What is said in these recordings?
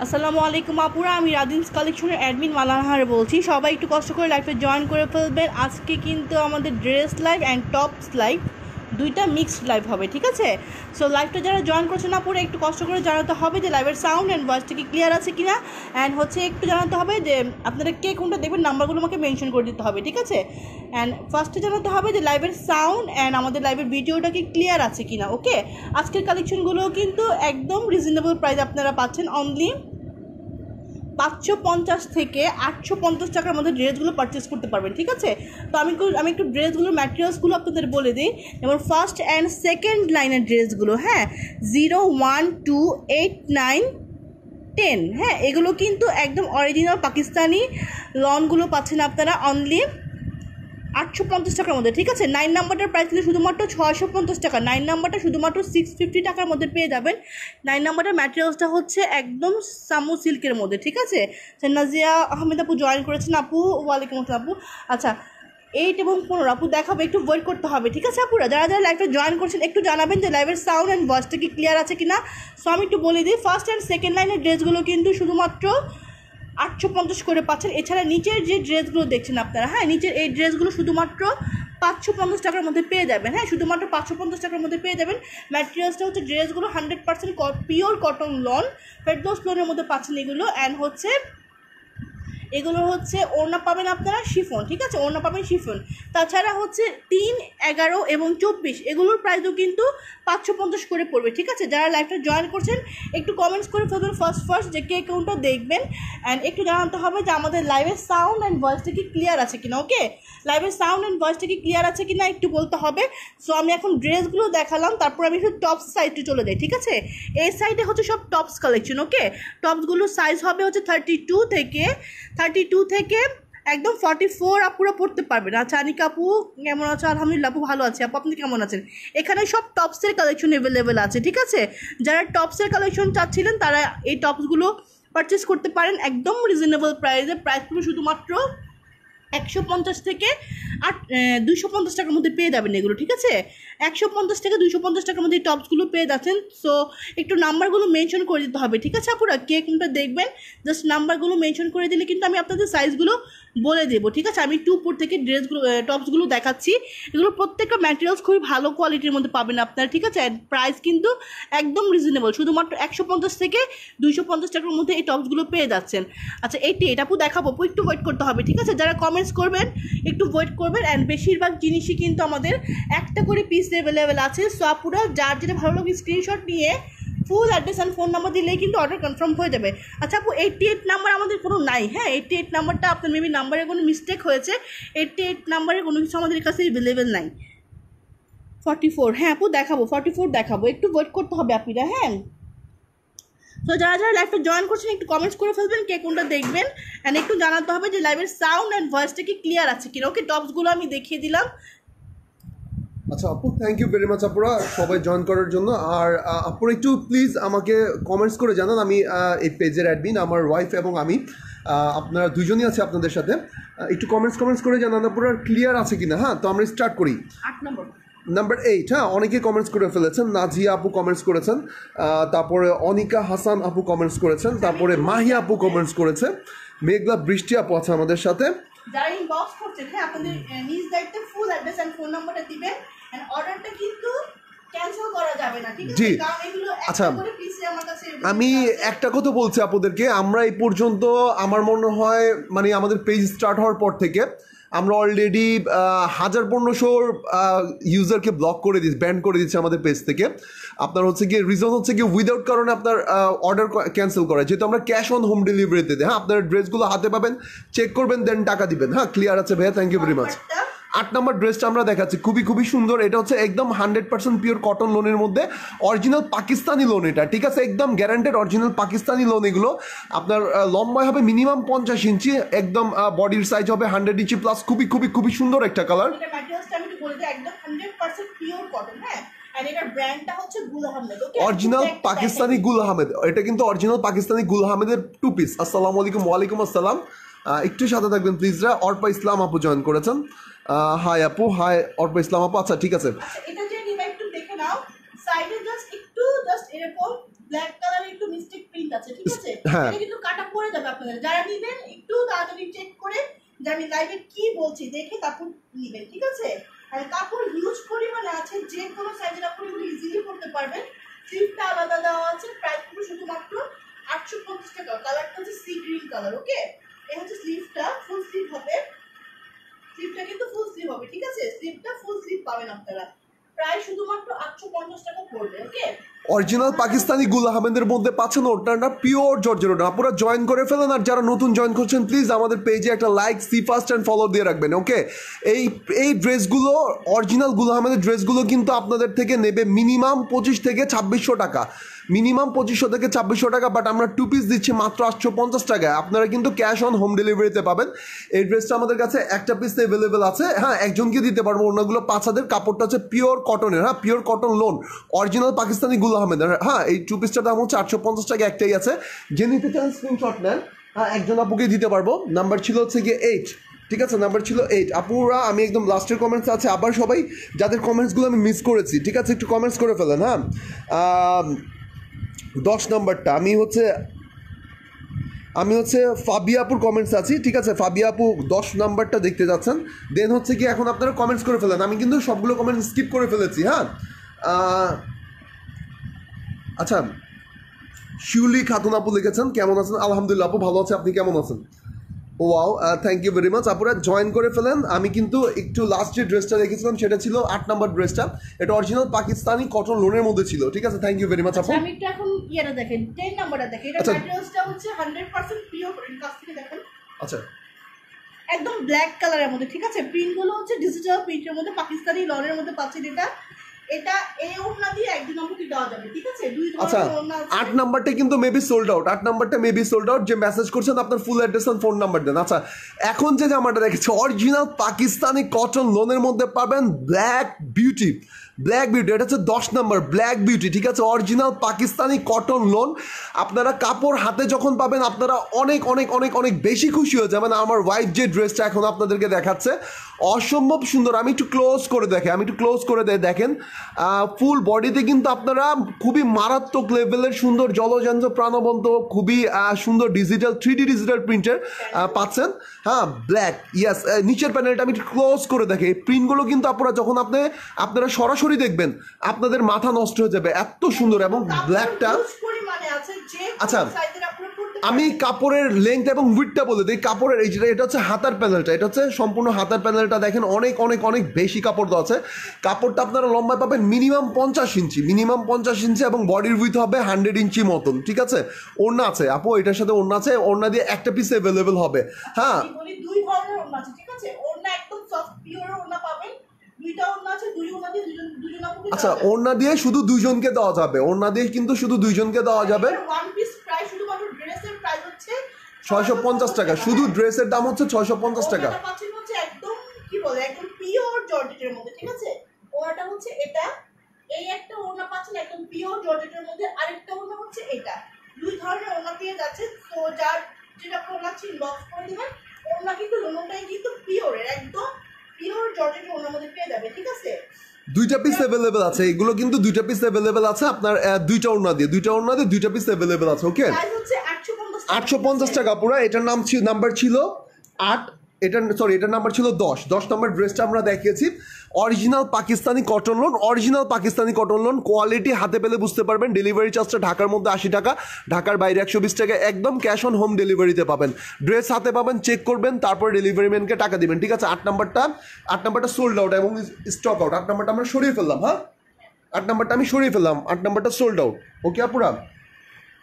আসসালামু আলাইকুম আপুরা, আমি রাদিন্স কালেকশনের অ্যাডমিন মালাহার বলছি। সবাই একটু কষ্ট করে লাইভে জয়েন করে ফেলবেন। আজকে কিন্তু আমাদের dress live and tops live দুইটা মিক্সড লাইভ হবে, ঠিক আছে? সো লাইভটা যারা জয়েন করছেন না পুরো একটু কষ্ট করে জানাতে হবে যে লাইভের সাউন্ড অ্যান্ড ভয়েসটা কি ক্লিয়ার আছে কিনা, অ্যান্ড হচ্ছে একটু জানাতে হবে যে আপনারা কে কোনটা দেখবেন, নাম্বারগুলো আমাকে মেনশন করে দিতে হবে, ঠিক আছে? অ্যান্ড ফার্স্টে জানাতে হবে যে লাইভের সাউন্ড অ্যান্ড আমাদের লাইভের ভিডিওটা কি ক্লিয়ার আছে কিনা। ওকে, আজকের কালেকশনগুলো কিন্তু একদম রিজনেবল প্রাইস আপনারা পাচ্ছেন। অনলি 550 থেকে 850 টাকার মধ্যে ড্রেসগুলো পারচেস করতে পারবেন, ঠিক আছে? তো আমি একটু ড্রেসগুলোর ম্যাটেরিয়ালসগুলো আপনাদের বলে দিই। যেমন ফার্স্ট অ্যান্ড সেকেন্ড লাইনের ড্রেসগুলো, হ্যাঁ, 0, 1, 2, 8, 9, 10, হ্যাঁ, এগুলো কিন্তু একদম অরিজিনাল পাকিস্তানি লনগুলো পাচ্ছেন আপনারা অনলি 850 টাকার মধ্যে, ঠিক আছে? 9 নাম্বারটার প্রাইস ছিল শুধুমাত্র 650 টাকা। 9 নাম্বারটা শুধুমাত্র 650 টাকার মধ্যে পেয়ে যাবেন। 9 নাম্বারটার ম্যাটেরিয়ালসটা হচ্ছে একদম সামু সিল্কের মধ্যে, ঠিক আছে? নাজিয়া আহমেদ আপু জয়েন করেছেন। আপু ওয়ালাইকুম আসসালাম আপু। আচ্ছা, 8 এবং 15 আপু দেখাবে, একটু ওয়েট করতে হবে, ঠিক আছে আপুরা? যারা যারা লাইভটা জয়েন করছেন একটু জানাবেন যে লাইভের সাউন্ড অ্যান্ড ভয়েসটা কি ক্লিয়ার আছে কিনা। সো আমি একটু বলে দিই, ফার্স্ট অ্যান্ড সেকেন্ড লাইনের ড্রেসগুলো কিন্তু শুধুমাত্র 850 করে পাচ্ছেন। এছাড়া নিচের যে ড্রেসগুলো দেখছেন আপনারা, হ্যাঁ, নিচের এই ড্রেসগুলো শুধুমাত্র 550 টাকার মধ্যে পেয়ে যাবেন। হ্যাঁ, শুধুমাত্র 550 টাকার মধ্যে পেয়ে যাবেন। ম্যাটেরিয়ালসটা হচ্ছে ড্রেসগুলো 100% পিওর কটন লন, ফেরদৌস লোনের মধ্যে পাচ্ছেন এগুলো। অ্যান্ড হচ্ছে এগুলো হচ্ছে ওড়না পাবেন আপনারা শিফন, ঠিক আছে? ওড়না পাবেন শিফন। তাছাড়া হচ্ছে 3, 11 এবং 24 এগুলোর প্রাইসও কিন্তু 550 করে পড়বে, ঠিক আছে? যারা লাইভটা জয়েন করছেন একটু কমেন্টস করে ফেলবেন ফার্স্ট যে কে কোনটা দেখবেন, অ্যান্ড একটু জানাতে হবে যে আমাদের লাইভের সাউন্ড অ্যান্ড ভয়েসটা কি ক্লিয়ার আছে কিনা। ওকে, লাইভের সাউন্ড অ্যান্ড ভয়েসটা কি ক্লিয়ার আছে কিনা একটু বলতে হবে। সো আমি এখন ড্রেসগুলো দেখালাম, তারপর আমি একটু টপস সাইডে চলে যাই, ঠিক আছে? এই সাইডে হচ্ছে সব টপস কালেকশন। ওকে, টপসগুলোর সাইজ হবে হচ্ছে 32 থেকে একদম 44 আপুরা পড়তে পারবেন। আচ্ছা, আনিকা আপু কেমন আছো? আলহামদুলিল্লাহ আপু ভালো আছে। আপু আপনি কেমন আছেন? এখানে সব টপসের কালেকশন অ্যাভেলেবেল আছে, ঠিক আছে? যারা টপসের কালেকশন চাচ্ছিলেন তারা এই টপসগুলো পারচেস করতে পারেন একদম রিজনেবল প্রাইসে। প্রাইসগুলো শুধুমাত্র 150 থেকে 250 টাকার মধ্যে পেয়ে যাবেন এগুলো, ঠিক আছে? 150 থেকে 250 টাকার মধ্যে এই টপসগুলো পেয়ে যাচ্ছেন। সো একটু নাম্বারগুলো মেনশন করে দিতে হবে, ঠিক আছে আপুরা? কে কোনটা দেখবেন জাস্ট নাম্বারগুলো মেনশন করে দিলে কিন্তু আমি আপনাদের সাইজগুলো বলে দেবো, ঠিক আছে? আমি 2 থেকে ড্রেসগুলো টপসগুলো দেখাচ্ছি। এগুলো প্রত্যেকটা ম্যাটেরিয়ালস খুবই ভালো কোয়ালিটির মধ্যে পাবেন আপনারা, ঠিক আছে? প্রাইস কিন্তু একদম রিজনেবল, শুধুমাত্র 150 থেকে 250 টাকার মধ্যে এই টপসগুলো পেয়ে যাচ্ছেন। আচ্ছা, এটা আপু দেখাবো, একটু ওয়েট করতে হবে, ঠিক আছে? যারা কমেন্টস করবেন একটু ওয়েট করবেন। অ্যান্ড বেশিরভাগ জিনিসই কিন্তু আমাদের একটা করে পিস অ্যাভেলেবেল আছে। সো আপুরা যার যেটা ভালো লাগে স্ক্রিনশট নিয়ে full address and phone number দিলেই কিন্তু অর্ডার কনফার্ম হয়ে যাবে। আচ্ছা আপু, 88 নাম্বার আমাদের কোনো নাই, হ্যাঁ? 88 নাম্বারটা আপনার মেবি নাম্বারে কোনো মিস্টেক হয়েছে। 88 নাম্বারে কোনো কিছু আমাদের কাছে অ্যাভেলেবেল নাই। 44, হ্যাঁ আপু দেখাবো, 44 দেখাবো, একটু ওয়েট করতে হবে আপনারা, হ্যাঁ? তো যারা যারা লাইভটা জয়েন করছেন একটু কমেন্টস করে ফেলবেন কে কোনটা দেখবেন, অ্যান্ড একটু জানাতে হবে যে লাইভের সাউন্ড অ্যান্ড ভয়েসটা কি ক্লিয়ার আছে কিনা। ওকে, টপসগুলো আমি দেখিয়ে দিলাম। আচ্ছা আপু, থ্যাংক ইউ ভেরি মাচ আপুরা সবাই জয়েন করার জন্য। আর আপুরা একটু প্লিজ আমাকে কমেন্টস করে জানান। আমি এই পেজের অ্যাডমিন, আমার ওয়াইফ এবং আমি, আপনারা দুজনই আছে আপনাদের সাথে। একটু কমেন্টস করে জানান আপুরা ক্লিয়ার আছে কিনা। হ্যাঁ, তো আমরা স্টার্ট করি। 8 নম্বর 8, হ্যাঁ, অনেকে কমেন্টস করে ফেলেছেন। নাজিয়া আপু কমেন্টস করেছেন, তারপরে অনিকা হাসান আপু কমেন্টস করেছেন, তারপরে মাহিয়া আপু কমেন্টস করেছে, মেঘলা বৃষ্টি আপু আছে আমাদের সাথে। যারা ইনবক্স করছেন, হ্যাঁ, আপনাদের নিজ দায়িত্বে ফুল অ্যাড্রেস এন্ড ফোন নাম্বারটা দিবেন, এন্ড অর্ডারটা কিন্তু ক্যান্সেল করা যাবে না, ঠিক আছে? জি, কারণ এগুলো আচ্ছা, একটা করে পিসে আমার কাছে আমি একটা কথা বলছি আপনাদেরকে। আমরা এই পর্যন্ত আমার মনে হয় মানে আমাদের পেজ স্টার্ট হওয়ার পর থেকে আমরা অলরেডি 1500 ইউজারকে ব্লক করে দিচ্ছি, ব্যান করে দিচ্ছি আমাদের পেজ থেকে। আপনার হচ্ছে গিয়ে রিজন হচ্ছে গিয়ে উইদাউট কারণে আপনার অর্ডার ক্যান্সেল করা, যেহেতু আমরা ক্যাশ অন হোম ডেলিভারিতে দিই। হ্যাঁ, আপনার ড্রেসগুলো হাতে পাবেন, চেক করবেন, দেন টাকা দিবেন। হ্যাঁ, ক্লিয়ার আছে ভাইয়া, থ্যাংক ইউ ভেরি মাচ। 8 নম্বর ড্রেসটা আমরা দেখাচ্ছি, খুবই সুন্দর। এটা হচ্ছে একদম 100% পিওর কটন লোনের মধ্যে, অরিজিনাল পাকিস্তানি লোন এটা, ঠিক আছে? একদম গ্যারান্টেড অরিজিনাল পাকিস্তানি লোন এগুলো। আপনার লম্বায় হবে মিনিমাম 50 ইঞ্চি, একদম বডির সাইজ হবে 100 ইঞ্চি প্লাস। খুবই সুন্দর একটা কালার। এটা ম্যাটেরিয়ালসটা আমি বলে দিই, একদম 100% পিওর কটন, হ্যাঁ? আর এটার ব্র্যান্ডটা হচ্ছে গুল আহমেদ। ওকে, অরিজিনাল পাকিস্তানি গুল আহমেদ, এটা কিন্তু অরিজিনাল পাকিস্তানি গুল আহমেদের 2 পিস। আসসালামু আলাইকুম। ওয়ালাইকুম আসসালাম। একটু সাথে থাকবেন প্লিজরা। অর্পা ইসলাম আপু জয়েন করেছেন। হাই আপু, হাই অর্পা ইসলাম আপু। আচ্ছা, ঠিক আছে। আচ্ছা, এটা যে নিবা একটু দেখে নাও, সাইডে জাস্ট এরকম ব্ল্যাক কালার একটু মিস্টেক প্রিন্ট আছে, ঠিক আছে? হ্যাঁ। এটা কিন্তু কাটা পড়ে যাবে আপনাদের। যারা নেবেন একটু তাড়াতাড়ি চেক করে যে আমি লাইভে কি বলছি দেখে তারপর নেবেন, ঠিক আছে? আর কাপড় হিউজ পরিমাণে আছে, যে কোনো সাইজের আপনি এগুলো ইজিলি করতে পারবেন। স্লিভটা আলাদা দেওয়া আছে, প্রাইস পুরো শুধুমাত্র 850 টাকা। কালারটা হচ্ছে সি গ্রিন কালার, ওকে? এই হচ্ছে স্লিভটা, ফুল স্লিভ হবে। স্লিভটা কিন্তু ফুল স্লিভ হবে, ঠিক আছে? স্লিভটা ফুল স্লিভ পাবেন আপনারা, প্রায় শুধুমাত্র 850 টাকা পড়বে, ওকে? অরিজিনাল পাকিস্তানি গুল আহমেদের মধ্যে পাচ্ছেন ওটা পিওর জর্জের ওটা। আপনারা জয়েন করে ফেলেন, আর যারা নতুন জয়েন করছেন প্লিজ আমাদের পেজে একটা like, see first and follow দিয়ে রাখবেন, ওকে? এই ড্রেসগুলো অরিজিনাল গুল আহমেদের ড্রেসগুলো কিন্তু আপনাদের থেকে নেবে মিনিমাম 25 থেকে 2600 টাকা, মিনিমাম 2500 থেকে 2600 টাকা। বাট আমরা 2 পিস দিচ্ছি মাত্র 850 টাকায়। আপনারা কিন্তু ক্যাশ অন হোম ডেলিভারিতে পাবেন। এই ড্রেসটা আমাদের কাছে একটা পিস অ্যাভেলেবেল আছে, হ্যাঁ, একজনকে দিতে পারবো। অন্যগুলো 5 হাজার, কাপড়টা হচ্ছে পিওর কটনের, হ্যাঁ, pure cotton loan, original Pakistani গুল আহমেদের। হ্যাঁ, এই 2 পিসটার দাম হচ্ছে 850 টাকা, একটাই আছে। যে নিতে চান স্ক্রিনশট নেন, হ্যাঁ, একজন আপুকে দিতে পারবো। নাম্বার ছিল হচ্ছে গিয়ে 8, ঠিক আছে? নাম্বার ছিল 8। আপুরা আমি একদম লাস্টের কমেন্টস আছে, আবার সবাই যাদের কমেন্টসগুলো আমি মিস করেছি, ঠিক আছে, একটু কমেন্টস করে ফেলেন। হ্যাঁ, 10 নাম্বারটা আমি হচ্ছে ফাবিয়া আপুর কমেন্টস আছি, ঠিক আছে? ফাবিয়া আপু 10 নাম্বারটা দেখতে যাচ্ছেন। দেন হচ্ছে কি এখন আপনারা কমেন্টস করে ফেলেন, আমি কিন্তু সবগুলো কমেন্ট স্কিপ করে ফেলেছি। হ্যাঁ, আচ্ছা, শিউলি খাতুন আপু লিখেছেন কেমন আছেন? আলহামদুলিল্লাহ আপু ভালো আছে, আপনি কেমন আছেন? Wow, thank you very much. আপুরা জয়েন করে ফেলেন। আমি কিন্তু একটু লাস্ট যে ড্রেসটা রেখেছিলাম সেটা ছিল 8 নাম্বার ড্রেসটা, এটা অরিজিনাল পাকিস্তানি কটন লোনের মধ্যে ছিল, ঠিক আছে? থ্যাংক ইউ ভেরি মাচ আপু। আমি একটু এখন ইয়েটা দেখেন, 10 নাম্বারটা দেখেন। এটা আচ্ছা। ম্যাটেরিয়ালসটা হচ্ছে 100% পিওর কটন, কাছ থেকে দেখেন, আচ্ছা, একদম ব্ল্যাক কালারের মধ্যে, ঠিক আছে? প্রিন্টগুলো হচ্ছে ডিজিটাল প্রিন্টের মধ্যে, পাকিস্তানি লনের মধ্যে পাচ্ছেন। এটা এই ওড়না দিয়ে একদিন আমাকে দেওয়া যাবে, ঠিক আছে? দুই আচ্ছা, ধরনের ওড়না আছে। 8 নাম্বারটা কিন্তু মেবি সোল্ড আউট, 8 নাম্বারটা মেবি সোল্ড আউট। যে মেসেজ করছেন আপনার ফুল অ্যাড্রেস আর ফোন নাম্বার দেন। আচ্ছা, এখন যে জামাটা দেখেছি অরিজিনাল পাকিস্তানি কটন লোনের মধ্যে পাবেন ব্ল্যাক বিউটি, এটা হচ্ছে 10 নাম্বার ব্ল্যাক বিউটি, ঠিক আছে? Original Pakistani cotton loan. আপনারা কাপড় হাতে যখন পাবেন আপনারা অনেক অনেক অনেক অনেক বেশি খুশি হয়ে যাবেন। আমার ওয়াইফ যে ড্রেসটা এখন আপনাদেরকে দেখাচ্ছে অসম্ভব সুন্দর। আমি একটু ক্লোজ করে দেখেন, ফুল বডিতে কিন্তু আপনারা খুবই মারাত্মক লেভেলের সুন্দর জলজন্ত প্রাণবন্ত, খুবই সুন্দর ডিজিটাল 3D ডিজিটাল প্রিন্টের পাচ্ছেন। হ্যাঁ, ব্ল্যাক, ইয়াস। নিচের প্যানেলটা আমি একটু ক্লোজ করে দেখি। এই প্রিন্টগুলো কিন্তু আপনারা সরাসরি দেখবেন আপনাদের মাথা নষ্ট হয়ে যাবে, এত সুন্দর। এবং ব্ল্যাকটা, আচ্ছা, আমি কাপড়ের লেন্থ এবং উইডথটা বলে দিই। কাপড়ের এটা হচ্ছে হাতার প্যানেলটা, এটা হচ্ছে সম্পূর্ণ হাতার প্যানেলটা দেখেন, অনেক অনেক অনেক বেশি কাপড় দেওয়া আছে। কাপড়টা আপনারা লম্বায় পাবেন মিনিমাম 50 ইঞ্চি, এবং বডির উইথ হবে 100 ইঞ্চি মতন, ঠিক আছে? ওড়না আছে আপু, এটার সাথে ওড়না আছে, ওড়না দিয়ে একটা পিস অ্যাভেলেবেল হবে। হ্যাঁ, দুই ধরনের ওড়না আছে, ঠিক আছে? ওড়না একদম সফট পিওর ওড়না পাবেন, দুইটা ওড়না আছে, দুই ওড়না দিয়ে দুজন আপুকে। আচ্ছা, ওড়না দিয়ে শুধু দুইজনকে দেওয়া যাবে, ওড়না দিয়ে কিন্তু শুধু দুইজনকে দেওয়া যাবে। ওয়ান পিস প্রাইস শুধুমাত্র ড্রেসের প্রাইস হচ্ছে 650 টাকা, শুধু ড্রেসের দাম হচ্ছে 650 টাকা। ওটা পাচ্ছেন হচ্ছে একদম কি বলে একদম পিওর জর্জেটের মধ্যে, ঠিক আছে? ওড়নাটা হচ্ছে এটা, এই একটা ওড়না পাচ্ছেন একদম পিওর জর্জেটের মধ্যে, আরেকটা ওড়না হচ্ছে এটা। দুই ধরনের ওড়না পেয়ে যাচ্ছে। তো যার যেটা ওড়না ছিল বক্স করে দিবেন। ওড়না কিন্তু লোনটাই কিন্তু পিওরের, একদম পিওর জর্জেটের ওড়নার মধ্যে পেয়ে যাবে, ঠিক আছে? দুইটা পিস অ্যাভেলেবেল আছে, এগুলো কিন্তু দুইটা পিস অ্যাভেলেবেল আছে আপনার। দুইটা ওড়না দিয়ে দুইটা পিস অ্যাভেলেবেল আছে, ওকে? প্রাইস হচ্ছে 850 টাকা পুরো। এটার নাম্বার ছিল 8, এটার নাম্বার ছিল 10 নম্বর ড্রেসটা আমরা দেখিয়েছি। Original Pakistani cotton loan, quality হাতে পেলে বুঝতে পারবেন। ডেলিভারি চার্জটা ঢাকার মধ্যে 80 টাকা, ঢাকার বাইরে 120 টাকা, একদম ক্যাশ অন হোম ডেলিভারিতে পাবেন। ড্রেস হাতে পাবেন, চেক করবেন, তারপর ডেলিভারি ম্যানকে টাকা দিবেন, ঠিক আছে? 8 নাম্বারটা সোল্ড আউট এবং স্টক আউট। 8 নাম্বারটা আমরা সরিয়ে ফেললাম। হ্যাঁ, 8 নাম্বারটা আমি সরিয়ে ফেললাম, 8 নাম্বারটা সোল্ড আউট, ওকে আপুরা?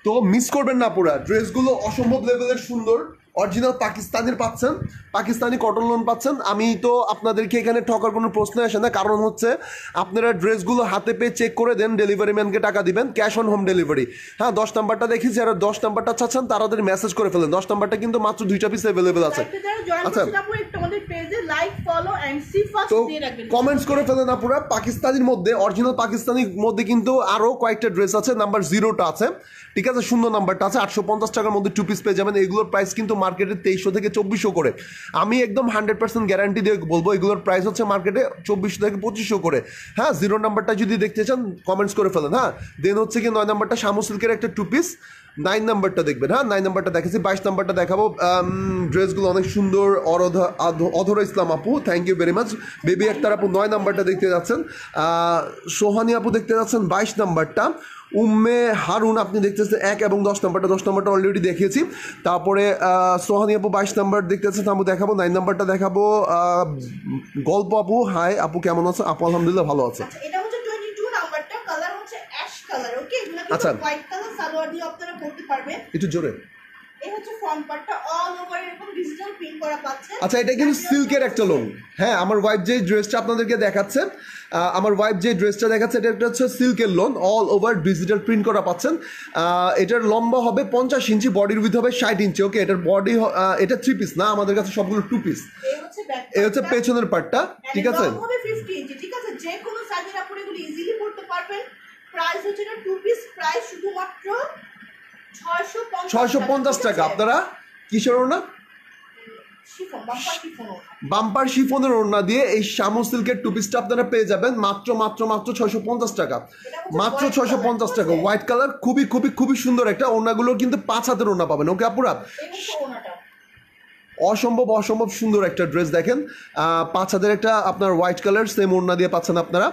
তো মিস করবেন না পুরা। ড্রেসগুলো অসম্ভব লেভেলের সুন্দর, অরিজিনাল পাকিস্তানি কটন লোন পাচ্ছেন। আমি তো আপনাদেরকে এখানে ঠকার কোনো প্রশ্ন আসে না, কারণ হচ্ছে আপনারা ড্রেসগুলো হাতে পেয়ে চেক করে দেন, ডেলিভারি ম্যানকে টাকা দিবেন, ক্যাশ অন হোম ডেলিভারি। হ্যাঁ, 10 নাম্বারটা দেখি, যারা 10 নাম্বারটা চাচ্ছেন তাড়াতাড়ি মেসেজ করে ফেলেন। 10 নাম্বারটা কিন্তু মাত্র 2টা পিস অ্যাভেলেবেল আছে। আচ্ছা, তো কমেন্টস করে ফেলেন আপুরা। পাকিস্তানির মধ্যে, অরিজিনাল পাকিস্তানির মধ্যে কিন্তু আরও কয়েকটা ড্রেস আছে। নাম্বার 0টা আছে, ঠিক আছে? 0 নাম্বারটা আছে, 850 টাকার মধ্যে 2 পিস পেয়ে যাবেন। এগুলোর প্রাইস কিন্তু মার্কেটে 2300 থেকে 2400 করে। আমি একদম 100% গ্যারান্টি দিয়ে বলবো এগুলোর প্রাইস হচ্ছে মার্কেটে 2400 থেকে 2500 করে। হ্যাঁ, 0 নাম্বারটা যদি দেখতে চান কমেন্টস করে ফেলেন। হ্যাঁ, দেন হচ্ছে কি 9 নাম্বারটা শামু সিল্কের একটা 2 পিস, 9 নাম্বারটা দেখবেন। হ্যাঁ, 9 নাম্বারটা দেখেছি, 22 নাম্বারটা দেখাবো। ড্রেসগুলো অনেক সুন্দর। অধরা ইসলাম আপু, thank you very much. Baby Akter আপু 9 নাম্বারটা দেখতে যাচ্ছেন। সোহানি আপু দেখতে যাচ্ছেন 22 নাম্বারটা। উম্মে হারুন আপনি দেখতেছেন 1 এবং 10 নাম্বারটা অলরেডি দেখিয়েছি। তারপরে সোহানি আপু 22 নাম্বার দেখতেছেন, আপু দেখাবো। 9 নাম্বারটা দেখাবো। গল্প আপু, হাই আপু, কেমন আছে? আপু আলহামদুলিল্লাহ ভালো আছে। এটা হচ্ছে 22 নাম্বারটা, কালার হচ্ছে অ্যাশ কালার। ওকে, এগুলো আচ্ছা, হোয়াইট কালার সালোয়ার দিয়ে আপনারা পরতে পারবেন। একটু জোরে। এই হচ্ছে ফ্রন্ট পার্টটা, অল ওভার এরকম ডিজিটাল প্রিন্ট করা পাচ্ছে। আচ্ছা, এটা কিন্তু সিল্কের একটা লোন। হ্যাঁ, আমার ওয়াইফ যে ড্রেসটা আপনাদেরকে দেখাচ্ছে, এটা একটা হচ্ছে সিল্কের loan, all over digital print করা পাচ্ছেন। এটার লম্বা হবে 50 ইঞ্চি, বডির উইথ হবে 60 ইঞ্চি। ওকে, এটার বডি, এটা 3 পিস না, আমাদের কাছে সবগুলো 2 পিস। এই হচ্ছে পেছনের পার্টটা, ঠিক আছে? লং হবে 50 ইঞ্চি, ঠিক আছে? যে কোনো সাইজের আপনি এগুলো ইজিলি পরতে পারবেন। প্রাইস হচ্ছে এটা 2 পিস, প্রাইস শুধুমাত্র 650 টাকা। আপনারা কিসের ওড়না? বাম্পার শিফনের ওড়না দিয়ে এই শামু সিল্কের 2 পিসটা আপনারা পেয়ে যাবেন মাত্র 650 টাকা। মাত্র 650 টাকা। হোয়াইট কালার, খুবই খুবই খুবই সুন্দর একটা। ওড়নাগুলো কিন্তু 5 হাতের ওড়না পাবেন। ওকে আপুরা, অসম্ভব সুন্দর একটা ড্রেস। দেখেন 5 হাতের একটা আপনার হোয়াইট কালার সেম ওড়না দিয়ে পাচ্ছেন আপনারা।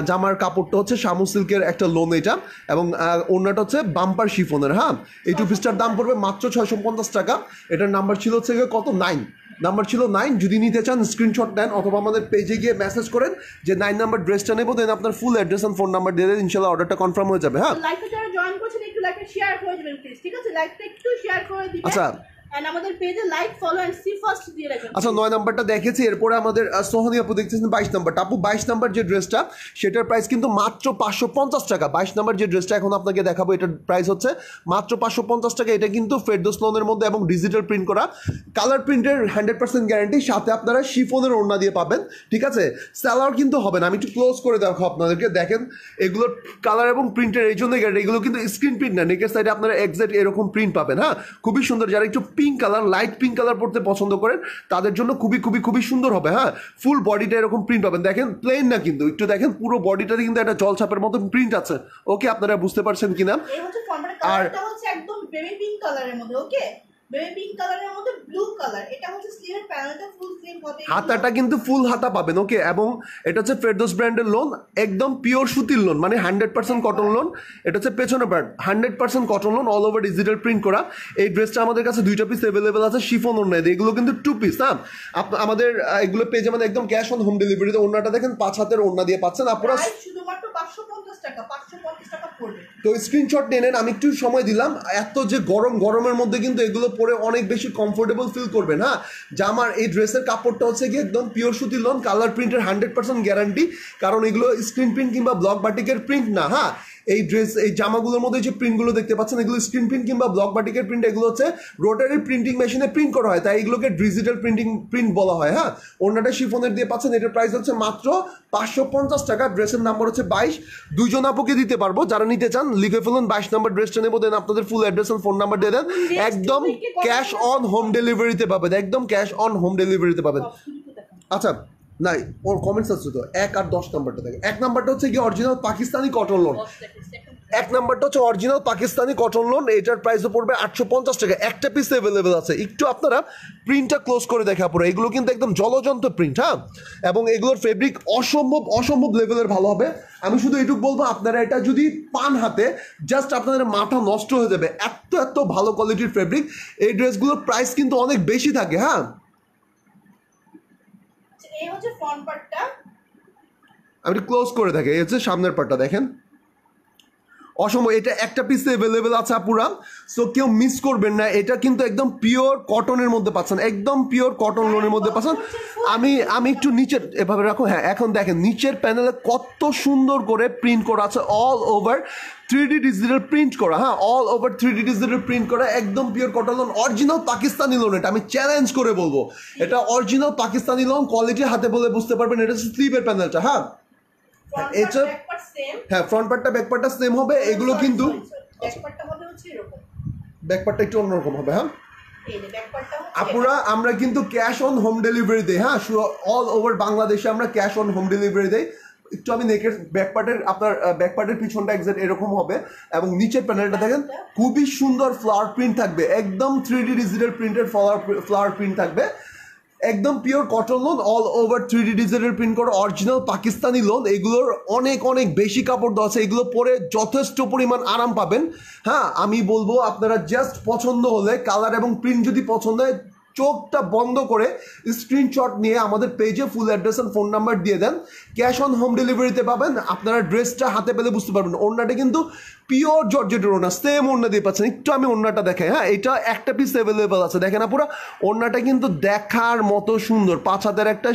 জামার কাপড়টা হচ্ছে শামু সিল্কের একটা লোন এটা, এবং ওড়নাটা হচ্ছে বাম্পার শিফনের। হ্যাঁ, এই 2 পিসটার দাম পড়বে মাত্র 650 টাকা। এটার নাম্বার ছিল হচ্ছে কত? 9 নাম্বার ছিল 9। যদি নিতে চান স্ক্রিনশট নেন অথবা আমাদের পেজে গিয়ে মেসেজ করেন যে 9 নাম্বার ড্রেসটা নেবো, দেন আপনার full address and phone number দিয়ে দেন, ইনশাআল্লাহ অর্ডারটা কনফার্ম হয়ে যাবে। হ্যাঁ, লাইভে যারা জয়েন করছেন একটু লাইভটা শেয়ার করে দিবেন প্লিজ, ঠিক আছে? লাইভটা একটু শেয়ার করে দিবেন। আচ্ছা, এন্ড আমাদের পেজে like, follow and see first দিয়ে রাখবেন। আচ্ছা, 9 নাম্বারটা দেখেছি। এরপরে আমাদের সোহানি আপু দেখতেছেন 22 নাম্বারটা। আপু 22 নাম্বার যে ড্রেসটা, সেটার প্রাইস কিন্তু মাত্র 550 টাকা। 22 নাম্বার যে ড্রেসটা এখন আপনাকে দেখাবো, এটার প্রাইস হচ্ছে মাত্র 550 টাকা। এটা কিন্তু ফেরদৌস লোনের মধ্যে এবং ডিজিটাল প্রিন্ট করা, কালার প্রিন্টের 100% গ্যারান্টি, সাথে আপনারা শিফনের ওড়না দিয়ে পাবেন, ঠিক আছে? স্যালার কিন্তু হবে না। আমি একটু ক্লোজ করে দেখো আপনাদেরকে, দেখেন এগুলোর কালার এবং প্রিন্টের এই জন্যই গ্যারান্টি। এগুলো কিন্তু স্ক্রিন প্রিন্ট না, নেকের সাইডে আপনারা এক্সাক্ট এরকম প্রিন্ট পাবেন। হ্যাঁ, খুবই সুন্দর। যারা একটু pink colour, light pink colour পড়তে পছন্দ করেন তাদের জন্য খুবই খুবই খুবই সুন্দর হবে। হ্যাঁ, ফুল বডিটা এরকম প্রিন্ট পাবেন। দেখেন প্লেন না কিন্তু, একটু দেখেন পুরো বডিটাতে কিন্তু একটা জলছাপের মতো প্রিন্ট আছে। ওকে, আপনারা বুঝতে পারছেন কিনা? এই হচ্ছে ফর্মাল কালারটা হচ্ছে একদম বেবি পিঙ্ক কালারের মধ্যে। ওকে, বেবি পিঙ্ক কালারের মধ্যে ব্লু কালার। এটা হচ্ছে স্লিভের প্যানেলটা ফুল স্লিভ হবে, হাতাটা কিন্তু ফুল হাতা পাবেন। ওকে, এবং এটা হচ্ছে ফেরদৌস ব্র্যান্ডের লোন, একদম পিওর সুতির লোন, মানে 100% কটন লোন। এটা হচ্ছে পেছনে part 100% cotton loan, all over digital print করা। এই ড্রেসটা আমাদের কাছে 2টা পিস অ্যাভেলেবেল আছে, শিফন ওড়না। এগুলো কিন্তু 2 পিস। হ্যাঁ, আমাদের এগুলো পেয়ে যাবেন একদম ক্যাশ অন হোম ডেলিভারিতে। ওড়নাটা দেখেন 5 হাতের ওড়না দিয়ে পাচ্ছেন আপনারা। শুধুমাত্র 550 টাকা, 550 টাকা পড়বে। তো স্ক্রিনশট নিয়ে নেন, আমি একটু সময় দিলাম। এত যে গরমের মধ্যে কিন্তু এগুলো পরে অনেক বেশি কমফোর্টেবল ফিল করবেন। হ্যাঁ, জামার এই ড্রেসের কাপড়টা হচ্ছে কি একদম পিওর সুতির লোন, কালার প্রিন্টের 100% গ্যারান্টি, কারণ এগুলো স্ক্রিন প্রিন্ট কিংবা ব্লক বাটিকের প্রিন্ট না। হ্যাঁ, এই ড্রেস, এই জামাগুলোর মধ্যে যে প্রিন্টগুলো দেখতে পাচ্ছেন, এগুলো স্ক্রিন প্রিন্ট কিংবা ব্লক বাটিকের প্রিন্ট। এগুলো হচ্ছে রোটারি প্রিন্টিং মেশিনে প্রিন্ট করা হয়, তাই এগুলোকে ডিজিটাল প্রিন্ট বলা হয়। হ্যাঁ, ওড়নাটা শিফনের দিয়ে পাচ্ছেন। এটার প্রাইস হচ্ছে মাত্র 550 টাকা। ড্রেসের নাম্বার হচ্ছে 22। 2 জন আপুকে দিতে পারবো, যারা নিতে চান লিখে ফেলুন 22 নাম্বার ড্রেসটা নেবো, দেন আপনাদের ফুল অ্যাড্রেস এবং ফোন নাম্বার দিয়ে দেন। একদম ক্যাশ অন হোম ডেলিভারিতে পাবেন, একদম ক্যাশ অন হোম ডেলিভারিতে পাবেন। আচ্ছা, নাই ওর কমেন্টস আছে তো। 1 আর 10 নাম্বারটা দেখেন। 1 নাম্বারটা হচ্ছে কি অরিজিনাল পাকিস্তানি কটন লোন। 1 নাম্বারটা হচ্ছে অরিজিনাল পাকিস্তানি কটন লোন। এটার প্রাইসও পড়বে 850 টাকা। একটা পিস অ্যাভেলেবেল আছে। একটু আপনারা প্রিন্টটা ক্লোজ করে দেখা পড়ে, এগুলো কিন্তু একদম জলজন্ত প্রিন্ট। হ্যাঁ, এবং এগুলোর ফেব্রিক অসম্ভব লেভেলের ভালো হবে। আমি শুধু এইটুকু বলবো, আপনারা এটা যদি পান হাতে, জাস্ট আপনাদের মাথা নষ্ট হয়ে যাবে। এত ভালো কোয়ালিটির ফেব্রিক। এই ড্রেসগুলোর প্রাইস কিন্তু অনেক বেশি থাকে। হ্যাঁ, এই হচ্ছে ফ্রন্ট পার্টটা, আমি ক্লোজ করে থাকি। এই হচ্ছে সামনের পার্টটা, দেখেন অসম্ভব। এটা একটা পিস অ্যাভেলেবেল আছে পুরা, সো কেউ মিস করবেন না। এটা কিন্তু একদম পিওর কটনের মধ্যে পাচ্ছেন, একদম পিওর কটন লোনের মধ্যে পাচ্ছেন। আমি একটু নিচের এভাবে রাখো। হ্যাঁ, এখন দেখেন নিচের প্যানেলে কত সুন্দর করে প্রিন্ট করা আছে, all over 3D digital print করা। হ্যাঁ, all over 3D digital print করা, একদম pure cotton loan, original Pakistani loan. এটা আমি চ্যালেঞ্জ করে বলবো, এটা অরিজিনাল পাকিস্তানি লোন। কোয়ালিটি হাতে বলে বুঝতে পারবেন। এটা হচ্ছে স্লিভের প্যানেলটা। হ্যাঁ, এটা হ্যাঁ, ফ্রন্ট পার্টটা ব্যাক পার্টটা সেম হবে। এগুলো কিন্তু ব্যাক পার্টটা হবে হচ্ছে এরকম, ব্যাক পার্টটা একটু অন্যরকম হবে। হ্যাঁ, এই যে ব্যাক পার্টটা আপুরা আমরা কিন্তু ক্যাশ অন হোম ডেলিভারি দেই, হ্যাঁ অল ওভার বাংলাদেশে আমরা ক্যাশ অন হোম ডেলিভারি দেই। একটু আমি নেকের ব্যাক পার্টের পিছনটা এক্সাক্ট এরকম হবে এবং নিচের প্যানেলটা দেখেন খুবই সুন্দর ফ্লাওয়ার প্রিন্ট থাকবে, একদম 3D ডিজিটাল প্রিন্টের ফ্লাওয়ার প্রিন্ট থাকবে, একদম pure cotton loan, all over 3D digital print করা অরিজিনাল পাকিস্তানি লোন। এগুলোর অনেক অনেক বেশি কাপড় দেওয়া আছে, এগুলো পরে যথেষ্ট পরিমাণ আরাম পাবেন। হ্যাঁ আমি বলবো আপনারা জাস্ট পছন্দ হলে কালার এবং প্রিন্ট যদি পছন্দ হয় চোখটা বন্ধ করে স্ক্রিনশট নিয়ে আমাদের পেজে full address and phone number দিয়ে দেন, ক্যাশ অন হোম ডেলিভারিতে পাবেন। আপনারা ড্রেসটা হাতে পেলে বুঝতে পারবেন ওড়নাটা কিন্তু পিওর জর্জেটের ওড়না, সেম ওড়না দিয়ে পাচ্ছেন। একটু আমি ওড়নাটা দেখাই, হ্যাঁ এটা একটা পিস অ্যাভেলেবেল আছে, দেখেন না পুরো ওড়নাটা কিন্তু দেখার মতো সুন্দর, 5 হাতের একটা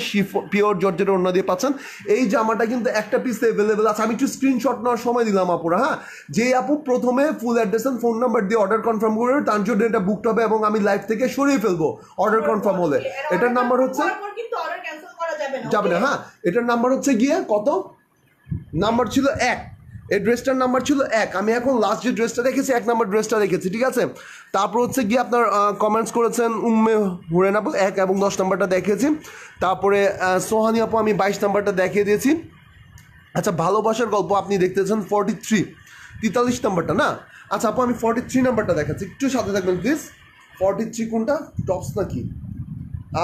পিওর জর্জেটের ওড়না দিয়ে পাচ্ছেন। এই জামাটা কিন্তু একটা পিস অ্যাভেলেবেল আছে। আমি একটু স্ক্রিনশট নেওয়ার সময় দিলাম আপুরা, হ্যাঁ যে আপু প্রথমে full address and phone number দিয়ে অর্ডার কনফার্ম করবে তার জন্য এটা বুকড হবে এবং আমি লাইভ থেকে সরিয়ে ফেলবো অর্ডার কনফার্ম হলে। এটার নাম্বার হচ্ছে যাবে না, হ্যাঁ এটার নাম্বার হচ্ছে গিয়ে কত নাম্বার ছিল 1, এই ড্রেসটার নাম্বার ছিল 1। আমি এখন লাস্ট যে ড্রেসটা দেখেছি 1 নাম্বার ড্রেসটা দেখেছি, ঠিক আছে। তারপর হচ্ছে গিয়ে আপনার কমেন্টস করেছেন উম্মে হুরেন আপু 1 এবং 10 নাম্বারটা দেখেছি। তারপরে সোহানি আপু আমি 22 নাম্বারটা দেখিয়ে দিয়েছি। আচ্ছা ভালোবাসার গল্প আপনি দেখতেছেন 43 নাম্বারটা না, আচ্ছা আপু আমি 43 নাম্বারটা দেখাচ্ছি, একটু সাথে থাকবেন প্লিজ। 43 কোনটা, টপস নাকি?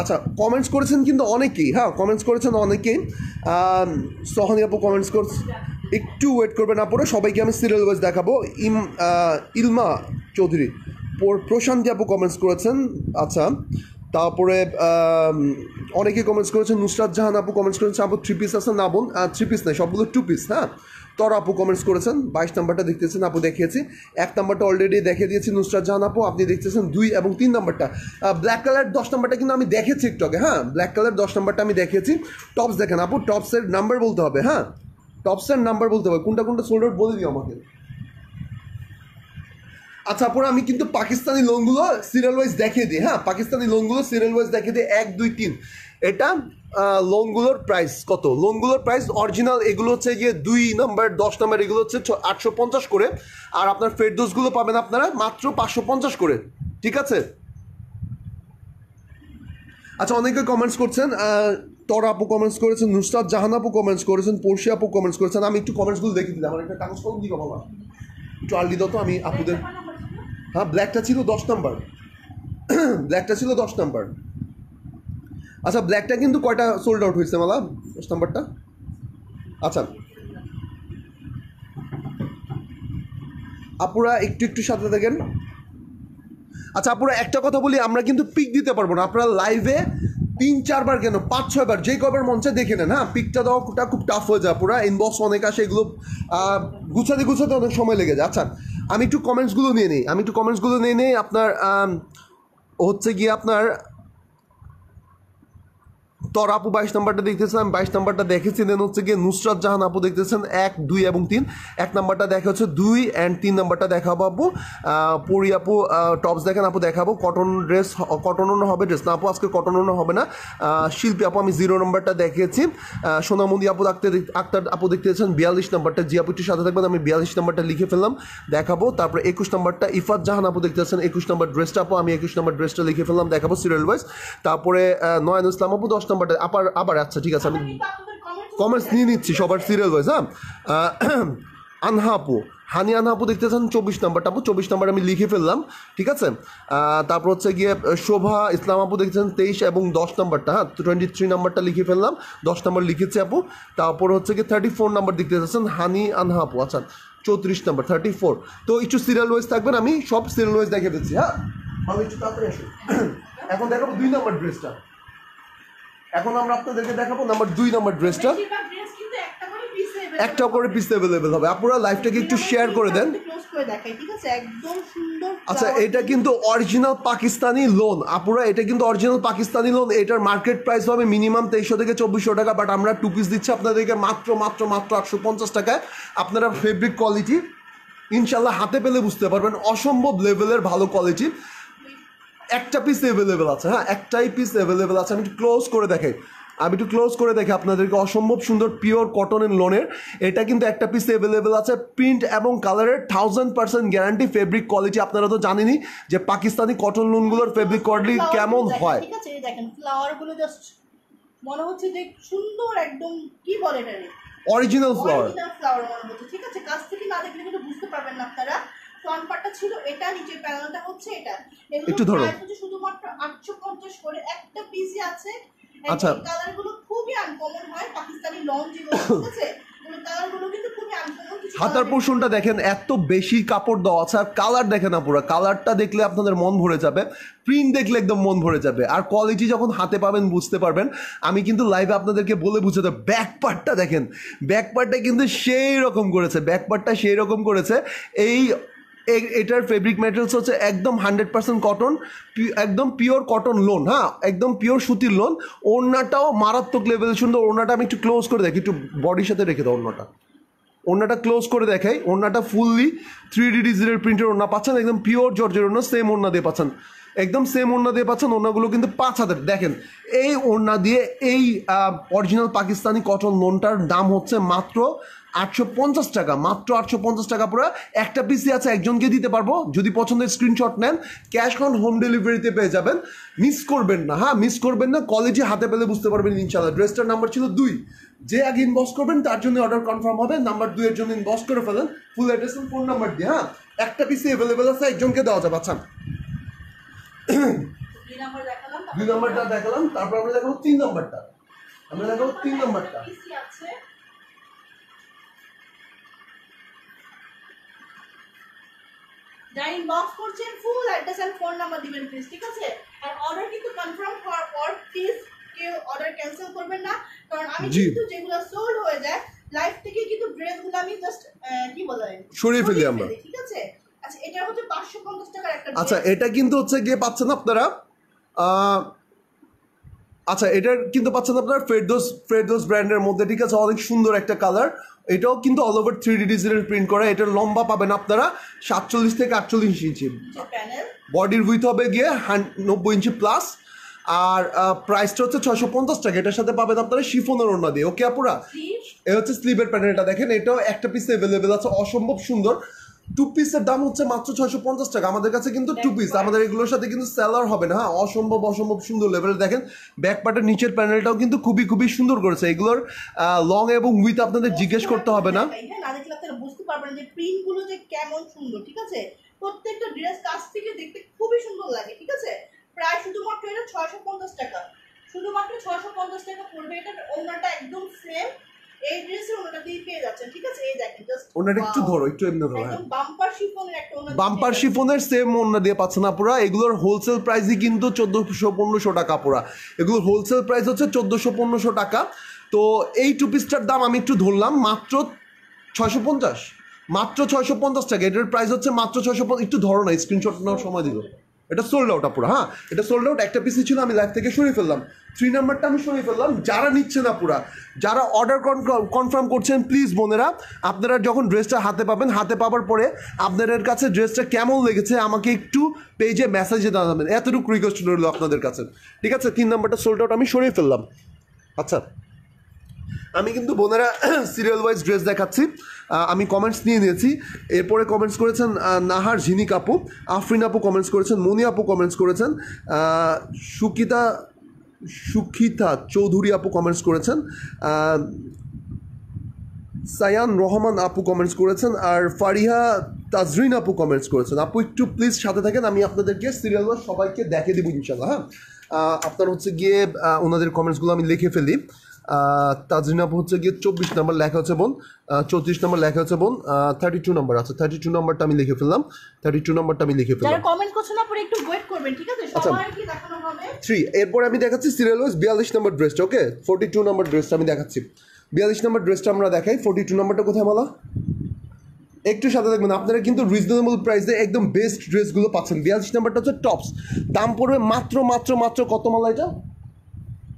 আচ্ছা কমেন্টস করেছেন কিন্তু অনেকেই, হ্যাঁ কমেন্টস করেছেন অনেকেই। সোহানি আপু কমেন্টস করছে, একটু ওয়েট করবেন আপুরা, সবাইকে আমি সিরিয়াল ওয়াইজ দেখাবো। ইলমা চৌধুরী, প্রশান্তি আপু কমেন্টস করেছেন। আচ্ছা তারপরে অনেকে কমেন্টস করেছেন, নুসরাত জাহান আপু কমেন্টস করেছেন আপু 3 পিস আছে না বোন, 3 পিস নাই সবগুলো 2 পিস, হ্যাঁ। তর আপু কমেন্টস করেছেন 22 নাম্বারটা দেখতেছেন আপু দেখিয়েছি, 1 নাম্বারটা অলরেডি দেখিয়ে দিয়েছি নুসরাত জাহান আপু, আপনি দেখতেছেন 2 এবং 3 নাম্বারটা। ব্ল্যাক কালার 10 নাম্বারটা কিন্তু আমি দেখেছি একটু আগে, হ্যাঁ ব্ল্যাক কালার 10 নাম্বারটা আমি দেখিয়েছি। টপস দেখেন আপু, টপসের নাম্বার বলতে হবে, হ্যাঁ টপসের নাম্বার বলতে হবে, কোনটা কোনটা সোল্ড আউট বলে দিও আমাকে। আচ্ছা আপুরা আমি কিন্তু পাকিস্তানি লোনগুলো সিরিয়াল ওয়াইজ দেখিয়ে দিই, হ্যাঁ পাকিস্তানি লোনগুলো সিরিয়াল ওয়াইজ দেখিয়ে দিই 1 2 3। এটা লোনগুলোর প্রাইস কত, লোনগুলোর প্রাইস অরিজিনাল এগুলো হচ্ছে গিয়ে 2 নাম্বার 10 নাম্বার এগুলো হচ্ছে 850 করে, আর আপনার ফেরদৌসগুলো পাবেন আপনারা মাত্র 550 করে, ঠিক আছে। আচ্ছা অনেকে কমেন্টস করছেন, তরা আপু কমেন্টস করেছেন, নুসরাত জাহান আপু কমেন্টস করেছেন, পড়শি আপু কমেন্টস করেছেন। আমি একটু কমেন্টসগুলো দেখে দিলাম, আমার একটা কাগজ কলম দিও বাবা, একটু আর্লি দাও তো আমি আপুদের। হ্যাঁ ব্ল্যাকটা ছিল 10 নাম্বার, ব্ল্যাকটা ছিল 10 নাম্বার। আচ্ছা ব্ল্যাকটা কিন্তু কয়টা সোল্ড আউট হয়েছে মালা 10 নাম্বারটা? আচ্ছা আপুরা একটু একটু সাথে থাকেন। আচ্ছা আপুরা একটা কথা বলি, আমরা কিন্তু পিক দিতে পারবো না, আপনারা লাইভে 3-4 বার কেন 5-6 বার যে কবার মঞ্চে দেখে নেন, হ্যাঁ পিকটা দেওয়াটা খুব টাফ হয়ে যায়, পুরা ইনবক্স অনেক আসে, এগুলো গুছাতে অনেক সময় লেগে যায়। আচ্ছা আমি একটু কমেন্টসগুলো নিয়ে নিই, আপনার হচ্ছে গিয়ে আপনার তর আপু 22 নাম্বারটা দেখতেছেন, আমি 22 নাম্বারটা দেখেছি। দেন হচ্ছে গিয়ে নুসরাত জাহান আপু দেখতেছেন 1 2 এবং 3, 1 নাম্বারটা দেখা হচ্ছে 2 and 3 নাম্বারটা দেখাবো আপু। পরি আপু টপস দেখেন আপু দেখাবো, কটন ড্রেস কটনও হবে ড্রেস না আপু, আজকে কটনও হবে না। শিল্পী আপু আমি 0 নাম্বারটা দেখিয়েছি। সোনামন্দি আপু আক্তার আপু দেখতেছেন 42 নাম্বারটা, জি আপু একটু সাথে থাকবেন, আমি 42 নাম্বারটা লিখে ফেললাম দেখাবো। তারপরে 21 নাম্বারটা ইফাত জাহান আপু দেখতেছেন 21 নাম্বার ড্রেসটা আপু, আমি 21 নাম্বার ড্রেসটা লিখে ফেললাম দেখাবো সিরিয়াল ওয়াইজ। তারপরে নয়ন ইসলাম আপু 10 নাম্বারটা আবার আচ্ছা ঠিক আছে আমি কমেন্টস নিয়ে নিচ্ছি সবার সিরিয়াল ওয়াইজ, হ্যাঁ। আনহা আপু হানি আনহা আপু দেখতেছেন 24 নাম্বারটা আপু, 24 নাম্বার আমি লিখে ফেললাম, ঠিক আছে। তারপর হচ্ছে গিয়ে শোভা ইসলাম আপু দেখতেছেন 23 এবং 10 নাম্বারটা, হ্যাঁ 23 নাম্বারটা লিখে ফেললাম, 10 নাম্বার লিখেছি আপু। তারপর হচ্ছে গিয়ে 34 নাম্বার দেখতে চাচ্ছেন হানি আনহা আপু, আচ্ছা 34 নাম্বার 34। তো একটু সিরিয়াল ওয়াইজ থাকবেন, আমি সব সিরিয়াল ওয়াইজ দেখে দিচ্ছি, হ্যাঁ আমি একটু তাড়াতাড়ি আসুন। এখন দেখাবো 2 নাম্বার ড্রেসটা, এখন আমরা আপনাদেরকে দেখাবো নাম্বার 2 নাম্বার ড্রেসটা, একটা করে পিস অ্যাভেলেবেল হবে। আপনারা লাইভটাকে একটু শেয়ার করে দেন। আচ্ছা এটা কিন্তু অরিজিনাল পাকিস্তানি লোন আপুরা, এটা কিন্তু অরিজিনাল পাকিস্তানি লোন, এটার মার্কেট প্রাইস হবে মিনিমাম 2300 থেকে 2400 টাকা, বাট আমরা 2 পিস দিচ্ছি আপনাদেরকে মাত্র 850 টাকায়। আপনারা ফেব্রিক কোয়ালিটি ইনশাল্লাহ হাতে পেলে বুঝতে পারবেন, অসম্ভব লেভেলের ভালো কোয়ালিটি। একটা পিস অ্যাভেলেবেল আছে, হ্যাঁ একটাই পিস অ্যাভেলেবেল আছে, আমি একটু ক্লোজ করে দেখাই। আমি একটু ক্লোজ করে দেখি আপনাদেরকে, অসম্ভব সুন্দর পিওর কটনের লোনের। এটা কিন্তু একটা পিস অ্যাভেলেবেল আছে, প্রিন্ট এবং কালারের 1000% গ্যারান্টি, ফেব্রিক কোয়ালিটি আপনারা তো জানেনই যে পাকিস্তানি কটন লোনগুলোর ফেব্রিক কোয়ালিটি কেমন হয়। ঠিক আছে, এই দেখেন ফ্লাওয়ারগুলো জাস্ট মনে হচ্ছে যে সুন্দর একদম, কি বলে এটা, অরিজিনাল ফ্লাওয়ার মনে হচ্ছে। ঠিক আছে, কাছ থেকে না দেখলে কিন্তু বুঝতে পারবেন না আপনারা। ফ্রন্ট পার্টটা ছিল এটা, নিচের প্যানেলটা হচ্ছে এটা। একটু ধরো, শুধুমাত্র 850 করে একটা পিসি আছে। আচ্ছা, কালারগুলো খুবই আনকমন হয়, পাকিস্তানি লং যেগুলো, ঠিক আছে, কালারগুলো কিন্তু খুবই আনকমন। হাতার পোর্শনটা দেখেন এত বেশি কাপড় দেওয়া আছে, আর কালার দেখেন না, পুরো কালারটা দেখলে আপনাদের মন ভরে যাবে, প্রিন্ট দেখলে একদম মন ভরে যাবে, আর কোয়ালিটি যখন হাতে পাবেন বুঝতে পারবেন। আমি কিন্তু লাইভে আপনাদেরকে বলে বুঝাতে, ব্যাক পার্টটা দেখেন, ব্যাক পার্টটা কিন্তু সেই রকম করেছে, ব্যাক পার্টটা সেই রকম করেছে। এটার ফেব্রিক ম্যাটেরিয়ালস হচ্ছে একদম 100% কটন, একদম পিওর কটন লোন, হ্যাঁ, একদম পিওর সুতির লোন। ওড়নাটাও মারাত্মক লেভেল সুন্দর। ওড়নাটা আমি একটু ক্লোজ করে দেখি, একটু বডির সাথে রেখে দাও ওড়নাটা ক্লোজ করে দেখাই। ওড়নাটা ফুললি 3D ডিজিটাল প্রিন্টের ওড়না পাচ্ছেন, একদম পিওর জর্জের ওড়না, সেম ওড়না দিয়ে পাচ্ছেন, একদম সেম ওড়না দিয়ে পাচ্ছেন। ওড়নাগুলো কিন্তু 5000। দেখেন এই ওড়না দিয়ে এই অরিজিনাল পাকিস্তানি কটন লোনটার দাম হচ্ছে মাত্র 850 টাকা, মাত্র 850 টাকা পুরো। একটা পিসি আছে, একজনকে দিতে পারবো, যদি পছন্দের স্ক্রিনশট নেন ক্যাশ অন হোম ডেলিভারিতে পেয়ে যাবেন। মিস করবেন না, হ্যাঁ মিস করবেন না, কোয়ালিটি হাতে পেলে বুঝতে পারবেন ইনশাআল্লাহ। ড্রেসটার নাম্বার ছিল 2, যে আগে ইনবক্স করবেন তার জন্য অর্ডার কনফার্ম হবে। নাম্বার 2 এর জন্য ইনবক্স করে ফেলেন, ফুল অ্যাড্রেস এবং ফোন নাম্বার দিয়ে। হ্যাঁ, একটা পিসি অ্যাভেলেবেল আছে, একজনকে দেওয়া যাবে। আচ্ছা, 2 নাম্বারটা দেখালাম, তারপর আমরা দেখাবো 3 নাম্বারটা। আমরা দেখাবো 3 নাম্বারটা। যারা ইনবক্স করছেন full address and phone number দিবেন প্লিজ, ঠিক আছে। আর অর্ডার কিন্তু কনফার্ম হওয়ার পর প্লিজ কেউ অর্ডার ক্যান্সেল করবেন না, কারণ আমি কিন্তু যেগুলো সোল্ড হয়ে যায় লাইভ থেকে কিন্তু ড্রেসগুলো আমি জাস্ট কি বলে সরিয়ে ফেলি আমরা, ঠিক আছে। আচ্ছা, এটা হচ্ছে 550 টাকার একটা। আচ্ছা, এটা কিন্তু হচ্ছে গিয়ে পাচ্ছেন আপনারা, আচ্ছা এটার কিন্তু পাচ্ছেন আপনারা ফেরদৌস ব্র্যান্ডের মধ্যে, ঠিক আছে, অনেক সুন্দর একটা কালার। এটাও কিন্তু all over 3D digital print করা। এটার লম্বা পাবেন আপনারা 47 থেকে 48 ইঞ্চি, বডির উইথ হবে গিয়ে 90 ইঞ্চি প্লাস, আর প্রাইসটা হচ্ছে 650 টাকা। এটার সাথে পাবেন আপনারা শিফনের ওড়না দিয়ে। ওকে আপুরা, এ হচ্ছে স্লিভের প্যানেলটা দেখেন, এটাও একটা পিস অ্যাভেলেবেল আছে, অসম্ভব সুন্দর। 2 পিসের দাম হচ্ছে মাত্র 650 টাকা। আমাদের কাছে কিন্তু 2 পিস, আমাদের এগুলোর সাথে কিন্তু সেলার হবে না। হ্যাঁ, অসম্ভব সুন্দর লেভেল। দেখেন ব্যাক পার্টের নিচের প্যানেলটাও কিন্তু খুবই সুন্দর করেছে। এগুলোর লং এবং উইথ আপনাদের জিজ্ঞেস করতে হবে না, না দেখলে আপনারা বুঝতে পারবেন যে প্রিন্ট গুলো যে কেমন সুন্দর, ঠিক আছে। প্রত্যেকটা ড্রেস কাছ থেকে দেখতে খুবই সুন্দর লাগে, ঠিক আছে। প্রায় শুধুমাত্র এটা 650 টাকা, শুধুমাত্র 650 টাকা পড়বে। এটা ওনাটা একদম সেম এই ড্রেসের ওনাটা দিয়ে পেয়ে যাচ্ছেন, ঠিক আছে। এই দেখেন জাস্ট ওনাটা একটু ধরো, একটু এমনি ধরো, একদম বাম্পার শিফনের একটা ওনা, বাম্পার শিফনের সেম ওনা দিয়ে পাচ্ছেন না পুরা। এগুলোর হোলসেল প্রাইসই কিন্তু 1400-1500 টাকা পুরা। এগুলোর হোলসেল প্রাইস হচ্ছে 1400-1500 টাকা। তো এই 2 পিসটার দাম আমি একটু ধরলাম মাত্র 650, মাত্র 650 টাকা। এটার প্রাইস হচ্ছে মাত্র 650। একটু ধরো না, স্ক্রিনশট নেওয়ার সময় দিল। এটা সোল্ড আউট পুরো, হ্যাঁ এটা সোল্ড আউট। একটা পিসই ছিল, আমি লাইভ থেকে সরিয়ে ফেললাম। 3 নাম্বারটা আমি সরিয়ে ফেললাম। যারা নিচ্ছে না পুরা, যারা অর্ডার কনফার্ম করছেন, প্লিজ বোনেরা আপনারা যখন ড্রেসটা হাতে পাবেন, হাতে পাওয়ার পরে আপনাদের কাছে ড্রেসটা কেমন লেগেছে আমাকে একটু পেজে মেসেজে জানাবেন, এতটুকু রিকোয়েস্ট রইল আপনাদের কাছে, ঠিক আছে। 3 নাম্বারটা সোল্ড আউট আমি সরিয়ে ফেললাম। আচ্ছা, আমি কিন্তু বোনেরা সিরিয়াল ওয়াইজ ড্রেস দেখাচ্ছি। আমি কমেন্টস নিয়ে নিয়েছি। এরপরে কমেন্টস করেছেন নাহার ঝিনিক আপু, আফরিন আপু কমেন্টস করেছেন, মনি আপু কমেন্টস করেছেন, সুখিতা চৌধুরী আপু কমেন্টস করেছেন, সায়ান রহমান আপু কমেন্টস করেছেন, আর ফারিহা তাজরিন আপু কমেন্টস করেছেন। আপু একটু প্লিজ সাথে থাকেন, আমি আপনাদেরকে সিরিয়াল ওয়াইজ সবাইকে দেখে দেবো ইনশাল্লাহ। হ্যাঁ, আপনার হচ্ছে গিয়ে ওনাদের কমেন্টসগুলো আমি লিখে ফেলি। তাজরিন আপু হচ্ছে গিয়ে 24 নম্বর লেখা হচ্ছে বোন, 34 নম্বর লেখা হচ্ছে বোন, 32 নম্বর আছে, 32 নম্বরটা আমি লিখে ফেললাম, 32 নম্বরটা আমি লিখে ফেললাম। যারা কমেন্ট করছেন আপনারা একটু ওয়েট করবেন, ঠিক আছে, সবাইকে দেখানো হবে 3। এরপরে আমি দেখাচ্ছি সিরিয়াল ওয়াইজ 42 নম্বর ড্রেসটা। ওকে, 42 নম্বর ড্রেসটা আমি দেখাচ্ছি। 42 নম্বর ড্রেসটা আমরা দেখাই। 42 নম্বরটা কোথায় মালা, একটু সাথে দেখবেন। আপনারা কিন্তু রিজনেবল প্রাইসে একদম বেস্ট ড্রেসগুলো পাচ্ছেন। 42 নাম্বারটা হচ্ছে টপস, দাম পড়বে মাত্র কত মালা, এটা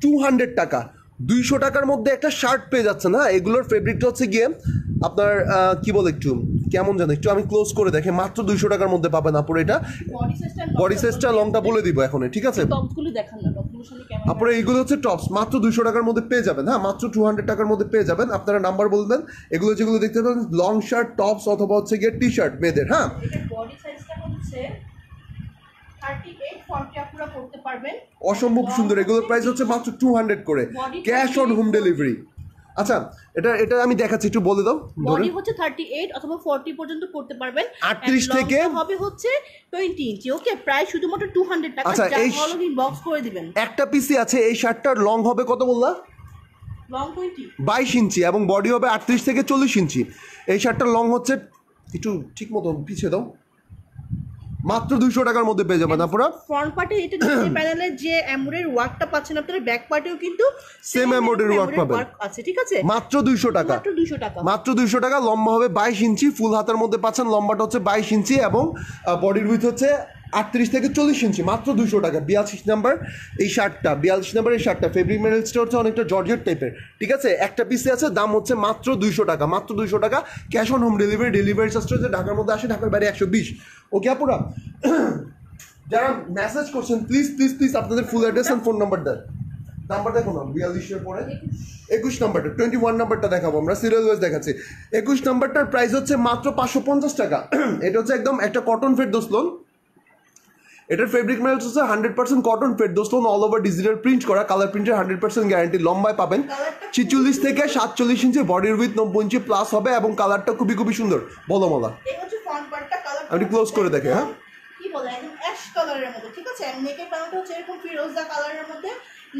200 টাকা। 200 টাকার মধ্যে একটা শার্ট পেয়ে যাচ্ছেন। হ্যাঁ, এগুলোর ফেব্রিকটা হচ্ছে গিয়ে আপনার কি বলে একটু কেমন জানো একটু আমি ক্লোজ করে দেখে মাত্র 200 টাকার মধ্যে পাবেন আপুরা এটা। বডি সাইজটা লংটা বলে দিব এখন, ঠিক আছে? টপসগুলো দেখান না, টপগুলো সামনে ক্যামেরা। আপনারা এইগুলো হচ্ছে টপস, মাত্র 200 টাকার মধ্যে পেয়ে যাবেন। হ্যাঁ, মাত্র 200 টাকার মধ্যে পেয়ে যাবেন। আপনারা নাম্বার বলবেন। এগুলো যেগুলো দেখতে পাবেন লং শার্ট, টপস অথবা হচ্ছে গিয়ে টি শার্ট মেয়েদের। হ্যাঁ, এটা বডি সাইজটা হচ্ছে 38 40 আপনারা করতে পারবেন। অসম্ভব সুন্দর। এগুলোর প্রাইস হচ্ছে মাত্র 200 করে, ক্যাশ অন হোম ডেলিভারি। আচ্ছা, এটা আমি দেখাচ্ছি, একটু বলে দাও। বডি হচ্ছে 38 অথবা 40 পর্যন্ত করতে পারবেন। 38 থেকে হবে হচ্ছে 20 ইঞ্চি। ওকে, প্রায় শুধুমাত্র 200 টাকা। আচ্ছা, এই বক্স করে দিবেন। একটা পিসি আছে, এই শার্টটার লং হবে কত বললা? লং 20 22 ইঞ্চি এবং বডি হবে 38 থেকে 40 ইঞ্চি। এই শার্টটার লং হচ্ছে, একটু ঠিক মতো পিছিয়ে দাও, মাত্র 200 টাকার মধ্যে পেয়ে যাবেন আপনারা। ফ্রন্ট পার্টে এটা নিচে প্যানেলের যে এমব্রয়ডারি ওয়ার্কটা পাচ্ছেন আপনারা, ব্যাক পার্টেও কিন্তু সেম এমব্রয়ডারি ওয়ার্ক পাবেন। আছে, ঠিক আছে? মাত্র 200 টাকা, মাত্র 200 টাকা, মাত্র 200 টাকা। লম্বা হবে 22 ইঞ্চি, ফুল হাতার মধ্যে পাচ্ছেন। লম্বাটা হচ্ছে 22 ইঞ্চি এবং বডির উইথ হচ্ছে 38 থেকে 40 ইঞ্চি। মাত্র 200 টাকা। 42 নাম্বার এই শার্টটা, 42 নাম্বার এই শার্টটা ফেব্রিক মেটেরিয়ালসটা হচ্ছে অনেকটা জর্জেট টাইপের, ঠিক আছে? একটা পিসে আছে, দাম হচ্ছে মাত্র 200 টাকা, মাত্র 200 টাকা। Cash on home delivery. Delivery চার্জটা হচ্ছে ঢাকার মধ্যে আসে, ঢাকার বাইরে 120। ওকে আপুরা, যারা মেসেজ করছেন প্লিজ প্লিজ প্লিজ আপনাদের full address and phone number দেন। নাম্বার দেখো না, 42 এর পরে 21 নাম্বারটা, 21 নাম্বারটা দেখাবো আমরা, সিরিয়াল ওয়াইজ দেখাচ্ছি। 21 নাম্বারটার প্রাইস হচ্ছে মাত্র 550 টাকা। এটা হচ্ছে একদম একটা কটন ফেড দোসলোন। এটার ফেব্রিক মেটেরিয়ালস হচ্ছে 100% কটন ফেড দোসলোন, অল ওভার ডিজিটাল প্রিন্ট করা, কালার প্রিন্টের 100% গ্যারান্টি। লম্বায় পাবেন 46 থেকে 47 ইঞ্চি, বডির উইথ 90 ইঞ্চি প্লাস হবে এবং কালারটা খুবই খুবই সুন্দর। বলো মালা, আমি ক্লোজ করে দেখে। হ্যাঁ, কি বলে, একদম অ্যাশ কালারের মধ্যে, ঠিক আছে? এন্ড নেকের প্যানেলটা হচ্ছে এরকম ফিরোজা কালারের মধ্যে,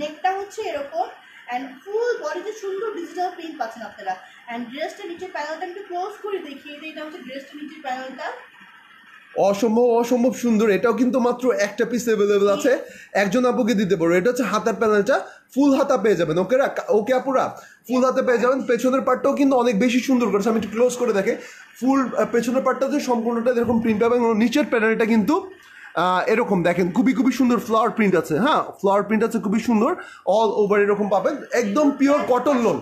নেকটা হচ্ছে এরকম, এন্ড ফুল বডিতে সুন্দর ডিজিটাল প্রিন্ট পাচ্ছেন আপনারা। এন্ড ড্রেসটা নিচের প্যানেলটা একটু ক্লোজ করে দেখিয়ে দিই। এটা হচ্ছে ড্রেসটা নিচের প্যানেলটা, অসম্ভব অসম্ভব সুন্দর। এটাও কিন্তু মাত্র একটা পিস অ্যাভেলেবেল আছে, একজন আপুকে দিতে পারো। এটা হচ্ছে হাতার প্যানেলটা, ফুল হাতা পেয়ে যাবেন। ওকে ওকে আপুরা, ফুল হাতে পেয়ে যাবেন। পেছনের পার্টটাও কিন্তু অনেক বেশি সুন্দর করেছে, আমি একটু ক্লোজ করে দেখে। ফুল পেছনের পার্টটাতে সম্পূর্ণটা এরকম প্রিন্ট পাবেন। নিচের প্যানেলটা কিন্তু এরকম দেখেন, খুবই খুবই সুন্দর ফ্লাওয়ার প্রিন্ট আছে। হ্যাঁ, ফ্লাওয়ার প্রিন্ট আছে, খুবই সুন্দর। অল ওভার এরকম পাবেন, একদম পিওর কটন লোন,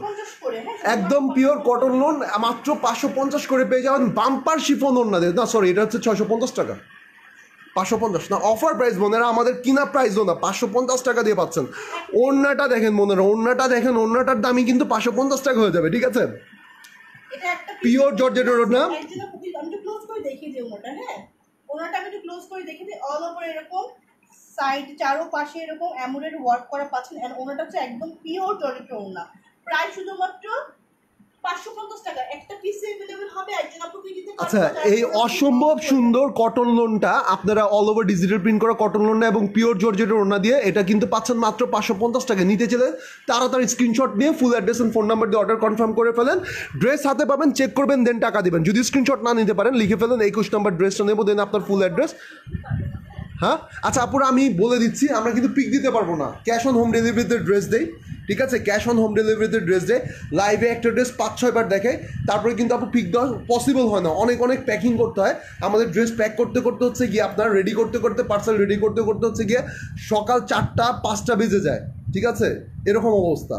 একদম পিওর কটন লোন। মাত্র 550 করে পেয়ে যাবেন। বাম্পার শিফন ওড়না দিয়ে, না সরি, এটা হচ্ছে 650 টাকা। 550 না, অফার প্রাইস বোনেরা, আমাদের কিনা প্রাইসও না, 550 টাকা দিয়ে পাচ্ছেন। ওড়নাটা দেখেন বোনেরা, ওড়নাটা দেখেন, ওড়নাটার দামই কিন্তু 550 টাকা হয়ে যাবে, ঠিক আছে? এটা একটা পিওর জর্জেটের ওড়না। আমি একটু ক্লোজ করে দেখিয়ে দিই ওনাটা। হ্যাঁ, ওনাটা আমি একটু ক্লোজ করে দেখিয়ে দিই। অল ওভার এরকম সাইড চারোপাশে এরকম এমব্রয়ডারি ওয়ার্ক করা পাচ্ছেন। এন্ড ওনাটা হচ্ছে একদম পিওর জর্জেটের ওড়না। প্রায় শুধুমাত্র 550 টাকা। একটা পিস अवेलेबल হবে, একজন আপুকে দিতে পারবেন। আচ্ছা, এই অসম্ভব সুন্দর কটন লোনটা আপনারা অল ওভার ডিজিটাল প্রিন্ট করা কটন লোনটা এবং পিওর জর্জেটের ওড়না দিয়ে এটা কিন্তু পাচ্ছেন মাত্র 550 টাকা। নিতে চাইলে তাড়াতাড়ি স্ক্রিনশট নিয়ে full address and phone number দিয়ে অর্ডার কনফার্ম করে ফেলেন। ড্রেস হাতে পাবেন, চেক করবেন, দেন টাকা দিবেন। যদি স্ক্রিনশট না নিতে পারেন লিখে ফেলেন 21 নাম্বার ড্রেসটা নেবো, দেন আপনার ফুল অ্যাড্রেস। হ্যাঁ, আচ্ছা আপুরা, আমি বলে দিচ্ছি, আমরা কিন্তু পিক দিতে পারবো না, ক্যাশ অন হোম ডেলিভারিতে ড্রেস দেই, ঠিক আছে? ক্যাশ অন হোম ডেলিভারিতে ড্রেস দেয়। লাইভে একটা ড্রেস 5-6 বার দেখে, তারপরে কিন্তু আপু পিক দেওয়া পসিবল হয় না, অনেক অনেক প্যাকিং করতে হয়। আমাদের ড্রেস প্যাক করতে করতে হচ্ছে গিয়ে আপনার রেডি করতে করতে, পার্সেল রেডি করতে করতে হচ্ছে গিয়ে সকাল 4টা-5টা বেজে যায়, ঠিক আছে? এরকম অবস্থা।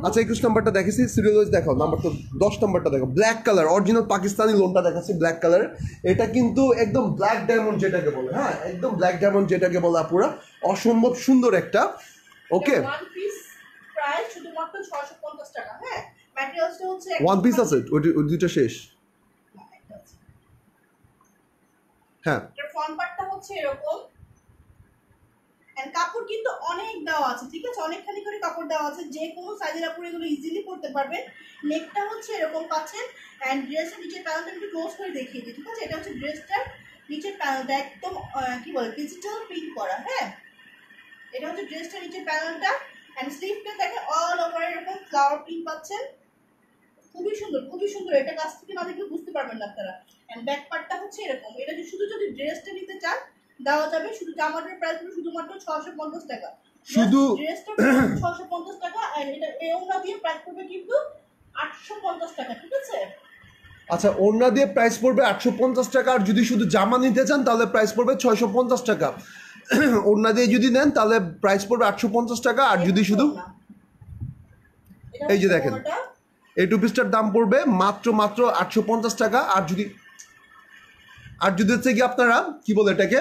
আচ্ছা, 21 নাম্বারটা দেখেছি, সিরিয়াল ওয়াইজ দেখাও। নাম্বার তো 10 নাম্বারটা দেখো, ব্ল্যাক কালার অরিজিনাল পাকিস্তানি লোনটা দেখাচ্ছি, ব্ল্যাক কালার। এটা কিন্তু একদম ব্ল্যাক ডায়মন্ড যেটাকে বলে, হ্যাঁ, একদম ব্ল্যাক ডায়মন্ড যেটাকে বলে আপুরা, অসম্ভব সুন্দর একটা। ওকে, ওয়ান পিস প্রাইস শুধুমাত্র 650 টাকা। হ্যাঁ, ম্যাটেরিয়ালসটা হচ্ছে ওয়ান পিস আছে, ওই দুইটা শেষ। হ্যাঁ, এর ফ্রন্ট পার্টটা হচ্ছে এরকম, এন্ড কাপড় কিন্তু অনেক দেওয়া আছে, ঠিক আছে? অনেকখানি করে কাপড় দেওয়া আছে, যে কোনো সাইজের আপুর এগুলো ইজিলি পরতে পারবেন। নেকটা হচ্ছে এরকম পাচ্ছেন। এন্ড ড্রেসের নিচের প্যানেলটা একটু ক্লোজ করে দেখিয়ে দিই, ঠিক আছে? এটা হচ্ছে ড্রেসটার নিচের প্যানেলটা, একদম কি বলে, ডিজিটাল প্রিন্ট করা। হ্যাঁ, এটা হচ্ছে ড্রেসটার নিচের প্যানেলটা। এন্ড স্লিভটা দেখে অল ওভার এরকম ফ্লাওয়ার প্রিন্ট পাচ্ছেন, খুবই সুন্দর, খুবই সুন্দর। এটা কাছ থেকে না দেখলে বুঝতে পারবেন না আপনারা। এন্ড ব্যাক পার্টটা হচ্ছে এরকম। এটা শুধু যদি ড্রেসটা নিতে চান দেওয়া যাবে, শুধু জামাটার প্রাইস শুধুমাত্র 650 টাকা। শুধু ড্রেসটা 650 টাকা, আর এটা ওড়না দিয়ে প্রাইস পড়বে কিন্তু 850 টাকা, ঠিক আছে? আচ্ছা, ওড়না দিয়ে প্রাইস পড়বে 850 টাকা, আর যদি শুধু জামা নিতে চান তাহলে প্রাইস পড়বে 650 টাকা। ওড়না দিয়ে যদি নেন তাহলে প্রাইস পড়বে 850 টাকা, আর যদি শুধু, এই যে দেখেন, এই টু পিসটার দাম পড়বে মাত্র 850 টাকা। আর যদি হচ্ছে কি আপনারা কি বলে এটাকে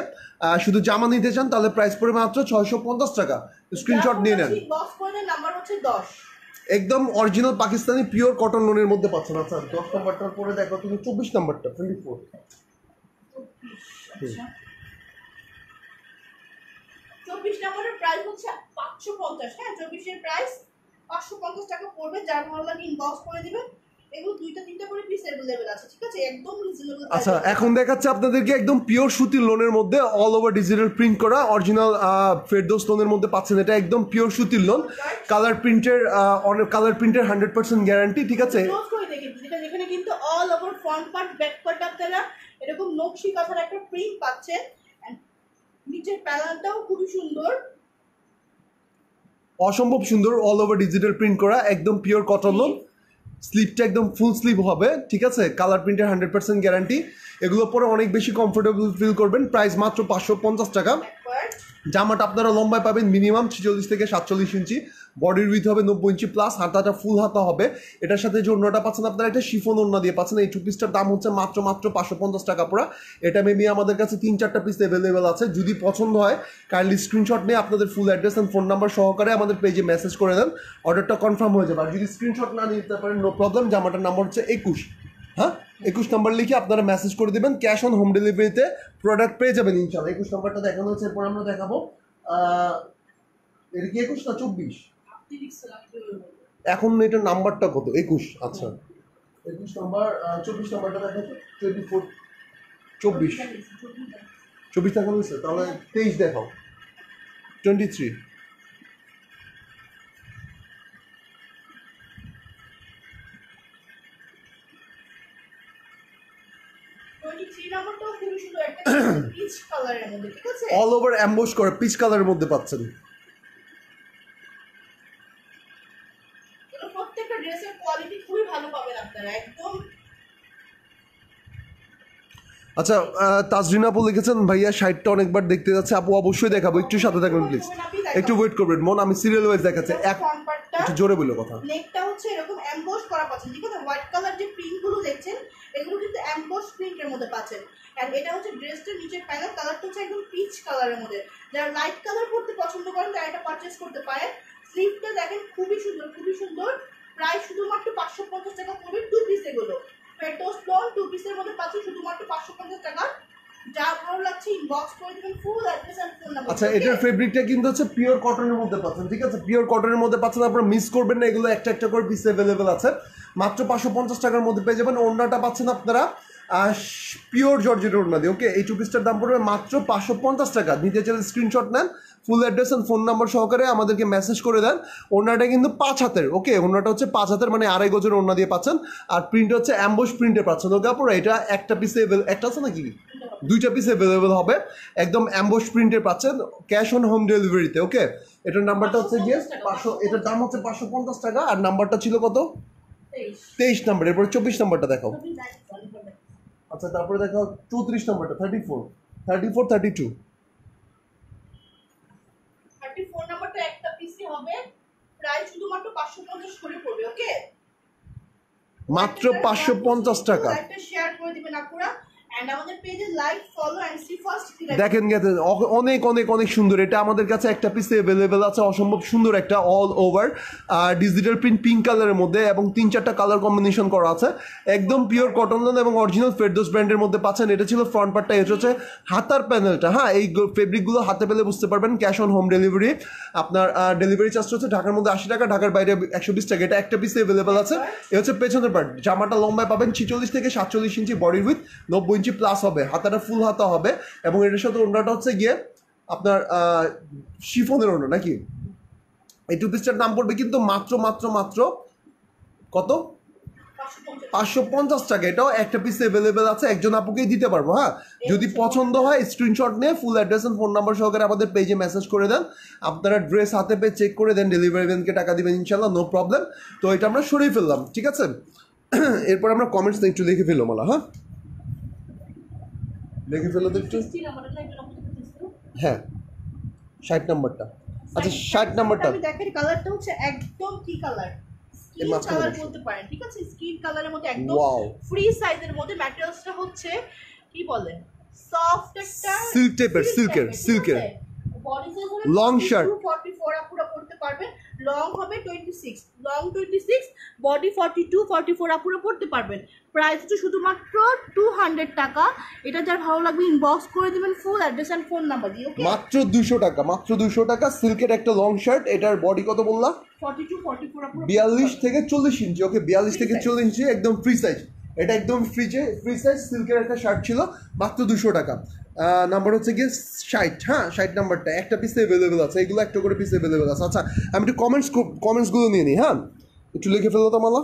শুধু জামা নিতে চান তাহলে প্রাইস পড়বে মাত্র 650 টাকা। স্ক্রিনশট নিয়ে নেন। বক্স পয়েন্টের নাম্বার হচ্ছে 10, একদম অরিজিনাল পাকিস্তানি পিওর কটন লোনের মধ্যে পাচ্ছেন। আচ্ছা 10 নাম্বারটার পরে দেখো তুমি 24 নাম্বারটা 24। আচ্ছা 24 নম্বরের প্রাইস হচ্ছে 550। হ্যাঁ 24 এর প্রাইস 550 টাকা পড়বে। যার ভালো লাগে ইনবক্স করে দিবেন। এগুলো 2টা 3টা করে পিস अवेलेबल আছে, ঠিক আছে, একদম রিজনেবল। আচ্ছা এখন দেখাচ্ছে আপনাদেরকে একদম পিওর সুতির লোনের মধ্যে অল ওভার ডিজিটাল প্রিন্ট করা অরিজিনাল ফেরদৌস লোনের মধ্যে পাচ্ছেন। এটা একদম পিওর সুতির লোন, কালার প্রিন্টের 100% গ্যারান্টি, ঠিক আছে। ক্লোজ করে দেখেন যেখানে কিন্তু all over front part back part আপনারা এরকম নকশি কাঁথার একটা প্রিন্ট পাচ্ছেন। এন্ড নিচের প্যানেলটাও খুবই সুন্দর, অসম্ভব সুন্দর, অল ওভার ডিজিটাল প্রিন্ট করা একদম পিওর কটন লোন। স্লিপটা একদম ফুল স্লিভ হবে, ঠিক আছে, কালার প্রিন্টের 100% গ্যারান্টি। এগুলো পরে অনেক বেশি কমফোর্টেবল ফিল করবেন। প্রাইস মাত্র 550 টাকা। জামাটা আপনারা লম্বায় পাবেন মিনিমাম 46 থেকে 47 ইঞ্চি, বডির উইথ হবে 90 ইঞ্চি প্লাস, হাতাটা ফুল হাতা হবে। এটার সাথে যে ওড়নাটা পাচ্ছেন আপনারা একটা শিফন ওড়না দিয়ে পাচ্ছেন। এই টু পিসটার দাম হচ্ছে মাত্র 550 টাকা পড়া। এটা মেবি আমাদের কাছে 3-4টা পিস অ্যাভেলেবেল আছে। যদি পছন্দ হয় কাইন্ডলি স্ক্রিনশট নিয়ে আপনাদের full address and phone number সহকারে আমাদের পেজে মেসেজ করে দেন, অর্ডারটা কনফার্ম হয়ে যাবে। আর যদি স্ক্রিনশট না নিতে পারেন নো প্রবলেম, জামাটার নাম্বার হচ্ছে 21, হ্যাঁ 21 নাম্বার লিখে আপনারা মেসেজ করে দেবেন। ক্যাশ অন হোম ডেলিভারিতে প্রোডাক্ট পেয়ে যাবেন ইনশাআল্লাহ। 21 নাম্বারটা দেখানো হচ্ছে, এরপর আমরা দেখাবো এটা কি 21 না 24? এখন এটার নাম্বারটা কত? 21। আচ্ছা 21 নাম্বার, 24 নাম্বারটা দেখাচ্ছে 24, 24 দেখানো হয়েছে, তাহলে 23 দেখাও, 23। অল ওভার অ্যাম্বোস করে পিচ কালারের মধ্যে পাচ্ছেন। প্রত্যেকটা ড্রেসের কোয়ালিটি খুবই ভালো পাবেন আপনারা একদম। আচ্ছা তাজরিন আপু লিখেছেন ভাইয়া শাইটটা অনেকবার দেখতে যাচ্ছে। আপু অবশ্যই দেখাবো, একটু সাথে থাকবেন প্লিজ, একটু ওয়েট করবেন মন, আমি সিরিয়াল ওয়াইজ দেখাচ্ছি। একটু জোরে বললো কথা। নেকটা হচ্ছে এরকম এমবোস করা পাচ্ছেন, ঠিক আছে। হোয়াইট কালার যে প্রিন্ট গুলো দেখছেন এগুলো কিন্তু এমবোস প্রিন্টের মধ্যে পাচ্ছেন। আর এটা হচ্ছে ড্রেসটার নিচের প্যানেল কালারটা হচ্ছে একদম পিচ কালারের মধ্যে। যারা লাইট কালার পরতে পছন্দ করেন তারা এটা পারচেজ করতে পারেন। স্লিভটা দেখেন খুবই সুন্দর, খুবই সুন্দর। প্রাইস শুধুমাত্র 550 টাকা পড়বে। টু পিস এগুলো ফেরদৌস লোন টু পিসের মধ্যে পাচ্ছেন শুধুমাত্র 550 টাকা। যা ভালো লাগছে ইনবক্স করে দিবেন full address and phone number. আচ্ছা এটার ফেব্রিকটা কিন্তু হচ্ছে পিওর কটনের মধ্যে পাচ্ছেন, ঠিক আছে, পিওর কটনের মধ্যে পাচ্ছেন। আপনারা মিস করবেন না, এগুলো একটা একটা করে পিস অ্যাভেলেবেল আছে। মাত্র 550 টাকার মধ্যে পেয়ে যাবেন। ওড়নাটা পাচ্ছেন আপনারা পিওর জর্জেট ওড়না দিয়ে, ওকে। এই টু পিসটার দাম পড়বে মাত্র 550 টাকা। নিতে চাইলে স্ক্রিনশট নেন, full address and phone number সহকারে আমাদেরকে মেসেজ করে দেন। ওড়নাটা কিন্তু 5 হাতের, ওকে, ওড়নাটা হচ্ছে 5 হাতের, মানে 2.5 গজের ওড়না দিয়ে পাচ্ছেন। আর প্রিন্ট হচ্ছে অ্যাম্বোস প্রিন্টে পাচ্ছেন, ওকে আপুরা। এটা একটা পিসে একটা আছে নাকি 2টা পিস অ্যাভেলেবেল হবে, একদম অ্যাম্বোস প্রিন্টে পাচ্ছেন ক্যাশ অন হোম ডেলিভারিতে, ওকে। এটার নাম্বারটা হচ্ছে গিয়ে 500, এটার দাম হচ্ছে 550 টাকা। আর নাম্বারটা ছিল কত? 23 নাম্বার। এরপরে 24 নাম্বারটা দেখাও। আচ্ছা তারপরে দেখাও 34 নাম্বারটা, 34, 32। 34 নাম্বারটা একটা পিসি হবে, প্রাইস শুধুমাত্র 550 করে পড়বে, ওকে। মাত্র 550 টাকা। একটা শেয়ার করে দিবেন আপুরা এন্ড আমাদের পেজে like follow and see first. দেখেন অনেক অনেক অনেক সুন্দর। এটা আমাদের কাছে একটা পিস অ্যাভেলেবেল আছে, অসম্ভব সুন্দর একটা all over digital print pink কালারের মধ্যে, এবং 3-4টা কালার কম্বিনেশন করা আছে। একদম পিওর কটন লোন এবং অরিজিনাল ফেরদৌস ব্র্যান্ডের মধ্যে পাচ্ছেন। এটা ছিল ফ্রন্ট পার্টটা, এটা হচ্ছে হাতার প্যানেলটা। হ্যাঁ এই ফেব্রিকগুলো হাতে পেলে বুঝতে পারবেন। ক্যাশ অন হোম ডেলিভারি, আপনার ডেলিভারি চার্জ হচ্ছে ঢাকার মধ্যে 80 টাকা, ঢাকার বাইরে 120 টাকা। এটা একটা পিস অ্যাভেলেবেল আছে। এটা হচ্ছে পেছনের পার্ট। জামাটা লম্বায় পাবেন 46 থেকে 47 ইঞ্চি, বডির উইথ 90 ইঞ্চি প্লাস হবে, হাতাটা ফুল হাতা হবে। এবং এটার সাথে ওড়নাটা হচ্ছে গিয়ে আপনার শিফনের ওড়না নাকি। এই টু পিসটার দাম পড়বে কিন্তু মাত্র কত? 550 টাকা। এটাও একটা পিস অ্যাভেলেবেল আছে, একজন আপুকেই দিতে পারবো। হ্যাঁ যদি পছন্দ হয় স্ক্রিনশট নিয়ে full address and phone number সহকারে আমাদের পেজে মেসেজ করে দেন। আপনারা ড্রেস হাতে পেয়ে চেক করে দেন, ডেলিভারি ম্যানকে টাকা দিবেন ইনশাল্লাহ, নো প্রবলেম। তো এটা আমরা সরিয়ে ফেললাম, ঠিক আছে। এরপর আমরা কমেন্টস একটু লিখে ফেললাম মালা, হ্যাঁ লিখে ফেলো তো একটু। হ্যাঁ 60 নাম্বারটা। আচ্ছা 60 নাম্বারটা আমি দেখেন কালারটা হচ্ছে একদম কি কালার, এর স্কিন মাঝখানে কালার বসো। বলতে পারেন, ঠিক আছে, স্কিন কালারের মধ্যে একদম ওয়াও, ফ্রি সাইজের মধ্যে। ম্যাটেরিয়ালসটা হচ্ছে কি বলে, সফট একটা সিল্ক টাইপের, সিল্কের বডি সাইজ হবে লং শার্ট। 44 আপুরা পড়তে পারবেন। লং হবে 26, লং 26, বডি 42-44 আপুরা পড়তে পারবেন। প্রাইস হচ্ছে শুধুমাত্র 200 টাকা। এটা যার ভালো লাগবে ইনবক্স করে দিবেন full address and phone number দিয়ে, ওকে। মাত্র 200 টাকা, মাত্র 200 টাকা। সিল্কের একটা লং শার্ট, এটার বডি কত বললা? 42-44 আপুরা 42 থেকে 40 ইঞ্চি, ওকে 42 থেকে 40 ইঞ্চি, একদম ফ্রি সাইজ। এটা একদম ফ্রি সাইজ সিল্কের একটা শার্ট ছিল, মাত্র 200 টাকা। নাম্বার হচ্ছে গিয়ে 60, হ্যাঁ 60 নাম্বারটা, একটা পিসে অ্যাভেলেবেল আছে, এগুলো একটা করে পিসে অ্যাভেলেবেল আছে। আচ্ছা আমি একটু কমেন্টসগুলো নিয়ে নিই, হ্যাঁ একটু লিখে ফেলো তো মালা।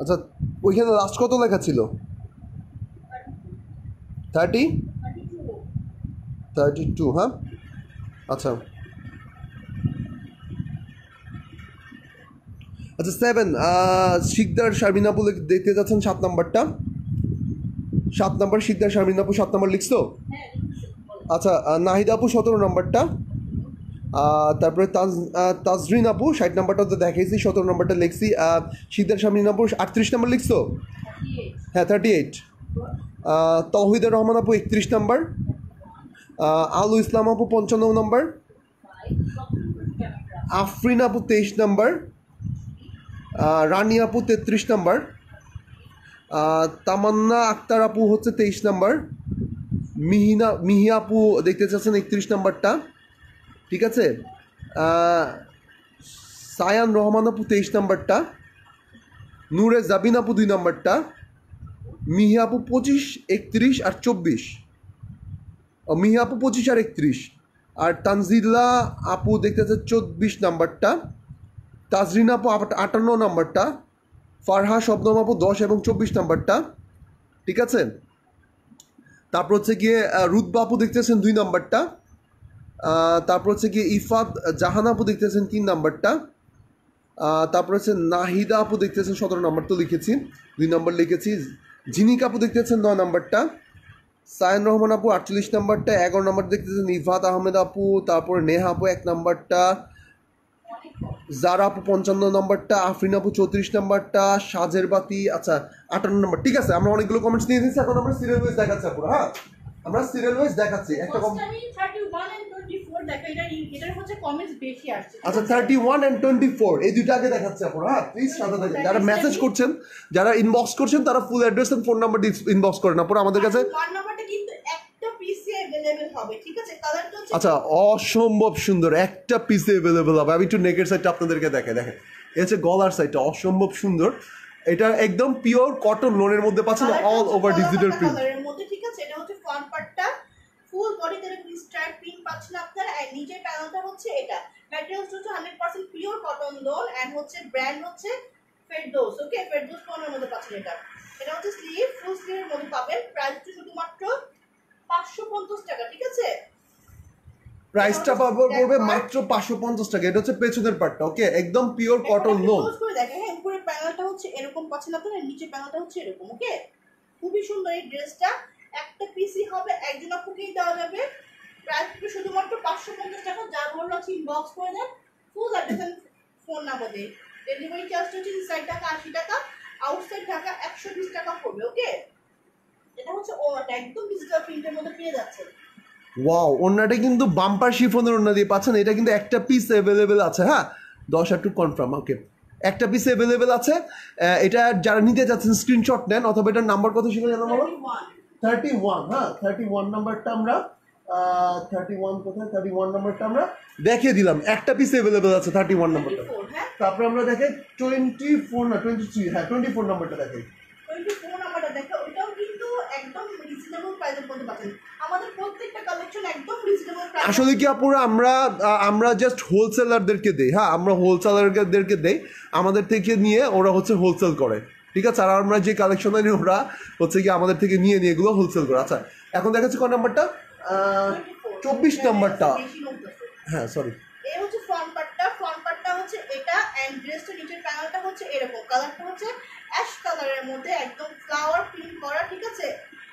আচ্ছা ওইখানে লাস্ট কত লেখা ছিল? 32, হ্যাঁ আচ্ছা। আচ্ছা 7, শিকদার শারমিন আপু দেখতে যাচ্ছেন 7 নাম্বারটা, 7 নাম্বার শিকদার শারমিন আপু 7 নাম্বার লিখছো? আচ্ছা নাহিদ আপু 17 নাম্বারটা, তারপরে তাজরিন আপু 60 নাম্বারটা তো দেখাইছি, 17 নাম্বারটা লিখছি। শিকদার শারমিন আপু 38 নাম্বার লিখছো? হ্যাঁ 38। তৌহিদুর রহমান আপু 31 নাম্বার, আলু ইসলাম আপু 55 নাম্বার, আফরিন আপু 23 নাম্বার, রানী আপু 33 নাম্বার, তামান্না আক্তার আপু হচ্ছে 23 নাম্বার, মিহি আপু দেখতে চাচ্ছেন 31 নাম্বারটা, ঠিক আছে। সায়ান রহমান আপু 23 নাম্বারটা, নূরে জাবিন আপু 2 নাম্বারটা, মিহি আপু 25, 31 আর 24, মিহি আপু 25 আর 31, আর তানজিলা আপু দেখতে চাচ্ছে 24 নাম্বারটা, তাজরিন আপু 58 নাম্বারটা, ফারহা শবনম আপু 10 এবং 24 নাম্বারটা, ঠিক আছে। তারপর হচ্ছে গিয়ে রুদ্বা আপু দেখতেছেন 2 নাম্বারটা, তারপর হচ্ছে গিয়ে ইফাত জাহান আপু দেখতেছেন 3 নাম্বারটা, তারপর হচ্ছে নাহিদা আপু দেখতেছেন 17 নাম্বার তো লিখেছি, 2 নাম্বার লিখেছি। জিনিক আপু দেখতেছেন 9 নাম্বারটা, সায়ন রহমান আপু 48 নাম্বারটা, 11 নাম্বার দেখতেছেন ইফাত আহমেদ আপু, তারপর নেহা আপু 1 নাম্বারটা, জারা আপু 55 নাম্বারটা, আফরিন আপু 34 নাম্বারটা, সাজের বাতি আচ্ছা 58 নাম্বার, ঠিক আছে। আমরা অনেকগুলো কমেন্টস নিয়ে দিয়েছি, এখন আমরা সিরিয়াল ওয়াইজ দেখাচ্ছি আপুরা, হ্যাঁ আমরা সিরিয়াল ওয়াইজ দেখাচ্ছি। একটা আমি 31 and 24 দেখা, এটার হচ্ছে কমেন্টস বেশি আসছে। আচ্ছা 31 and 24 এই দুইটা আগে দেখাচ্ছি আপুরা, হ্যাঁ প্লিজ সাথে থাকেন। যারা মেসেজ করছেন, যারা ইনবক্স করছেন, তারা full address and phone number দিয়ে ইনবক্স করেন আপুরা আমাদের কাছে। ওয়ান নাম্বারটা কিন্তু একটা পিসি अवेलेबल হবে, ঠিক আছে। কালারটা হচ্ছে আচ্ছা অসম্ভব সুন্দর, একটা পিসে অ্যাভেলেবল হবে। আমি একটু নেকের সাইডটা আপনাদেরকে দেখেন, এই হচ্ছে গলার সাইডটা অসম্ভব সুন্দর, এটা একদম পিওর কটন লোনের মধ্যে পাচ্ছেন, অল ওভার ডিজিটাল প্রিন্ট কালারের মধ্যে, ঠিক আছে। এটা হচ্ছে ফ্রন্ট পার্টটা, ফুল বডিতে এরকম স্ট্রাইপ প্রিন্ট পাচ্ছেন আপনারা, আর নিচের প্যানেলটা হচ্ছে এটা। ম্যাটেরিয়ালস হচ্ছে 100% পিওর কটন লোন, এন্ড হচ্ছে ব্র্যান্ড হচ্ছে ফেরদৌস, ওকে। ফেরদৌস কোনের মধ্যে পাচ্ছেন এটা। এটা হচ্ছে স্লিভ, ফুল স্লিভের মধ্যে পাবেন। প্রাইস হচ্ছে শুধুমাত্র 550 টাকা, ঠিক আছে। প্রাইসটা পড়বে মাত্র 550 টাকা। এটা হচ্ছে পেছনের পার্টটা, ওকে একদম পিওর কটন লোন। ক্লোজ করে দেখেন, হ্যাঁ উপরের প্যানেলটা হচ্ছে এরকম পাচ্ছেন আপনারা, নিচের প্যানেলটা হচ্ছে এরকম, ওকে। খুবই সুন্দর এই ড্রেসটা, একটা পিসি হবে, একজন আপুকেই দেওয়া যাবে। প্রাইস শুধুমাত্র 550 টাকা। যার ভালো লাগছে ইনবক্স করে দেন ফুল অ্যাড্রেস ফোন নাম্বার দিয়ে। ডেলিভারি চার্জটা হচ্ছে ইনসাইড ঢাকা 80 টাকা, আউটসাইড ঢাকা 120 টাকা পড়বে, ওকে। এটা হচ্ছে ওনাটা একদম ডিজিটাল প্রিন্টের মধ্যে পেয়ে যাচ্ছে। ওয়াও, ওন্নাটা কিন্তু বাম্পার শিফনের ওন্না দিয়ে পাচ্ছেন। এটা কিন্তু একটা পিস অ্যাভেলেবেল আছে, হ্যাঁ 10 আর 2 কনফার্ম, ওকে একটা পিস অ্যাভেলেবেল আছে। এটা যারা নিতে যাচ্ছেন স্ক্রিনশট নেন, অথবা এটার নাম্বার কত ছিল জানো বলো? 31, হ্যাঁ 31 নাম্বারটা আমরা 31 কোথায়, 31 নাম্বারটা আমরা দেখিয়ে দিলাম, একটা পিস অ্যাভেলেবেল আছে 31 নাম্বারটা। তারপরে আমরা দেখে 24 না 23, হ্যাঁ 24 নাম্বারটা দেখাই। 24 নাম্বারটা দেখো, ওটাও কিন্তু একদম রিজনেবল প্রাইসের মধ্যে পাচ্ছেন। আমাদের প্রত্যেকটা কালেকশন একদম রিজনেবল প্রাইস। আসলে কি আপুরা, আমরা জাস্ট হোলসেলারদেরকে দেই, হ্যাঁ আমরা হোলসেলারদেরকে দেই, আমাদের থেকে নিয়ে ওরা হচ্ছে হোলসেল করে, ঠিক আছে। আর আমরা যে কালেকশন আনি ওরা হচ্ছে কি আমাদের থেকে নিয়ে এগুলো হোলসেল করে। আচ্ছা এখন দেখাচ্ছি কোন নাম্বারটা, 24 নাম্বারটা, হ্যাঁ সরি। এই হচ্ছে ফ্রন্ট পার্টটা হচ্ছে এটা, এন্ড ড্রেসটা নিচের প্যানেলটা হচ্ছে এরকম। কালারটা হচ্ছে অ্যাশ কালারের মধ্যে একদম ফ্লাওয়ার প্রিন্ট করা, ঠিক আছে।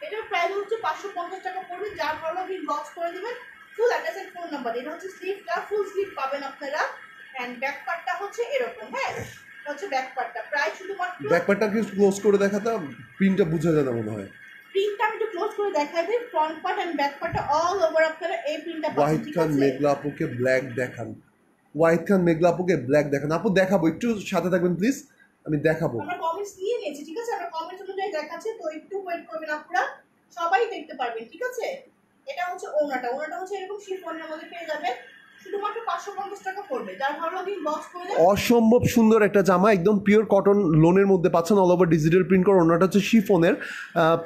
এটার প্রাইস হচ্ছে 550 টাকা পড়বে। যার ভালো লাগবে ইনবক্স করে দিবেন full address and phone number. এটা হচ্ছে স্লিভটা, ফুল স্লিভ পাবেন আপনারা। এন্ড ব্যাক পার্টটা হচ্ছে এরকম, হ্যাঁ এটা হচ্ছে ব্যাক পার্টটা। প্রায় শুধুমাত্র ব্যাক পার্টটা কি ক্লোজ করে দেখাতাম, প্রিন্টটা বোঝা যায় না মনে হয়। প্রিন্টটা আমি একটু ক্লোজ করে দেখাই দিই। ফ্রন্ট পার্ট এন্ড ব্যাক পার্টটা অল ওভার আপনারা এই প্রিন্টটা পাবেন। ওয়াহিদ খান মেঘলা আপুকে ব্ল্যাক দেখান, ওয়াহিদ খান মেঘলা আপুকে ব্ল্যাক দেখান। আপু দেখাবো, একটু সাথে থাকবেন প্লিজ, আমি দেখাবো। আমরা কমেন্টস নিয়ে নিয়েছি, ঠিক আছে? আমরা কমেন্টস অনুযায়ী দেখাচ্ছি, তো একটু ওয়েট করবেন আপনারা, সবাই দেখতে পারবেন, ঠিক আছে? এটা হচ্ছে ওনাটা, ওনাটা হচ্ছে এরকম শিফনের মধ্যে পেয়ে যাবেন, শুধুমাত্র 550 টাকা পড়বে। যার ভালো লাগে বক্স করে দেন। অসম্ভব সুন্দর একটা জামা, একদম পিওর কটন লোনের মধ্যে পাচ্ছেন, অল ওভার ডিজিটাল প্রিন্ট করা। ওনাটা হচ্ছে শিফনের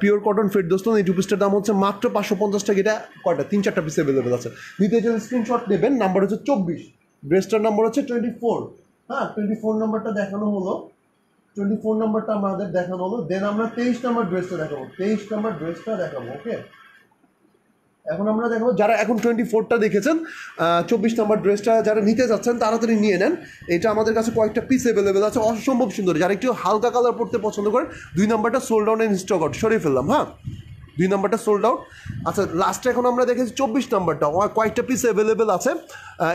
পিওর কটন ফেরদৌস্তান। এই টু পিসটার দাম হচ্ছে মাত্র 550 টাকা। এটা কয়টা 3-4টা পিস অ্যাভেলেবেল আছে, নিতে চাইলে স্ক্রিনশট নেবেন। নাম্বার হচ্ছে 24, ড্রেসটার নাম্বার হচ্ছে 24। হ্যাঁ 24 নাম্বারটা দেখানো হলো, 24 নাম্বারটা আমাদের দেখানো হলো। দেন আমরা 23 নাম্বার ড্রেসটা দেখাবো, 23 নাম্বার ড্রেসটা দেখাবো। ওকে, এখন আমরা দেখাবো যারা এখন 24টা দেখেছেন, 24 নাম্বার ড্রেসটা যারা নিতে যাচ্ছেন তাড়াতাড়ি নিয়ে নেন। এটা আমাদের কাছে কয়েকটা পিস অ্যাভেলেবেল আছে, অসম্ভব সুন্দর। যারা একটু হালকা কালার পড়তে পছন্দ করেন, 2 নাম্বারটা sold out and stock out, সরিয়ে ফেললাম। হ্যাঁ 2 নাম্বারটা সোল্ড আউট। আচ্ছা লাস্টে এখন আমরা দেখেছি 24 নাম্বারটা, কয়েকটা পিস অ্যাভেলেবেল আছে।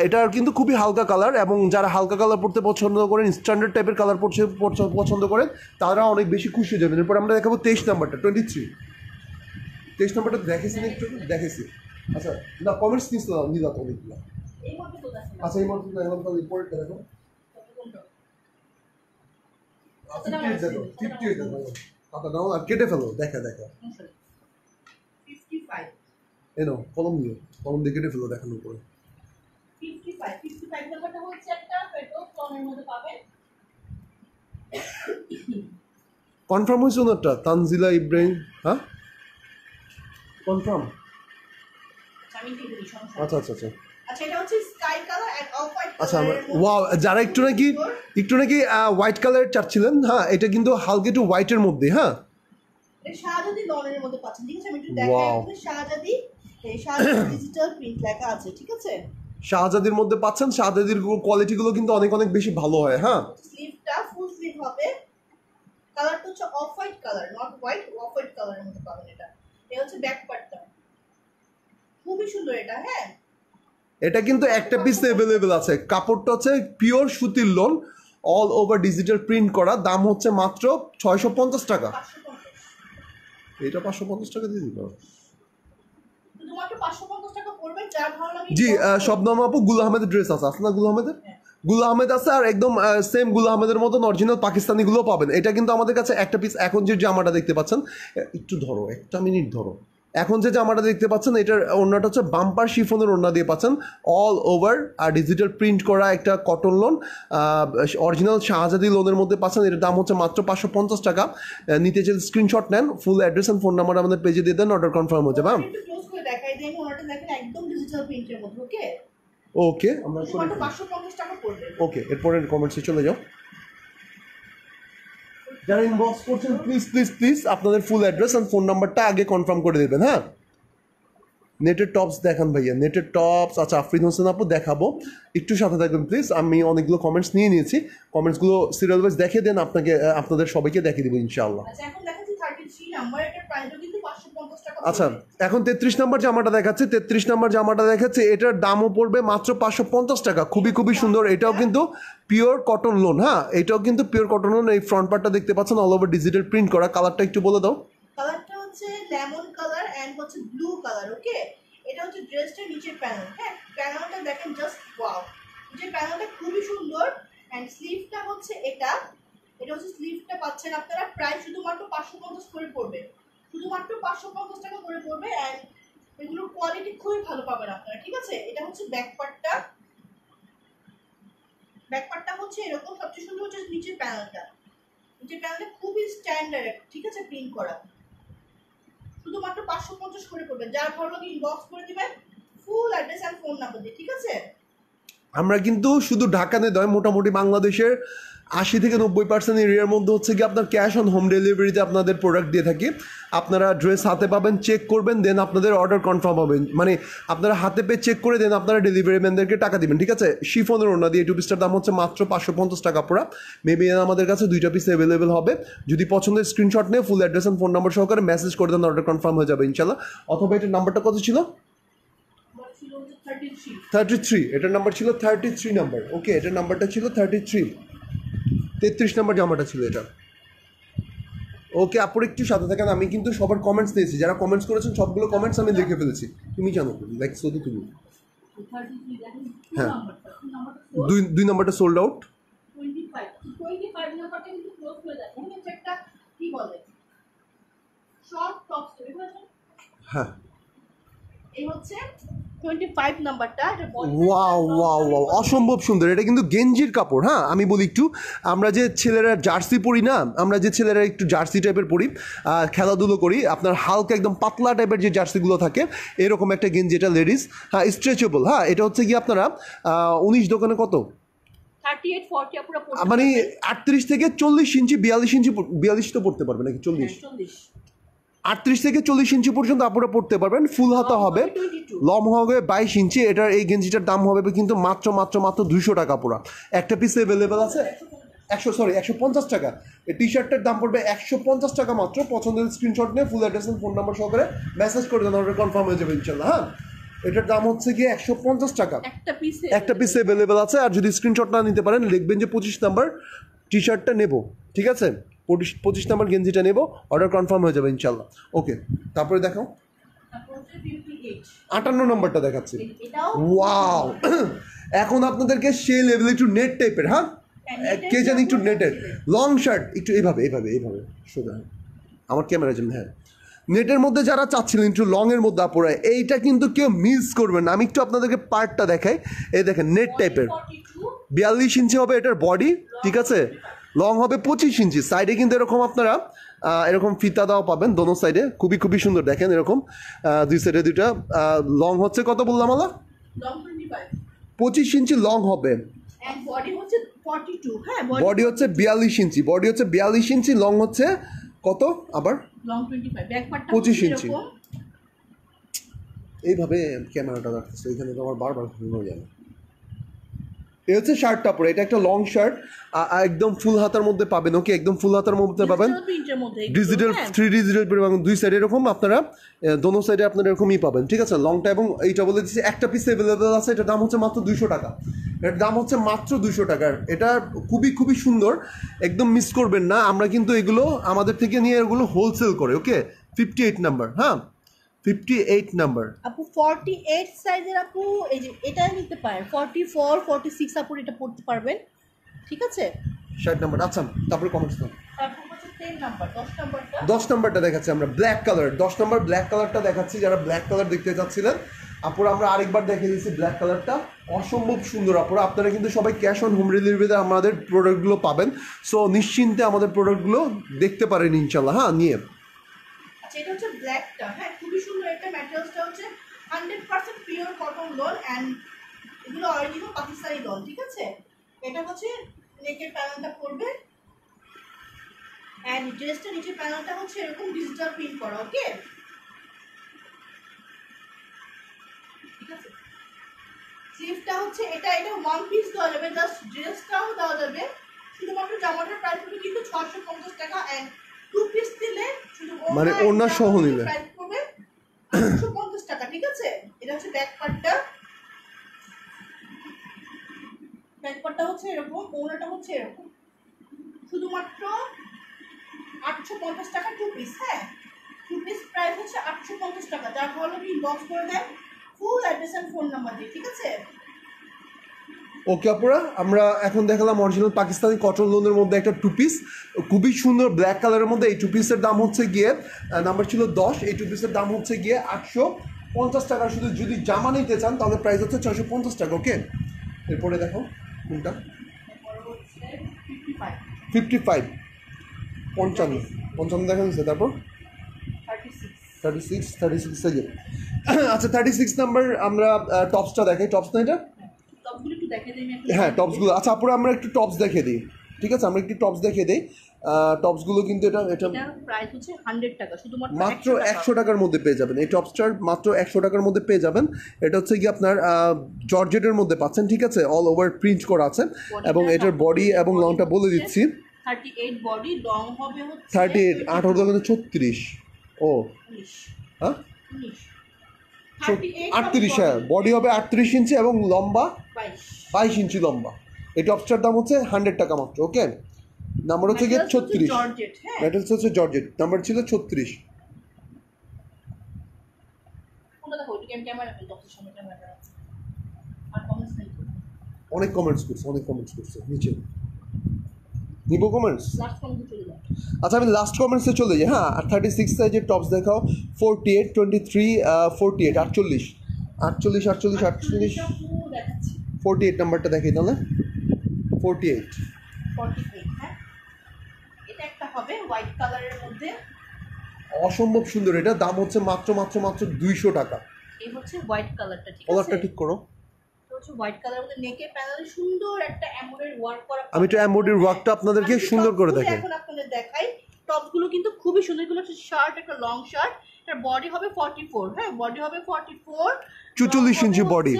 এটার কিন্তু খুবই হালকা কালার, এবং যারা হালকা কালার পড়তে পছন্দ করেন, স্ট্যান্ডার্ড টাইপের কালার পছন্দ করেন, তারা অনেক বেশি খুশি হয়ে যাবেন। এরপর আমরা দেখাবো 23 নাম্বারটা, 23 নাম্বারটা দেখেছি না একটু? দেখেছি। আচ্ছা না, কমেন্টস নিলাম অনেকগুলো। আচ্ছা এই মধ্যে দেখলাম, তাহলে রিপোর্টটা দেখো। কেটে ফেলো, দেখা এনো কলম নিও, কলম দিয়ে কেটে ফেলো দেখানোর পরে। 55 নাম্বারটা হচ্ছে একটা ফেটো ফ্রনের মধ্যে পাবেন। কনফার্ম হয়েছে ওনারটা, তানজিলা ইব্রাহিম। হ্যাঁ কনফার্ম। আমি কি বলি সমস্যা? আচ্ছা আচ্ছা আচ্ছা আচ্ছা এটা হচ্ছে sky colour end off white colour. আচ্ছা ওয়াও, যারা একটু নাকি হোয়াইট কালার চাচ্ছিলেন, হ্যাঁ এটা কিন্তু হালকা একটু হোয়াইটের মধ্যে। হ্যাঁ এটা শাহজাদি লনের মধ্যে পাচ্ছেন, ঠিক আছে? আমি একটু দেখাই আপনাদের। শাহজাদি, এই শাহজাদি ডিজিটাল প্রিন্ট লেখা আছে, ঠিক আছে? শাহজাদির মধ্যে পাচ্ছেন। শাহজাদির কোয়ালিটিগুলো কিন্তু অনেক অনেক বেশি ভালো হয়। হ্যাঁ স্লিভটা ফুল স্লিভ হবে। কালারটা হচ্ছে off white colour, not white, off white কালারের মধ্যে পাবেন এটা। এটা হচ্ছে ব্যাক পার্টটা, খুবই সুন্দর এটা। হ্যাঁ এটা কিন্তু একটা পিস অ্যাভেলেবেল আছে। কাপড়টা হচ্ছে পিওর সুতির loan, all over digital print করা। দাম হচ্ছে মাত্র 650 টাকা। 550, এটা 550 টাকা দিয়ে দিল। শুধুমাত্র 550 টাকা পড়বে। যার ভালো লাগে জি শবনম আপু, গুল আহমেদের ড্রেস আছে না? গুল আহমেদের, গুল আহমেদ আছে, আর একদম সেম গুল আহমেদের মতন অরিজিনাল পাকিস্তানিগুলো পাবেন। এটা কিন্তু আমাদের কাছে একটা পিস। এখন যে জামাটা দেখতে পাচ্ছেন, একটু ধরো, একটা মিনিট ধরো। এখন যে জামাটা দেখতে পাচ্ছেন, এটার ওড়নাটা হচ্ছে বাম্পার শিফনের ওড়না দিয়ে পাচ্ছেন, অল ওভার আর ডিজিটাল প্রিন্ট করা একটা কটন লোন, অরিজিনাল শাহজাদি লোনের মধ্যে পাচ্ছেন। এটার দাম হচ্ছে মাত্র 550 টাকা। নিতে চাইলে স্ক্রিনশট নেন, full address and phone number আমাদের পেজে দিয়ে দেন, অর্ডার কনফার্ম হয়ে যাবে। একটু ক্লোজ করে দেখাই দিই। ওনাটা দেখেন একদম ডিজিটাল প্রিন্টের মধ্যে। ওকে ওকে আমরা শুধুমাত্র 550 টাকা পড়বে। ওকে এরপরের কমেন্টসে চলে যাও। যারা ইনবক্স করছেন প্লিজ আপনাদের ফুল অ্যাড্রেস অ্যান্ড ফোন নাম্বারটা আগে কনফার্ম করে দেবেন। হ্যাঁ নেটের টপস দেখান ভাইয়া, নেটের টপস। আচ্ছা আফরিন হোসেন আপু দেখাবো, একটু সাথে থাকবেন প্লিজ। আমি অনেকগুলো কমেন্টস নিয়ে নিয়েছি, কমেন্টসগুলো সিরিয়াল ওয়াইজ দেখে দেন, আপনাদের সবাইকে দেখিয়ে দেবো ইনশাআল্লাহ। আচ্ছা এখন দেখাচ্ছি 33 নাম্বার, এটা প্রাইসও কিন্তু 550 টাকা। আচ্ছা এখন 33 নাম্বার জামাটা দেখাচ্ছে, 33 নাম্বার জামাটা দেখাচ্ছে। এটার দামও পড়বে মাত্র 550 টাকা। খুবই সুন্দর। এটাও কিন্তু পিওর কটন লোন। হ্যাঁ এটাও কিন্তু পিওর কটন লোন। এই ফ্রন্ট পার্টটা দেখতে পাচ্ছেন অল ওভার ডিজিটাল প্রিন্ট করা। কালারটা একটু বলে দাও। কালারটা হচ্ছে লেমন কালার এন্ড হচ্ছে ব্লু কালার। ওকে এটা হচ্ছে ড্রেসটার নিচের প্যানেল। হ্যাঁ প্যানেলটা দেখেন, জাস্ট ওয়াও, নিচের প্যানেলটা খুবই সুন্দর। এন্ড স্লিভটা হচ্ছে এটা হচ্ছে স্লিভটা পাচ্ছেন আপনারা প্রায় শুধুমাত্র 550 করে পড়বে, শুধুমাত্র 550 টাকা করে পড়বে। এন্ড এগুলোর কোয়ালিটি খুবই ভালো পাবেন আপনারা, ঠিক আছে? এটা হচ্ছে ব্যাক পার্টটা, ব্যাক পার্টটা হচ্ছে এরকম। সবচেয়ে সুন্দর হচ্ছে নিচের প্যানেলটা, নিচের প্যানেলটা খুবই স্ট্যান্ডার্ড, ঠিক আছে? প্রিন্ট করা, শুধুমাত্র 550 করে পড়বে। যার ভালো লাগে ইনবক্স করে দিবেন, ফুল অ্যাড্রেস আর ফোন নাম্বার দিয়ে, ঠিক আছে? আমরা কিন্তু শুধু ঢাকা নয়, মোটামুটি বাংলাদেশের 80-90% এরিয়ার মধ্যে হচ্ছে কি আপনার ক্যাশ অন হোম ডেলিভারিতে আপনাদের প্রোডাক্ট দিয়ে থাকি। আপনারা ড্রেস হাতে পাবেন, চেক করবেন, দেন আপনাদের অর্ডার কনফার্ম হবে। মানে আপনারা হাতে পেয়ে চেক করে দেন আপনারা ডেলিভারি ম্যানদেরকে টাকা দিবেন, ঠিক আছে? শিফনের ওড়না দিয়ে 2 পিসটার দাম হচ্ছে মাত্র 550 টাকা পুরা। মেবি আমাদের কাছে 2টা পিস অ্যাভেলেবেল হবে। যদি পছন্দের স্ক্রিনশট নিয়ে full address and phone number সহকারে মেসেজ করে দেন, অর্ডার কনফার্ম হয়ে যাবে ইনশাল্লাহ। অথবা এটার নাম্বারটা কত ছিল? ছিল 33, এটার নাম্বার ছিল 33 নাম্বার। ওকে, এটার নাম্বারটা ছিল 33, 33 নাম্বার জামাটা ছিল এটা। ওকে, আপুর একটু সাথে থাকেন, আমি কিন্তু সবার কমেন্টস নিয়েছি, যারা কমেন্টস করেছেন সবগুলো কমেন্টস আমি দেখে ফেলেছি। তুমি জানো দেখছো তো তুমি? হ্যাঁ, দুই নাম্বারটা সোল্ড আউট। 25 নাম্বারটা কিন্তু ক্লোজ হয়ে যায়। এখানে হচ্ছে একটা কি বলে শর্ট টপস, হ্যাঁ, এই হচ্ছে 25 নাম্বারটা। এটা ওয়াও ওয়াও ওয়াও, অসম্ভব সুন্দর। এটা কিন্তু গেঞ্জির কাপড়। হ্যাঁ, আমি বলি একটু, আমরা যে ছেলেরা জার্সি পরি না, আমরা যে ছেলেরা একটু জার্সি টাইপের পরি, খেলাধুলো করি, আপনার হালকা একদম পাতলা টাইপের যে জার্সিগুলো থাকে, এরকম একটা গেঞ্জি, এটা লেডিস। হ্যাঁ, স্ট্রেচেবল। হ্যাঁ, এটা হচ্ছে কি আপনারা 19 দোকানে কত 38 40 পুরো পড়তে মানে 38 থেকে 40 ইঞ্চি, 42 ইঞ্চি, 42 তো পড়তে পারবে নাকি 40, 38 থেকে 40 ইঞ্চি পর্যন্ত আপনারা পড়তে পারবেন। ফুল হাতা হবে, লম হবে 22 ইঞ্চি। এটার এই গেঞ্জিটার দাম হবে কিন্তু মাত্র 200 টাকা পুরা। একটা পিস অ্যাভেলেবেল আছে 150 টাকা। এই টি শার্টটার দাম পড়বে 150 টাকা মাত্র। পছন্দের স্ক্রিনশট নিয়ে ফুল অ্যাড্রেস ফোন নাম্বার সহকারে মেসেজ করে দেন, অর্ডার কনফার্ম হয়ে যাবে ইনশাল্লাহ। হ্যাঁ, এটার দাম হচ্ছে গিয়ে 150 টাকা, একটা পিস অ্যাভেলেবেল আছে। আর যদি স্ক্রিনশট না নিতে পারেন, লিখবেন যে 25 নাম্বার টি শার্টটা নেব, ঠিক আছে, 25 নাম্বার গেঞ্জিটা নেব, অর্ডার কনফার্ম হয়ে যাবে ইনশাল্লাহ। ওকে, তারপরে দেখাও 58 নম্বরটা দেখাচ্ছি। ওয়াও, এখন আপনাদেরকে সে লেভেল একটু নেট টাইপের, হ্যাঁ কে জানি একটু নেটের লং শার্ট, একটু এইভাবে সোজা আমার ক্যামেরা জন্য। হ্যাঁ, নেটের মধ্যে যারা চাচ্ছিলেন একটু লংয়ের মধ্যে পড়ে, এইটা কিন্তু কেউ মিস করবেন না। আমি একটু আপনাদেরকে পার্টটা দেখাই। এই দেখেন, নেট টাইপের 42 ইঞ্চি হবে এটার বডি, ঠিক আছে, লং হবে 25 ইঞ্চি। সাইডে কিন্তু এরকম আপনারা এরকম ফিতা দেওয়া পাবেন দোনো সাইডে, খুবই সুন্দর। দেখেন এরকম দুই সাইডে দুইটা। লং হচ্ছে কত বললাম আলা? 25 ইঞ্চি লং হবে। বডি হচ্ছে 42 ইঞ্চি, 42 ইঞ্চি, লং হচ্ছে কত আবার? 25 ইঞ্চি। এইভাবে ক্যামেরাটা রাখতেছে, এখানে তো আমার বারবার ঘুরে যাবে। এই হচ্ছে শার্টটা পরে, এটা একটা লং শার্ট, একদম ফুল হাতার মধ্যে পাবেন। ওকে, একদম ফুল হাতার মধ্যে পাবেন, ডিজিটাল 3 ডিজিটাল পাবেন দুই সাইডে এরকম। আপনারা দোনো সাইডে আপনারা এরকমই পাবেন, ঠিক আছে, লংটা। এবং এইটা বলে দিচ্ছি একটা পিস অ্যাভেলেবেল আছে, এটার দাম হচ্ছে মাত্র 200 টাকা। এটার দাম হচ্ছে মাত্র 200 টাকার। এটা খুবই সুন্দর, একদম মিস করবেন না। আমরা কিন্তু এগুলো আমাদের থেকে নিয়ে এগুলো হোলসেল করে। ওকে, 58 নাম্বার। হ্যাঁ, 58 নাম্বার আপু 48 সাইজের আপু, এই যে এটা নিতে পারেন। 44 46 আপু এটা পড়তে পারবেন, ঠিক আছে। 60 নাম্বার। আচ্ছা, তারপরে কমেন্টস দাও। তারপর হচ্ছে 10 নাম্বার, 10 নাম্বারটা দেখাচ্ছি আমরা, ব্ল্যাক কালার। 10 নাম্বার ব্ল্যাক কালারটা দেখাচ্ছি, যারা ব্ল্যাক কালার দেখতে চাচ্ছিলেন আপুরা, আমরা আরেকবার দেখিয়ে দিচ্ছি ব্ল্যাক কালারটা, অসম্ভব সুন্দর আপুরা। আপনারা কিন্তু সবাই ক্যাশ অন হোম ডেলিভারিতে আমাদের প্রোডাক্টগুলো পাবেন। সো নিশ্চিন্তে আমাদের প্রোডাক্টগুলো দেখতে পারেন ইনশাল্লাহ। হ্যাঁ, নিয়ে এটা হচ্ছে ব্ল্যাকটা। হ্যাঁ, খুবই সুন্দর। এটা ম্যাটেরিয়ালসটা হচ্ছে 100% পিওর কটন লন, এন্ড এগুলো অরিজিনাল পাকিস্তানি লন, ঠিক আছে। এটা হচ্ছে নেকের প্যানেলটা পড়বে, এন্ড ড্রেসটা নিচের প্যানেলটা হচ্ছে এরকম ডিজিটাল প্রিন্ট করা। ওকে, ঠিক আছে। স্লিভটা হচ্ছে এটা ওয়ান পিস দেওয়া যাবে, জাস্ট ড্রেসটাও দেওয়া যাবে। শুধুমাত্র জামাটার প্রাইস হবে কিন্তু 650 টাকা, এন্ড 2 পিস দিলে শুধু মানে ওড়না সহ নিলে প্রাইস পড়বে 850 টাকা, ঠিক আছে। এটা হচ্ছে ব্যাক পার্টটা। ব্যাক পার্টটা হচ্ছে এরকম, ওড়নাটা হচ্ছে এরকম, শুধুমাত্র 850 টাকা 2 পিস। হ্যাঁ, 2 পিস প্রাইস হচ্ছে 850 টাকা। যার ফলে আপনি বক্স করে দেন full address and phone number দিয়ে, ঠিক আছে। ওকে আপুরা, আমরা এখন দেখালাম অরিজিনাল পাকিস্তানি কটন লোনের মধ্যে একটা 2 পিস, খুবই সুন্দর ব্ল্যাক কালারের মধ্যে। এই 2 পিসের দাম হচ্ছে গিয়ে নাম্বার ছিল 10। এই 2 পিসের দাম হচ্ছে গিয়ে 850 টাকা। শুধু যদি জামা নিতে চান তাহলে প্রাইস হচ্ছে 650 টাকা। ওকে, এরপরে দেখো কোনটা, 55 55 দেখা যাচ্ছে। তারপর 36 সাইজের। আচ্ছা, 36 নাম্বার আমরা টপসটা দেখাই। টপস না এটা? হ্যাঁ, টপসগুলো। আচ্ছা আপুরা, আমরা একটু টপস দেখিয়ে দিই, ঠিক আছে, আমরা একটু টপস দেখিয়ে দিই। টপসগুলো কিন্তু এটা প্রাইস হচ্ছে 100 টাকা, শুধুমাত্র মাত্র 100 টাকার মধ্যে পেয়ে যাবেন। এই টপসটার মাত্র 100 টাকার মধ্যে পেয়ে যাবেন। এটা হচ্ছে কি আপনার জর্জেটের মধ্যে পাচ্ছেন, ঠিক আছে, অল ওভার প্রিন্ট করা আছে। এবং এটার বডি এবং লংটা বলে দিচ্ছি, 38 বডি, লং হবে হচ্ছে 38, 18 দোকানে 36। ও হ্যাঁ, 38, হ্যাঁ, বডি হবে 38 ইঞ্চি এবং লম্বা 22 ইঞ্চি লম্বা। এই টপসটার দাম হচ্ছে 100 টাকা মাত্র। ওকে, নাম্বার হচ্ছে গিয়ে 36, মেটালস হচ্ছে জর্জেট, নাম্বার ছিল 36। অনেক কমেন্টস করছে নিচে, নিবো কমেন্টস। আচ্ছা আমি লাস্ট কমেন্টসে চলে যাই। হ্যাঁ, 36 সাইজের টপস দেখাও, 48, 23, 48, 48, 48 নাম্বারটা দেখাই তাহলে। 48 হ্যাঁ, এটা একটা হবে হোয়াইট কালারের মধ্যে, অসম্ভব সুন্দর। এটা দাম হচ্ছে মাত্র 200 টাকা। এই হচ্ছে হোয়াইট কালারটা, ঠিক আছে? কলারটা ঠিক করো। তো হচ্ছে হোয়াইট কালারের মধ্যে নেকের প্যানেলে সুন্দর একটা এমব্রয়ডারি ওয়ার্ক করা। আমি তো এমব্রয়ডারি ওয়ার্কটা আপনাদেরকে সুন্দর করে দেখাই। এখন আপনাদের দেখাই টপগুলো কিন্তু খুবই সুন্দর। এগুলো হচ্ছে শার্ট, একটা লং শার্ট, এর বডি হবে 44, হ্যাঁ বডি হবে 44, 44 ইঞ্চি বডি,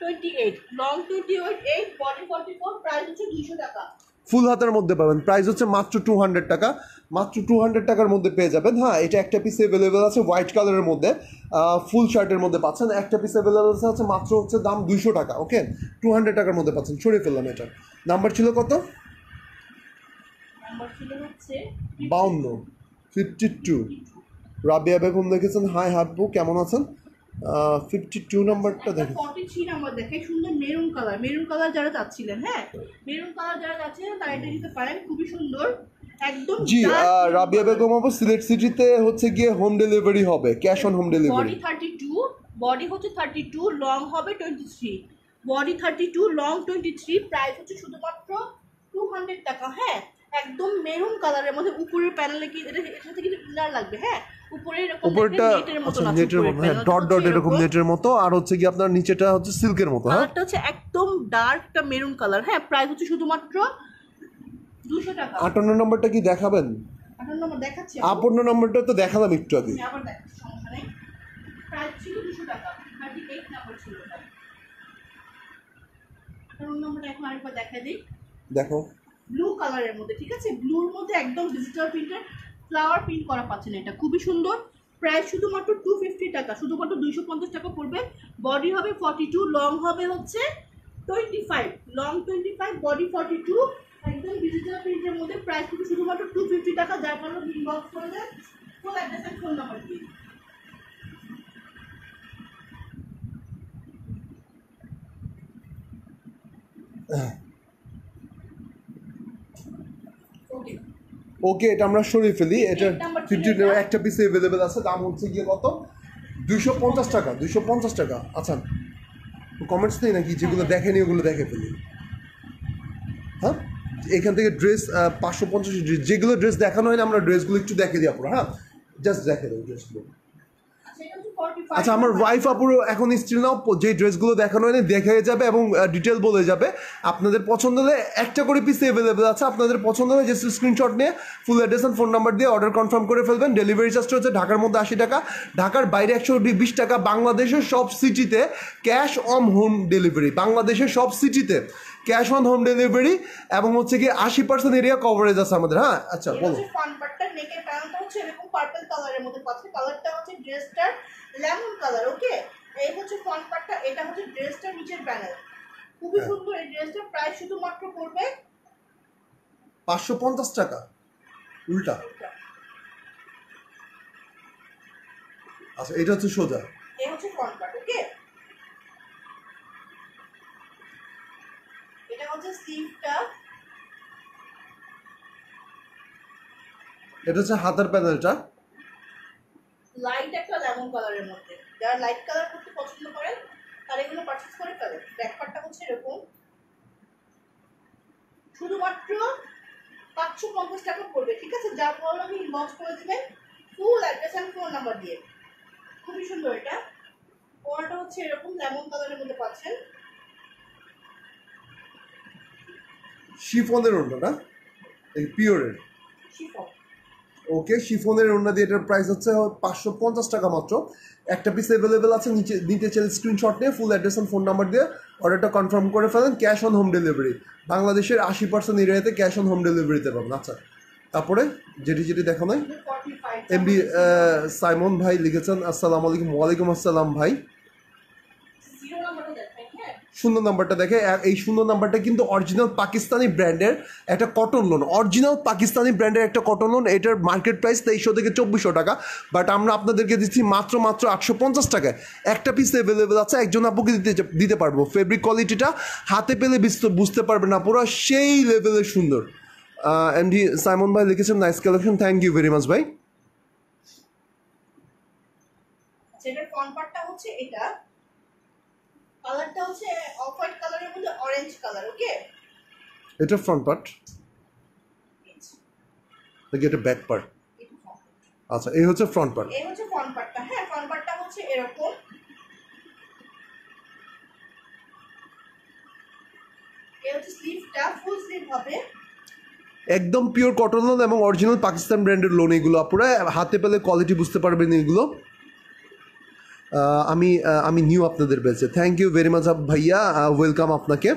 28 লং, 28 বডি 44, প্রাইস হচ্ছে 200 টাকা। ফুল হাতের মধ্যে পাবেন, প্রাইস হচ্ছে মাত্র 200 টাকা, মাত্র 200 টাকার মধ্যে পেয়ে যাবেন। হ্যাঁ, এটা একটা পিস অ্যাভেলেবেল আছে হোয়াইট কালারের মধ্যে, ফুল শার্টের মধ্যে পাচ্ছেন। একটা পিস অ্যাভেলেবেল আছে মাত্র হচ্ছে দাম 200 টাকা। ওকে, 200 টাকার মধ্যে পাচ্ছেন। সরিয়ে ফেললাম এটা। নাম্বার ছিল কত? নাম্বার ছিল হচ্ছে 52। রাবিয়া বেগম দেখেছেন, হাই হাব্বু কেমন আছেন? 52 নাম্বারটা দেখেন। 43 নাম্বার দেখে সুন্দর মেরুন কালার যারা চাচ্ছিলেন, হ্যাঁ মেরুন কালার যারা চাচ্ছিলেন তারা এটা নিতে পারেন, খুবই সুন্দর একদম। জি, রাবিয়া বেগম আপু, সিলেট সিটিতে হচ্ছে গিয়ে হোম ডেলিভারি হবে, cash on home delivery. Body হচ্ছে 32, লং হবে 23, বডি 32, লং 23, প্রাইস হচ্ছে শুধুমাত্র 200 টাকা। হ্যাঁ, একদম মেরুন কালারের মধ্যে, উপরের প্যানেলে কি এটার সাথে কিছু ইনার লাগবে, হ্যাঁ উপরে এরকম উপরটা নেটের মতো, হ্যাঁ ডট এরকম নেটের মতো, আর হচ্ছে কি আপনার নিচেটা হচ্ছে সিল্কের মতো। হ্যাঁ, কালারটা হচ্ছে একদম ডার্ক একটা মেরুন কালার। হ্যাঁ, প্রাইস হচ্ছে শুধুমাত্র 200 টাকা। 58 নাম্বারটা কি দেখাবেন? 58 নম্বর দেখাচ্ছি, 58 নাম্বারটা তো দেখালাম একটু আগে। আমি আবার দেখাচ্ছি, সমস্যা নেই। প্রাইস ছিল 200 টাকা, 38 নাম্বার ছিল এটা। 58 নম্বরটা এখন আরেকবার দেখাই দিই। দেখো, ব্লু কালারের মধ্যে, ঠিক আছে? ব্লুর মধ্যে একদম ডিজিটাল প্রিন্টের ফ্লাওয়ার প্রিন্ট করা পাচ্ছেন, এটা খুবই সুন্দর। প্রাইস শুধুমাত্র 250 টাকা, শুধুমাত্র 250 টাকা পড়বে। বডি হবে 42, লং হবে হচ্ছে 25, লং 25, বডি 42, একদম ডিজিটাল প্রিন্টের মধ্যে। প্রাইস কিন্তু শুধুমাত্র 250 টাকা। যার জন্য ইনবক্স করে দেন, full address and phone number দিয়ে। ওকে, এটা আমরা সরিয়ে ফেলি। এটা 50 একটা পিস অ্যাভেলেবেল আছে, দাম হচ্ছে গিয়ে কত? 250 টাকা। 250 টাকা। আচ্ছা, কমেন্টস নেই নাকি? যেগুলো দেখেনি ওগুলো দেখে ফেলি। হ্যাঁ, এখান থেকে ড্রেস 550, যেগুলো ড্রেস দেখানো হয় না আমরা ড্রেসগুলো একটু দেখে দিই আপনারা। হ্যাঁ, জাস্ট দেখে দেবো ড্রেসগুলো। আচ্ছা, আমার ওয়াইফ আপুর এখন স্টিল নাও যে ড্রেসগুলো দেখানো হয়নি দেখে যাবে এবং ডিটেল বলে যাবে। আপনাদের পছন্দ হলে একটা করে পিস অ্যাভেলেবেল আছে, আপনাদের পছন্দ হলে জাস্ট স্ক্রিনশট নিয়ে full address and phone number দিয়ে অর্ডার কনফার্ম করে ফেলবেন। ডেলিভারি চার্জটা হচ্ছে ঢাকার মধ্যে 80 টাকা, ঢাকার বাইরে 120 টাকা। বাংলাদেশের সব সিটিতে ক্যাশ অন হোম ডেলিভারি, বাংলাদেশের সব সিটিতে ক্যাশ অন হোম ডেলিভারি, এবং হচ্ছে কি 80% এরিয়া কভারেজ আছে আমাদের। হ্যাঁ, আচ্ছা বলো। নেকের প্যানেলটা হচ্ছে এরকম পার্পল কালারের মধ্যে পাচ্ছে, কালারটা হচ্ছে ড্রেসটার লেমন কালার। ওকে, এই হচ্ছে ফ্রন্ট পার্টটা, এটা হচ্ছে ড্রেসটার নিচের প্যানেল, খুবই সুন্দর। এই ড্রেসটার প্রাইস শুধুমাত্র পড়বে 550 টাকা। উল্টা। আচ্ছা, এটা হচ্ছে সোজা, এই হচ্ছে ফ্রন্ট পার্ট। ওকে, এটা হচ্ছে স্লিভটা, এটা হচ্ছে হাতার প্যানেলটা, লাইট একটা লেমন কালারের মধ্যে। যারা লাইট কালার করতে পছন্দ করেন তারা এগুলো পারচেজ করে ফেলেন। ব্যাক পার্টটা হচ্ছে এরকম, শুধুমাত্র 550 টাকা পড়বে, ঠিক আছে? যার ফলে আমি ইনবক্স করে দেবেন full address and phone number দিয়ে। খুবই সুন্দর। এটা ওয়ালটা হচ্ছে এরকম লেমন কালারের মধ্যে পাচ্ছেন। শিফনের ওড়নাটা পিওরের শিফন। ওকে, শিফনের ওড়না দিয়ে এটার প্রাইস হচ্ছে 550 টাকা মাত্র। একটা পিস অ্যাভেলেবেল আছে, নিচে চাইলে স্ক্রিনশট নিয়ে full address and phone number দিয়ে অর্ডারটা কনফার্ম করে ফেলেন। ক্যাশ অন হোম ডেলিভারি, বাংলাদেশের 80% এরিয়াতে ক্যাশ অন হোম ডেলিভারিতে পাবেন। আচ্ছা, তারপরে যেটি যেটি দেখা নাই 45 এমবি সাইমন ভাই লিখেছেন আসসালামু আলাইকুম। ওয়ালাইকুম আসসালাম ভাই। 0 নাম্বারটা দেখাই। হ্যাঁ, শূন্য নাম্বারটা দেখে, এই শূন্য নাম্বারটা কিন্তু অরিজিনাল পাকিস্তানি ব্র্যান্ডের একটা কটন লোন, অরিজিনাল পাকিস্তানি ব্র্যান্ডের একটা কটন লোন। এটার মার্কেট প্রাইস 2300 থেকে 2400 টাকা, বাট আমরা আপনাদেরকে দিচ্ছি মাত্র 850 টাকায়। একটা পিস অ্যাভেলেবেল আছে, একজন আপুকে দিতে পারবো। ফেব্রিক কোয়ালিটিটা হাতে পেলে বুঝতে পারবেন না, পুরো সেই লেভেলের সুন্দর। এমডি সাইমন ভাই লিখেছেন nice collection, thank you very much ভাই। যেটার ফ্রন্ট পার্টটা হচ্ছে এটা, কালারটা হচ্ছে অফ হোয়াইট কালারের মধ্যে অরেঞ্জ কালার। ওকে, এটা ফ্রন্ট পার্ট নাকি এটা ব্যাক পার্ট? আচ্ছা, এই হচ্ছে ফ্রন্ট পার্ট। এই হচ্ছে ফ্রন্ট পার্টটা। হ্যাঁ, ফ্রন্ট পার্টটা হচ্ছে এরকম, এই হচ্ছে স্লিভটা, ফুল স্লিভ হবে। একদম পিওর কটন লোন এবং অরিজিনাল পাকিস্তান ব্র্যান্ডের লোন এগুলো। আপনারা হাতে পেলে কোয়ালিটি বুঝতে পারবেন এগুলো। আমি নিউ আপনাদের পেয়েছে, থ্যাংক ইউ ভেরি মাচ ভাইয়া, ওয়েলকাম আপনাকে।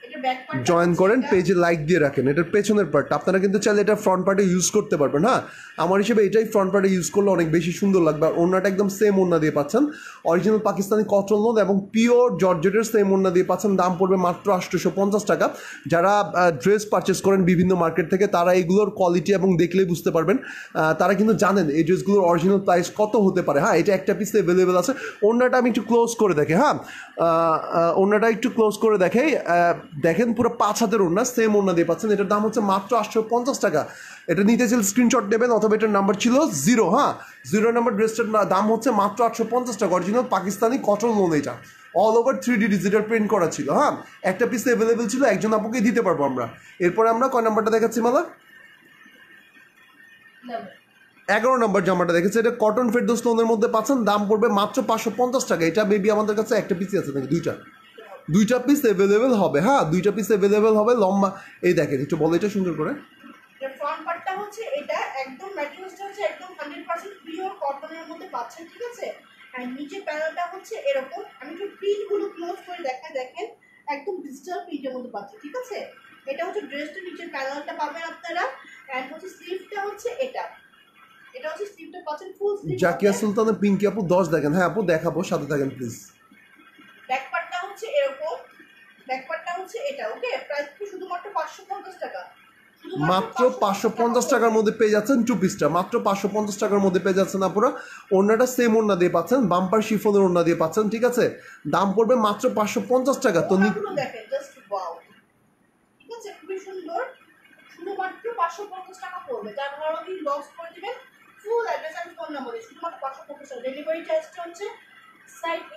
এটা ব্যাক পার্ট জয়েন করেন, পেজে লাইক দিয়ে রাখেন। এটার পেছনের পার্টটা আপনারা কিন্তু চাইলে এটা ফ্রন্ট পার্টে ইউজ করতে পারবেন। হ্যাঁ, আমার হিসেবে এটাই ফ্রন্ট পার্টে ইউজ করলে অনেক বেশি সুন্দর লাগবে। আর ওড়নাটা একদম সেম ওড়না দিয়ে পাচ্ছেন, অরিজিনাল পাকিস্তানি কটন লোন এবং পিওর জর্জেটের সেম ওড়না দিয়ে পাচ্ছেন। দাম পড়বে মাত্র 850 টাকা। যারা ড্রেস পারচেস করেন বিভিন্ন মার্কেট থেকে, তারা এগুলোর কোয়ালিটি এবং দেখলেই বুঝতে পারবেন। তারা কিন্তু জানেন এই ড্রেসগুলোর অরিজিনাল প্রাইস কত হতে পারে। হ্যাঁ, এটা একটা পিস অ্যাভেলেবেল আছে। ওড়নাটা আমি একটু ক্লোজ করে দেখে, হ্যাঁ ওড়নাটা একটু ক্লোজ করে দেখে, দেখেন পুরো 5 হাতের ওড়না, সেম ওড়না দিয়ে পাচ্ছেন। এটার দাম হচ্ছে মাত্র 850 টাকা। এটা নিতে চাইলে স্ক্রিনশট নেবেন, অথবা এটার নাম্বার ছিল 0। হ্যাঁ, 0 নাম্বার ড্রেসটার দাম হচ্ছে মাত্র 850 টাকা। অরিজিনাল পাকিস্তানি কটন লোন, এটা all over 3D digital print করা ছিল। হ্যাঁ, একটা পিস অ্যাভেলেবেল ছিল, একজন আপুকে দিতে পারবো আমরা। এরপরে আমরা কয় নাম্বারটা দেখাচ্ছি মালা? 11 নম্বর জামাটা দেখেছে, এটা কটন ফেরদৌস লোনের মধ্যে পাচ্ছেন। দাম পড়বে মাত্র 550 টাকা। এটা বেবি আমাদের কাছে একটা পিসই আছে নাকি দুইটা পিস অ্যাভেলেবেল হবে। হ্যাঁ, দুইটা পিস অ্যাভেলেবেল হবে। লম্বা এই দেখেন, একটু বলো এটা সুন্দর করে। ফ্রন্ট পার্টটা হচ্ছে এটা, একদম ম্যাটেরিয়ালসটা হচ্ছে একদম 100% পিওর কটনের মধ্যে পাচ্ছেন, ঠিক আছে। আর নিচে প্যানেলটা হচ্ছে এরকম, আমি একটু প্রিন্টগুলো ক্লোজ করে দেখেন, একদম ডিজিটাল প্রিন্টের মধ্যে পাচ্ছেন, ঠিক আছে। এটা হচ্ছে ড্রেসটা, নিচের প্যানেলটা পাবেন আপনারা। অ্যান্ড হচ্ছে স্লিভটা হচ্ছে এটা হচ্ছে স্লিভটা পাচ্ছেন ফুল স্লিভ। জাকিয়া সুলতানের পিঙ্কি আপু 10 দেখেন। হ্যাঁ আপু দেখাবো, সাথে থাকেন প্লিজ। ব্যাক পার্টটা হচ্ছে এরকম, ব্যাক পার্টটা হচ্ছে এটা। ওকে, প্রাইস শুধুমাত্র 550 টাকা। মাত্র 550 টাকার মধ্যে পেয়ে যাচ্ছেন টু পিসটা, মাত্র 550 টাকার মধ্যে পেয়ে যাচ্ছেন আপুরা। ওড়নাটা সেম ওড়না দিয়ে পাচ্ছেন, বাম্পার শিফনের ওড়না দিয়ে পাচ্ছেন, ঠিক আছে। দাম পড়বে মাত্র 550 টাকা। তো দেখেন, জাস্ট ওয়াও, ঠিক আছে, খুবই সুন্দর। শুধুমাত্র 550 টাকা পড়বে। যার ভালো লাগলে বক্স করে দিবেন, ফুল অ্যাড্রেস আর ফোন নাম্বার দিয়ে শুধুমাত্র 550 টাকা। ডেলিভারি চার্জটা হচ্ছে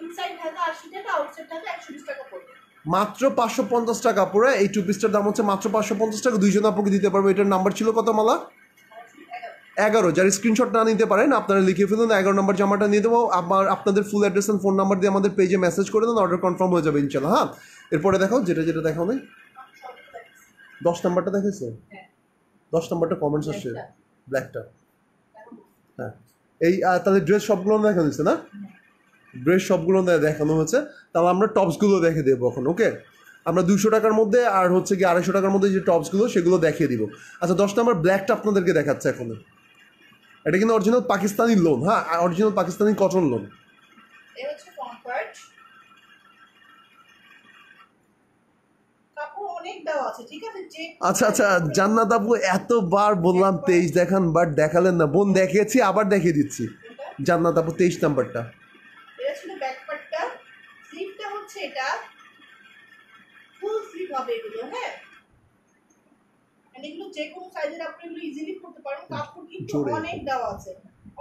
ইনসাইড ঢাকা 80 টাকা, আউটসাইড ঢাকা 120 টাকা পড়বে। মাত্র 550 টাকা পড়ে এই টু পিসটার দাম হচ্ছে মাত্র 550 টাকা। দুইজন আপুকে দিতে পারবো। এটার নাম্বার ছিল কত মালা? 11। যারা স্ক্রিনশট না নিতে পারেন আপনারা লিখে ফেলুন, 11 নম্বর জামাটা নিয়ে দেবো। আপনাদের full address and phone number দিয়ে আমাদের পেজে মেসেজ করে দেন, অর্ডার কনফার্ম হয়ে যাবে ইনশাল্লাহ। হ্যাঁ, এরপরে দেখাও যেটা দেখাও নাই। 10 নাম্বারটা দেখেছো? 10 নাম্বারটা কমেন্টস আসছে, ব্ল্যাকটা। হ্যাঁ, এই তাহলে ড্রেস সবগুলো দেখানো হচ্ছে না? ড্রেস সবগুলো দেখানো হচ্ছে। তাহলে আমরা টপসগুলো দেখে দেবো এখন। ওকে, আমরা 200 টাকার মধ্যে আর হচ্ছে কি 250 টাকার মধ্যে যে টপসগুলো সেগুলো দেখিয়ে দিব। আচ্ছা, 10 নাম্বার ব্ল্যাকটা আপনাদেরকে দেখাচ্ছে এখন। এটা কিন্তু অরিজিনাল পাকিস্তানি লোন। হ্যাঁ, অরিজিনাল পাকিস্তানি কটন লোন। এই হচ্ছে ফ্রন্ট পার্ট। কাপড় অনেক দেওয়া আছে, ঠিক আছে। আচ্ছা, জান্নাত আপু এতবার বললাম 23 দেখান, বাট দেখালেন না। বোন দেখিয়েছি, আবার দেখিয়ে দিচ্ছি। জান্নাত আপু 23 নাম্বারটা। এটা ছিল ব্যাক পার্টটা। স্লিভটা হচ্ছে এটা, ফুল স্লিভ হবে এগুলো। হ্যাঁ, এগুলো যে কোনো সাইজের আপনি এগুলো ইজিলি করতে পারেন। কাপড় কিন্তু অনেক দেওয়া আছে,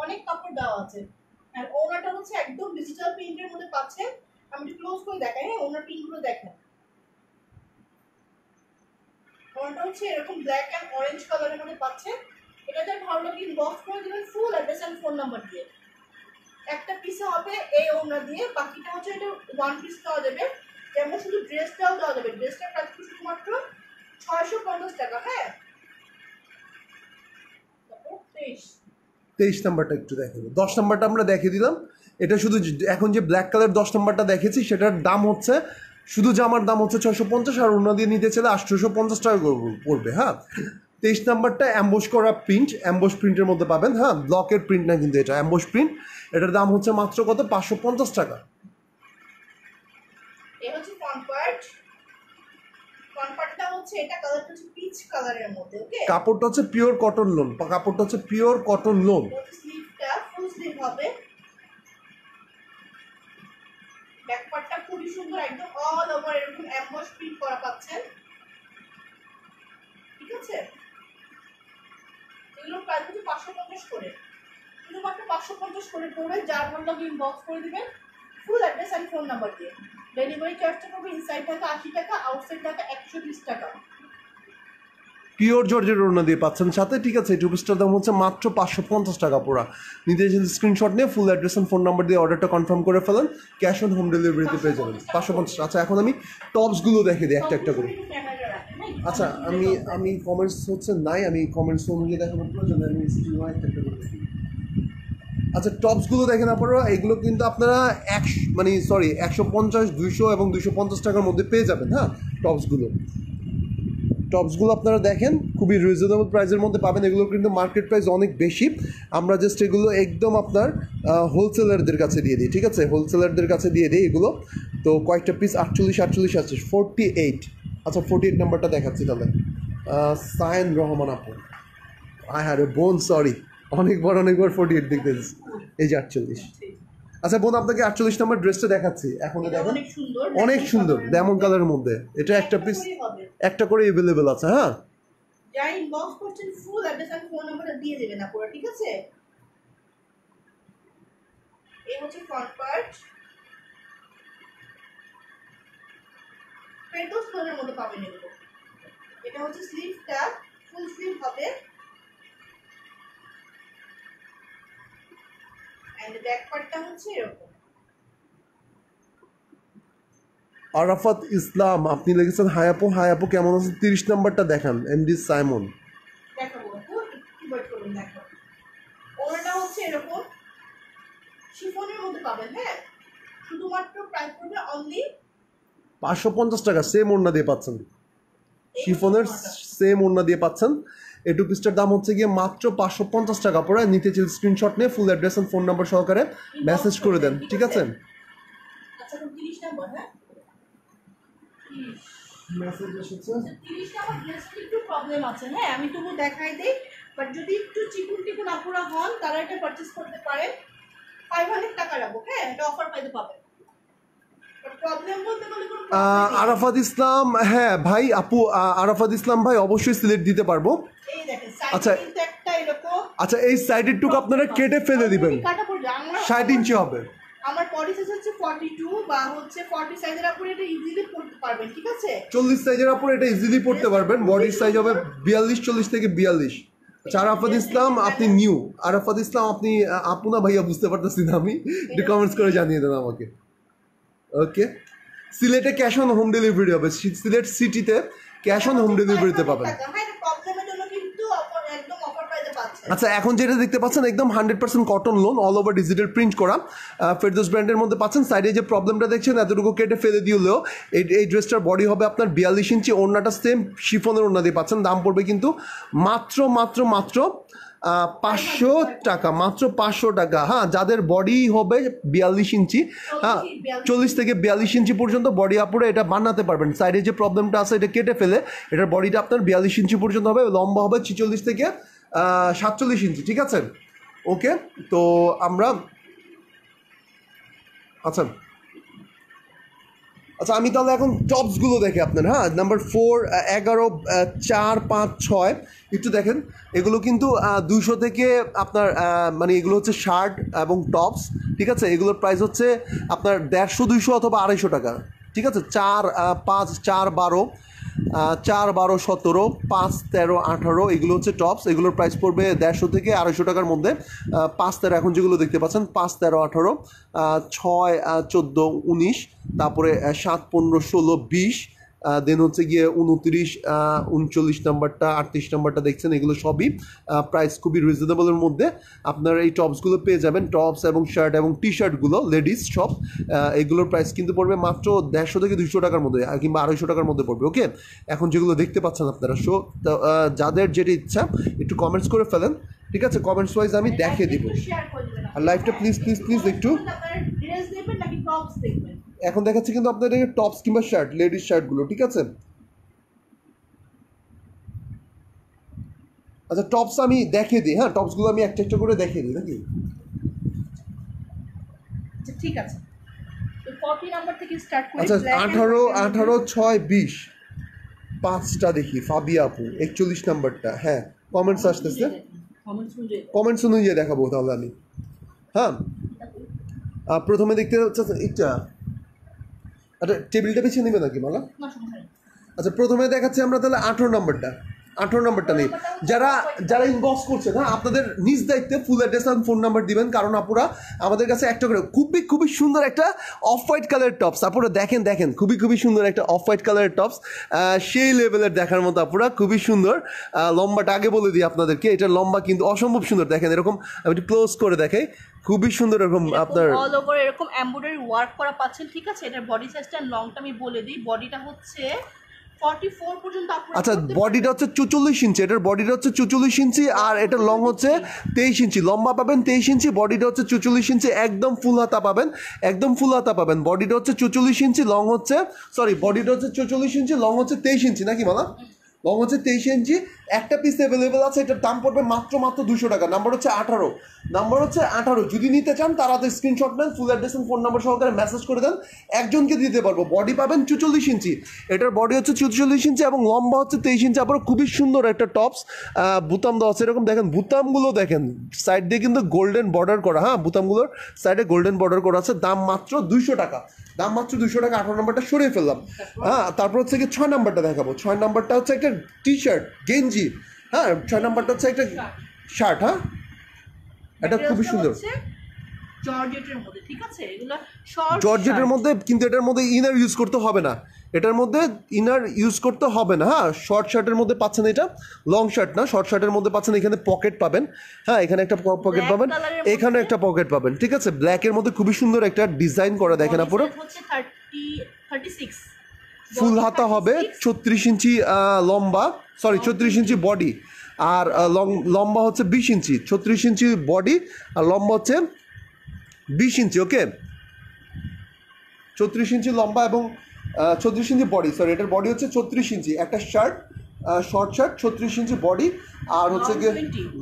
অনেক কাপড় দেওয়া আছে। আর ওনাটা হচ্ছে একদম ডিজিটাল প্রিন্টের মধ্যে পাচ্ছেন। আমি একটু ক্লোজ করে দেখাই। হ্যাঁ, ওনার প্রিন্টগুলো দেখেন। ওনাটা হচ্ছে এরকম ব্ল্যাক অ্যান্ড অরেঞ্জ কালারের মধ্যে পাচ্ছেন। এটা যার ভালো লাগে ইনবক্স করে দেবেন full address and phone number দিয়ে। একটা পিসে হবে এই ওড়না দিয়ে, বাকিটা হচ্ছে এটা ওয়ান পিস দেওয়া যাবে। যেমন শুধু ড্রেসটাও দেওয়া যাবে। ড্রেসটার প্রাইস শুধুমাত্র 650 টাকা। হ্যাঁ, 23 নাম্বারটা একটু দেখাবো। 10 নাম্বারটা আমরা দেখিয়ে দিলাম। এটা শুধু এখন যে ব্ল্যাক কালার 10 নাম্বারটা দেখেছি সেটার দাম হচ্ছে, শুধু জামার দাম হচ্ছে 650, আর ওড়না দিয়ে নিতে চাইলে 850 টাকা পড়বে। হ্যাঁ, 23 নাম্বারটা অ্যাম্বোস করা প্রিন্ট, অ্যাম্বোস প্রিন্টের মধ্যে পাবেন, হ্যাঁ ব্লকের প্রিন্ট না কিন্তু এটা অ্যাম্বোস প্রিন্ট। এটার দাম হচ্ছে মাত্র কত, 550 টাকা। এটা হচ্ছে ফ্রন্ট পার্ট, ফ্রন্ট পার্টটা হচ্ছে এটা কালারটা হচ্ছে পিচ কালারের মধ্যে। ওকে, কাপড়টা হচ্ছে পিওর কটন লোন, কাপড়টা হচ্ছে পিওর কটন লোন। স্লিভটা ফুল স্লিভ হবে, ব্যাক পার্টটা খুবই সুন্দর, একদম অল ওভার এরকম এমবস প্রিন্ট করা পাচ্ছেন, ঠিক আছে। এগুলো প্রাইস হচ্ছে 550 করে, শুধুমাত্র 550 করে পড়বে। যার ভালো লাগে ইনবক্স করে দিবেন full address and phone number দিয়ে। ডেলিভারি চার্জটা পড়বে ইনসাইড টাকা 80 টাকা, আউটসাইড টাকা 120 টাকা। পিওর জর্জের ওড়না দিয়ে পাচ্ছেন সাথে, ঠিক আছে। এই টু পিসটার দাম হচ্ছে মাত্র 550 টাকা পুরা। নিতে এসে স্ক্রিনশট নিয়ে full address and phone number দিয়ে অর্ডারটা কনফার্ম করে ফেলেন, ক্যাশ অন হোম ডেলিভারিতে পেয়ে যাবেন 550। আচ্ছা এখন আমি টপসগুলো দেখে দিই একটা একটা করে। আচ্ছা আমি কমেন্টস হচ্ছে নাই, আমি কমেন্টস অনুযায়ী দেখানোর প্রয়োজন, আমি একটা একটা করে দেখি। আচ্ছা টপসগুলো দেখেন আপনারা, এগুলো কিন্তু আপনারা 150, 200 এবং 250 টাকার মধ্যে পেয়ে যাবেন, হ্যাঁ টপসগুলো আপনারা দেখেন খুবই রিজনেবল প্রাইসের মধ্যে পাবেন। এগুলো কিন্তু মার্কেট প্রাইস অনেক বেশি, আমরা জাস্ট এগুলো একদম আপনার হোলসেলারদের কাছে দিয়ে দিই, ঠিক আছে, হোলসেলারদের কাছে দিয়ে দিই এগুলো। তো কয়েকটা পিস 48 আছে, 48। আচ্ছা 48 নাম্বারটা দেখাচ্ছি তাহলে। সায়েন রহমান আপু, হ্যাঁ রে বোন, সরি অনেকবার 48 দেখতে, এই যে 48। আচ্ছা বোন আপনাকে 48 নাম্বার ড্রেসটা দেখাচ্ছি এখন, দেখেন অনেক সুন্দর ডায়মন্ড কালারের মধ্যে। এটা একটা পিস একটা করে अवेलेबल আছে, হ্যাঁ যাই ইনবক্স করছেন ফুল অ্যাড্রেস আর ফোন নাম্বারটা দিয়ে দেবেন আপনারা, ঠিক আছে। এই হচ্ছে ফ্রন্ট পার্ট, ফেরদৌস কালারের মধ্যে পাবেন এগুলো। এটা হচ্ছে স্লিভটা ফুল স্লিভ হবে, এন্ড ব্যাক পার্টটা হচ্ছে এরকম। আরাফাত ইসলাম আপনি লিখেছেন হাই আপু, হাই আপু কেমন আছেন, 30 নাম্বারটা দেখান, এমডি সাইমন। দেখাবো কি ওয়েট করুন, দেখো ওটা হচ্ছে এরকম শিফনের মধ্যে পাবেন, হ্যাঁ শুধুমাত্র প্রাইস পড়বে অনলি 550 টাকা, সেম ওড়না দিয়ে পাচ্ছেন, শিফনের সেম ওড়না দিয়ে পাচ্ছেন। এই টু পিসটার দাম হচ্ছে গিয়ে মাত্র 550 টাকা পড়ে। নিতে চাইলে স্ক্রিনশট নিয়ে ফুল অ্যাড্রেস আর ফোন নাম্বার সহকারে মেসেজ করে দেন, ঠিক আছে। আচ্ছা 30 নাম্বার, হ্যাঁ মেসেজ এসেছে 30 নাম্বার ড্রেসটা একটু প্রবলেম আছে, হ্যাঁ আমি তবু দেখাই দেই, বাট যদি একটু চিকুন টিকুন আপুরা হন তারা এটা পারচেজ করতে পারেন। 500 টাকা রাখবো, হ্যাঁ এটা অফার পাইতে পাবেন। প্রবলেম বলতে গেলে কোনো আরাফাত ইসলাম, হ্যাঁ ভাই আপু আরাফাত ইসলাম ভাই অবশ্যই সিলেক্ট দিতে পারবো। এই দেখেন আচ্ছা সাইডে কিন্তু একটা এরকম, আচ্ছা এই সাইডের টুকু আপনারা কেটে ফেলে দিবেন, কাটা পড়বে। 60 ইঞ্চি হবে। আমার বডি সাইজ হচ্ছে 42 বা হচ্ছে 40 সাইজের আপনি এটা ইজিলি পড়তে পারবেন, ঠিক আছে। 40 সাইজের আপনি এটা ইজিলি পড়তে পারবেন, বডির সাইজ হবে 42, 40 থেকে 42। আচ্ছা আরাফাত ইসলাম আপনি নিউ, আরাফাত ইসলাম আপনি আপু না ভাইয়া বুঝতে পারতেছি না আমি, একটু কমেন্টস করে জানিয়ে দেন আমাকে। ওকে সিলেটে ক্যাশ অন হোম ডেলিভারি হবে, সিলেট সিটিতে ক্যাশ অন হোম ডেলিভারিতে পাবেন। আচ্ছা এখন যেটা দেখতে পাচ্ছেন একদম 100% cotton loan, all over digital print করা ফেরদৌস ব্র্যান্ডের মধ্যে পাচ্ছেন। সাইডে যে প্রবলেমটা দেখছেন এতটুকু কেটে ফেলে দিলেও এই ড্রেসটার বডি হবে আপনার 42 ইঞ্চি, ওড়নাটা সেম শিফনের ওড়না দিয়ে পাচ্ছেন। দাম পড়বে কিন্তু মাত্র 500 টাকা, মাত্র 500 টাকা। হ্যাঁ যাদের বডি হবে 42 ইঞ্চি, হ্যাঁ 40 থেকে 42 ইঞ্চি পর্যন্ত বডি আপুরে এটা বানাতে পারবেন। সাইডে যে প্রবলেমটা আছে এটা কেটে ফেলে এটার বডিটা আপনার 42 ইঞ্চি পর্যন্ত হবে, লম্বা হবে 46 থেকে 47 ইঞ্চি, ঠিক আছে। ওকে তো আমরা আচ্ছা আমি তাহলে এখন টপসগুলো দেখি আপনার, হ্যাঁ নাম্বার 4, 11, 4, 5, 6 একটু দেখেন। এগুলো কিন্তু 200 থেকে আপনার মানে এগুলো হচ্ছে শার্ট এবং টপস, ঠিক আছে। এগুলোর প্রাইস হচ্ছে আপনার 150, 200 অথবা 250 টাকা, ঠিক আছে। 4, 5, 4, 12, 4, 12, 17, 5, 13, 18 এগুলো হচ্ছে টপস। এগুলোর প্রাইস পড়বে 150 থেকে 250 টাকার মধ্যে। 5, 13 এখন যেগুলো দেখতে পাচ্ছেন 5, 13, 18, 6, 14, 19, তারপরে 7, 15, 16, 20, দেন হচ্ছে গিয়ে 29, 39 নাম্বারটা, 38 নাম্বারটা দেখছেন, এগুলো সবই প্রাইস খুবই রিজনেবলের মধ্যে আপনারা এই টপসগুলো পেয়ে যাবেন। টপস এবং শার্ট এবং টি শার্টগুলো লেডিস সব এগুলোর প্রাইস কিন্তু পড়বে মাত্র 150 থেকে 200 টাকার মধ্যে, কিংবা 250 টাকার মধ্যে পড়বে। ওকে, এখন যেগুলো দেখতে পাচ্ছেন আপনারা, যাদের যেটা ইচ্ছা একটু কমেন্টস করে ফেলেন, ঠিক আছে? কমেন্টস ওয়াইজ আমি দেখে দিব। আর লাইভটা প্লিজ প্লিজ প্লিজ একটু, এখন দেখাচ্ছি কিন্তু আপনাদের টপস কিংবা শার্ট, লেডিস শার্টগুলো, ঠিক আছে? আচ্ছা, টপস আমি দেখে দিই, হ্যাঁ, টপসগুলো আমি একটা একটা করে দেখে দিই নাকি? ঠিক আছে, তো 40 নাম্বার থেকে স্টার্ট করি। আচ্ছা, 18, 18, 6, 20, 5টা দেখি। ফাবিয়া আপু 41 নাম্বারটা, হ্যাঁ, কমেন্টস আসতেছে, কমেন্টস অনুযায়ী দেখাবো তাহলে আমি। হ্যাঁ, প্রথমে দেখতে হচ্ছে একটা, আচ্ছা টেবিলটা পিছিয়ে নেবে নাকি মালা? আচ্ছা, প্রথমে দেখাচ্ছি আমরা তাহলে 18 নাম্বারটা। 18 নাম্বারটা নেই, যারা ইনবক্স করছেন, হ্যাঁ, আপনাদের নিজ দায়িত্বে ফুল অ্যাড্রেস আর ফোন নাম্বার দিবেন, কারণ আপুরা আমাদের কাছে একটা করে খুবই সুন্দর একটা অফ হোয়াইট কালারের টপস, আপুরা দেখেন খুবই সুন্দর একটা অফ হোয়াইট কালারের টপস, সেই লেভেলের দেখার মতো আপুরা, খুবই সুন্দর। লম্বাটা আগে বলে দিই আপনাদেরকে, এটা লম্বা কিন্তু অসম্ভব সুন্দর। দেখেন এরকম, আমি একটু ক্লোজ করে দেখাই, খুবই সুন্দর এরকম আপনার অল ওভার এরকম এমব্রয়ডারি ওয়ার্ক করা পাচ্ছেন, ঠিক আছে? এটার বডি সাইজটা লংটা আমি বলে দিই, বডিটা হচ্ছে 44 পর্যন্ত আপনারা। আচ্ছা, বডিটা হচ্ছে 44 ইঞ্চি, এটার বডিটা হচ্ছে 44 ইঞ্চি, আর এটার লং হচ্ছে 23 ইঞ্চি, লম্বা পাবেন 23 ইঞ্চি, বডিটা হচ্ছে 44 ইঞ্চি, একদম ফুল হাতা পাবেন, একদম ফুল হাতা পাবেন। বডিটা হচ্ছে 44 ইঞ্চি, লং হচ্ছে, সরি, বডিটা হচ্ছে 44 ইঞ্চি, লং হচ্ছে 23 ইঞ্চি, নাকি মালা? লং হচ্ছে 23 ইঞ্চি, একটা পিস অ্যাভেলেবেল আছে, এটার দাম পড়বে মাত্র 200 টাকা। নাম্বার হচ্ছে 18। যদি নিতে চান তাড়াতাড়ি স্ক্রিনশট নেন, ফুল অ্যাড্রেস ফোন নাম্বার সহকারে মেসেজ করে দেন, একজনকে দিতে পারবো। বডি পাবেন 44 ইঞ্চি, এটার বডি হচ্ছে 44 ইঞ্চি এবং লম্বা হচ্ছে 23 ইঞ্চি। আবার খুবই সুন্দর একটা টপস, বুতাম দেওয়া আছে, এরকম দেখেন বুতামগুলো দেখেন, সাইড দিয়ে কিন্তু গোল্ডেন বর্ডার করা, হ্যাঁ, বুতামগুলোর সাইডে গোল্ডেন বর্ডার করা আছে। দাম মাত্র 200 টাকা, দাম মাত্র 200 টাকা। 18 নাম্বারটা সরিয়ে ফেললাম। হ্যাঁ, তারপর হচ্ছে কি 6 নাম্বারটা দেখাবো। 6 নাম্বারটা হচ্ছে একটা টি শার্ট গেঞ্জি, হ্যাঁ, 6 নাম্বারটা হচ্ছে একটা শার্ট, হ্যাঁ, এটা খুবই সুন্দর জর্জেটের মধ্যে, ঠিক আছে? এগুলো শর্ট জর্জেটের মধ্যে, কিন্তু এটার মধ্যে ইনার ইউজ করতে হবে না, এটার মধ্যে ইনার ইউজ করতে হবে না। হ্যাঁ, শর্ট শার্টের মধ্যে পাচ্ছেন, এটা লং শার্ট না, শর্ট শার্টের মধ্যে পাচ্ছেন। এখানে পকেট পাবেন, হ্যাঁ, এখানে একটা পকেট পাবেন, এখানে একটা পকেট পাবেন, ঠিক আছে? ব্ল্যাকের মধ্যে খুবই সুন্দর একটা ডিজাইন করা, দেখেন পুরো 36 ফুল হাতা হবে, 36 ইঞ্চি লম্বা, সরি 34 ইঞ্চি বডি, আর লম্বা হচ্ছে 20 ইঞ্চি। 36 ইঞ্চি বডি আর লম্বা হচ্ছে 20 ইঞ্চি। ওকে, 34 ইঞ্চি লম্বা এবং 34 ইঞ্চি বডি, সরি, এটার বডি হচ্ছে 34 ইঞ্চি। একটা শার্ট, শর্ট শার্ট, 36 ইঞ্চি বডি, আর হচ্ছে গিয়ে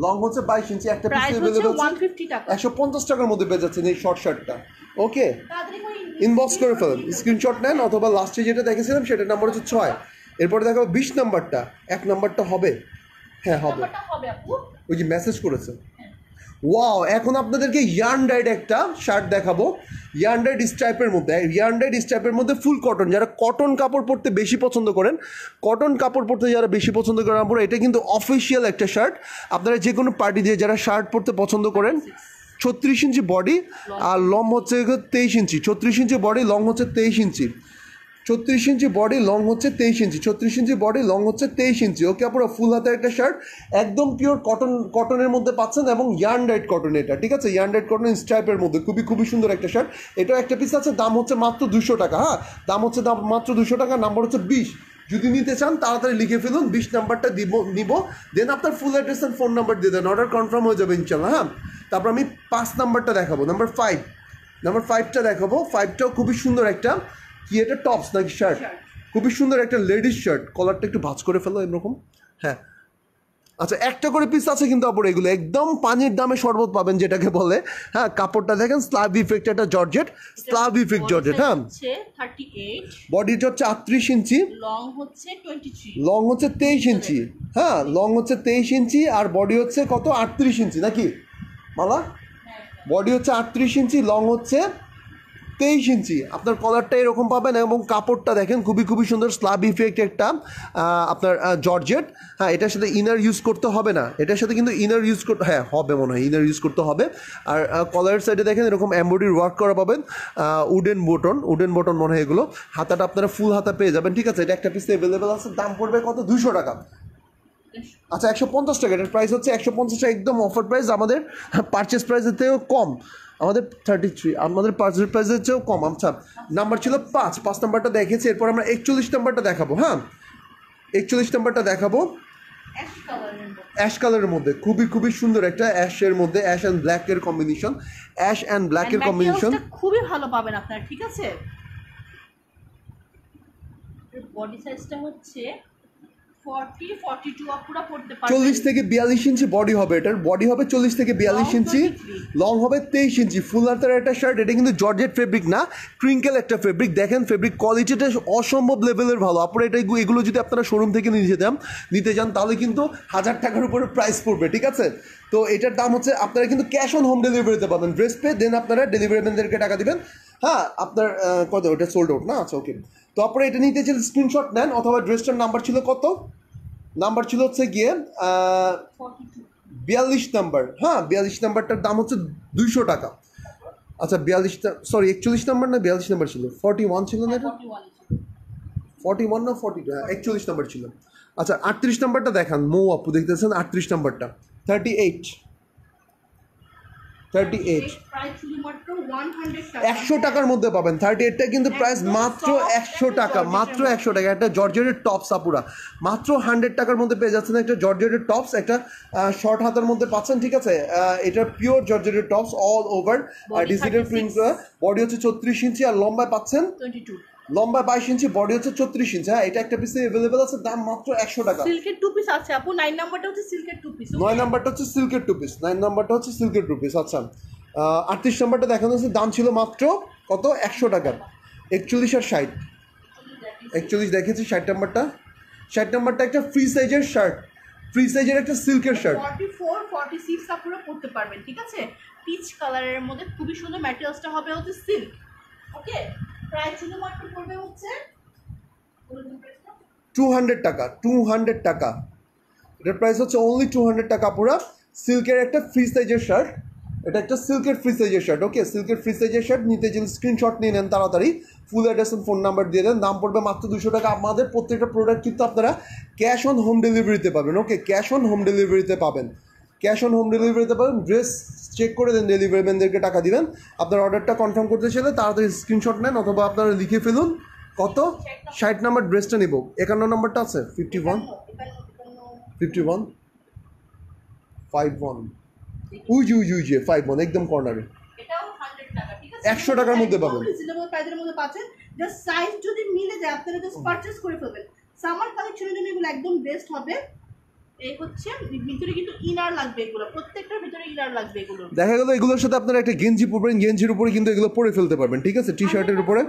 লং হচ্ছে 22 ইঞ্চি। একটা পিস अवेलेबल 150 টাকা, 150 টাকার মধ্যে পেয়ে যাচ্ছেন এই শর্ট শার্টটা। ওকে, ইনবক্স করে ফেলেন, স্ক্রিনশট নেন, অথবা লাস্টে যেটা দেখেছিলাম সেটার নাম্বার হচ্ছে 6। এরপরে দেখাবো 20 নাম্বারটা। 1 নাম্বারটা হবে, হ্যাঁ হবে, ওই যে মেসেজ করেছে। ওয়াও, এখন আপনাদেরকে ইয়ার্ন ডাইড একটা শার্ট দেখাবো, ইয়ার্ন ডাইড স্ট্রাইপের মধ্যে। ইয়ার্ন ডাইড স্ট্রাইপের মধ্যে ফুল কটন, যারা কটন কাপড় পরতে বেশি পছন্দ করেন, কটন কাপড় পরতে যারা বেশি পছন্দ করেন, আমরা এটা কিন্তু অফিসিয়াল একটা শার্ট। আপনারা যে কোনো পার্টি দিয়ে যারা শার্ট পরতে পছন্দ করেন, 36 ইঞ্চি বডি আর লং হচ্ছে 23 ইঞ্চি। 36 ইঞ্চি বডি, লং হচ্ছে 23 ইঞ্চি। 36 ইঞ্চি বডি, লং হচ্ছে 23 ইঞ্চি। 36 ইঞ্চি বডি, লং হচ্ছে 23 ইঞ্চি। ওকে, আপনারা ফুল হাতের একটা শার্ট, একদম পিওর কটনের মধ্যে পাচ্ছেন, এবং ইয়ার্ন ডাইড কটন এটা, ঠিক আছে? ইয়ার্ন ডাইড কটন স্ট্রাইপের মধ্যে খুবই সুন্দর একটা শার্ট। এটাও একটা পিস আছে, দাম হচ্ছে মাত্র 200 টাকা। হ্যাঁ, দাম হচ্ছে মাত্র 200 টাকা। নাম্বার হচ্ছে 20। যদি নিতে চান তাড়াতাড়ি লিখে ফেলুন, 20 নাম্বারটা নিব, দেন আপনার ফুল অ্যাড্রেস আর ফোন নাম্বার দিয়ে দেন, অর্ডার কনফার্ম হয়ে যাবে ইনশাল্লাহ। হ্যাঁ, তারপর আমি 5 নাম্বারটা দেখাবো, নাম্বার 5টা দেখাবো। 5টাও খুবই সুন্দর একটা, কি এটা টপস নাকি শার্ট? খুবই সুন্দর একটা লেডিস শার্ট, কলারটা একটু ভাঁজ করে ফেলো এরকম। হ্যাঁ, আচ্ছা, একটা করে পিস আছে কিন্তু আপনার, এগুলো একদম পানির দামে শরবত পাবেন যেটাকে বলে। হ্যাঁ, কাপড়টা দেখেন, স্লাব ইফেক্ট, একটা জর্জেট, স্লাব ইফেক্ট জর্জেট। হ্যাঁ, 38, বডিটা হচ্ছে 38 ইঞ্চি, লং হচ্ছে 23, লং হচ্ছে 23 ইঞ্চি। হ্যাঁ, লং হচ্ছে 23 ইঞ্চি, আর বডি হচ্ছে কত, 38 ইঞ্চি নাকি মালা? বডি হচ্ছে 38 ইঞ্চি, লং হচ্ছে 23 ইঞ্চি আপনার কলারটা এরকম পাবেন এবং কাপড়টা দেখেন খুবই খুবই সুন্দর স্ল্যাব ইফেক্ট একটা আপনার জর্জেট। হ্যাঁ, এটার সাথে ইনার ইউজ করতে হবে না, এটার সাথে কিন্তু ইনার ইউজ করতে হবে মনে হয়, ইনার ইউজ করতে হবে। আর কলারের সাইডে দেখেন এরকম এমব্রয়ডারি ওয়ার্ক করা পাবেন, উডেন বটন মনে হয় এগুলো। হাতাটা আপনারা ফুল হাতা পেয়ে যাবেন, ঠিক আছে। এটা একটা পিস অ্যাভেলেবেল আছে, দাম পড়বে কত? 200 টাকা। আচ্ছা 150 টাকা, এটার প্রাইস হচ্ছে 150 টাকা, একদম অফার প্রাইস, আমাদের পারচেস প্রাইসের থেকেও কম, আমাদের 33, আমাদের পারচেস প্রাইসের চেয়েও কম। আচ্ছা নাম্বার ছিল 5 নাম্বারটা দেখেছি, এরপর আমরা 41 নাম্বারটা দেখাবো। হ্যাঁ 41 নাম্বারটা দেখাবো, অ্যাশ কালারের মধ্যে খুবই খুবই সুন্দর একটা অ্যাশের মধ্যে অ্যাশ অ্যান্ড ব্ল্যাকের কম্বিনেশন, অ্যাশ অ্যান্ড ব্ল্যাকের কম্বিনেশন খুবই ভালো পাবেন আপনারা, ঠিক আছে। বডি সাইজটা হচ্ছে 40-42 আপুরা পড়তে পারবে। 40 থেকে 42 ইঞ্চি বডি হবে, এটার বডি হবে 40 থেকে 42 ইঞ্চি, লং হবে 23 ইঞ্চি। ফুল হাতার একটা শার্ট, এটা কিন্তু জর্জেট ফেব্রিক না, ক্রিঙ্কেল একটা ফেব্রিক। দেখেন ফেব্রিক কোয়ালিটিটা অসম্ভব লেভেলের ভালো। আপনারা এগুলো যদি আপনারা শোরুম থেকে নিতে যান তাহলে কিন্তু 1000 টাকার উপরে প্রাইস পড়বে, ঠিক আছে। তো এটার দাম হচ্ছে, আপনারা কিন্তু ক্যাশ অন হোম ডেলিভারিতে পাবেন, ড্রেস পে দেন আপনারা ডেলিভারি ম্যানদেরকে টাকা দিবেন। হ্যাঁ আপনার কত, ওটা সোল্ড আউট না? আচ্ছা ওকে। তো আপনারা এটা নিতে চাইলে স্ক্রিনশট নেন, অথবা ড্রেসটার নাম্বার ছিল কত? নাম্বার ছিল হচ্ছে গিয়ে 42 নাম্বার। হ্যাঁ 42 নাম্বারটার দাম হচ্ছে 200 টাকা। আচ্ছা 41 নাম্বার না 42 নাম্বার ছিল? 41 ছিল না এটা? 41 না 42? হ্যাঁ 41 নাম্বার ছিল। আচ্ছা 38 নাম্বারটা দেখান, মৌ আপু দেখতেছেন 38 নাম্বারটা, 38 100 টাকার মধ্যে পাবেন। 38টা কিন্তু প্রাইস মাত্র 100 টাকা, মাত্র 100 টাকা। একটা জর্জেটের টপস আপুরা মাত্র 100 টাকার মধ্যে পেয়ে যাচ্ছেন, একটা জর্জেটের টপস, একটা শর্ট হাতার মধ্যে পাচ্ছেন, ঠিক আছে। এটা পিওর জর্জেটের tops, all over digital print, body হচ্ছে 34 ইঞ্চি, আর লম্বায় পাচ্ছেন 22, লম্বা 22 ইঞ্চি, বডি হচ্ছে 34 ইঞ্চি। হ্যাঁ এটা একটা পিসে অ্যাভেলেবেল আছে, দাম মাত্র 100 টাকা। সিল্কের টু পিস আছে আপু, 9 নাম্বারটা হচ্ছে সিল্কের টু পিস, 9 নাম্বারটা হচ্ছে সিল্কের টু পিস, 9 নাম্বারটা হচ্ছে সিল্কের টু পিস। আচ্ছা 38 নাম্বারটা দেখানো হচ্ছে, দাম ছিল মাত্র কত? 100 টাকা। 41 আর 60, 41 দেখেছি, 60 নাম্বারটা, 60 নাম্বারটা একটা ফ্রি সাইজের শার্ট, ফ্রি সাইজের একটা সিল্কের শার্ট, 44-46 আপনারা পড়তে পারবেন, ঠিক আছে। পিচ কালারের মধ্যে খুবই সুন্দর, ম্যাটেরিয়ালসটা হবে হচ্ছে সিল্ক, ওকে। প্রাইস শুধুমাত্র পড়বে হচ্ছে 200 টাকা, 200 টাকা। এটার প্রাইস হচ্ছে অনলি 200 টাকা পুরা। সিল্কের একটা ফ্রি সাইজের শার্ট, এটা একটা সিল্কের ফ্রি সাইজের শার্ট, ওকে। সিল্কের ফ্রি সাইজের শার্ট নিতে যদি স্ক্রিনশট নিয়ে নেন তাড়াতাড়ি, ফুল অ্যাড্রেস ফোন নাম্বার দিয়ে দেন, দাম পড়বে মাত্র 200 টাকা। আমাদের প্রত্যেকটা প্রোডাক্ট কিন্তু আপনারা ক্যাশ অন হোম ডেলিভারিতে পাবেন, ওকে। ক্যাশ অন হোম ডেলিভারিতে পাবেন, ক্যাশ অন হোম ডেলিভারিতে পাবেন। ড্রেস চেক করে দেন, ডেলিভারি ম্যানদেরকে টাকা দিবেন। আপনার অর্ডারটা কনফার্ম করতে চাইলে তাড়াতাড়ি স্ক্রিনশট নেন, অথবা আপনারা লিখে ফেলুন কত? 60 নাম্বার ড্রেসটা নিব। 51 নাম্বারটা আছে, 51 51 উই 51 একদম কর্নারে, এটাও 100 টাকা, ঠিক আছে। 100 টাকার মধ্যে পাবেন, রিজনেবল প্রাইসের মধ্যে পাচ্ছেন। জাস্ট সাইজ যদি মিলে যায় আপনারা জাস্ট পারচেজ করে ফেলবেন। সামার কালেকশনের জন্য এগুলো একদম বেস্ট হবে। এই হচ্ছে ভিতরে কিন্তু ইনার লাগবে, এগুলো প্রত্যেকটার ভিতরে ইনার লাগবে। এগুলো দেখা গেল এগুলোর সাথে আপনারা একটা গেঞ্জি পরবেন, গেঞ্জির উপরে কিন্তু এগুলো পরে ফেলতে পারবেন, ঠিক আছে। টি শার্টের উপরে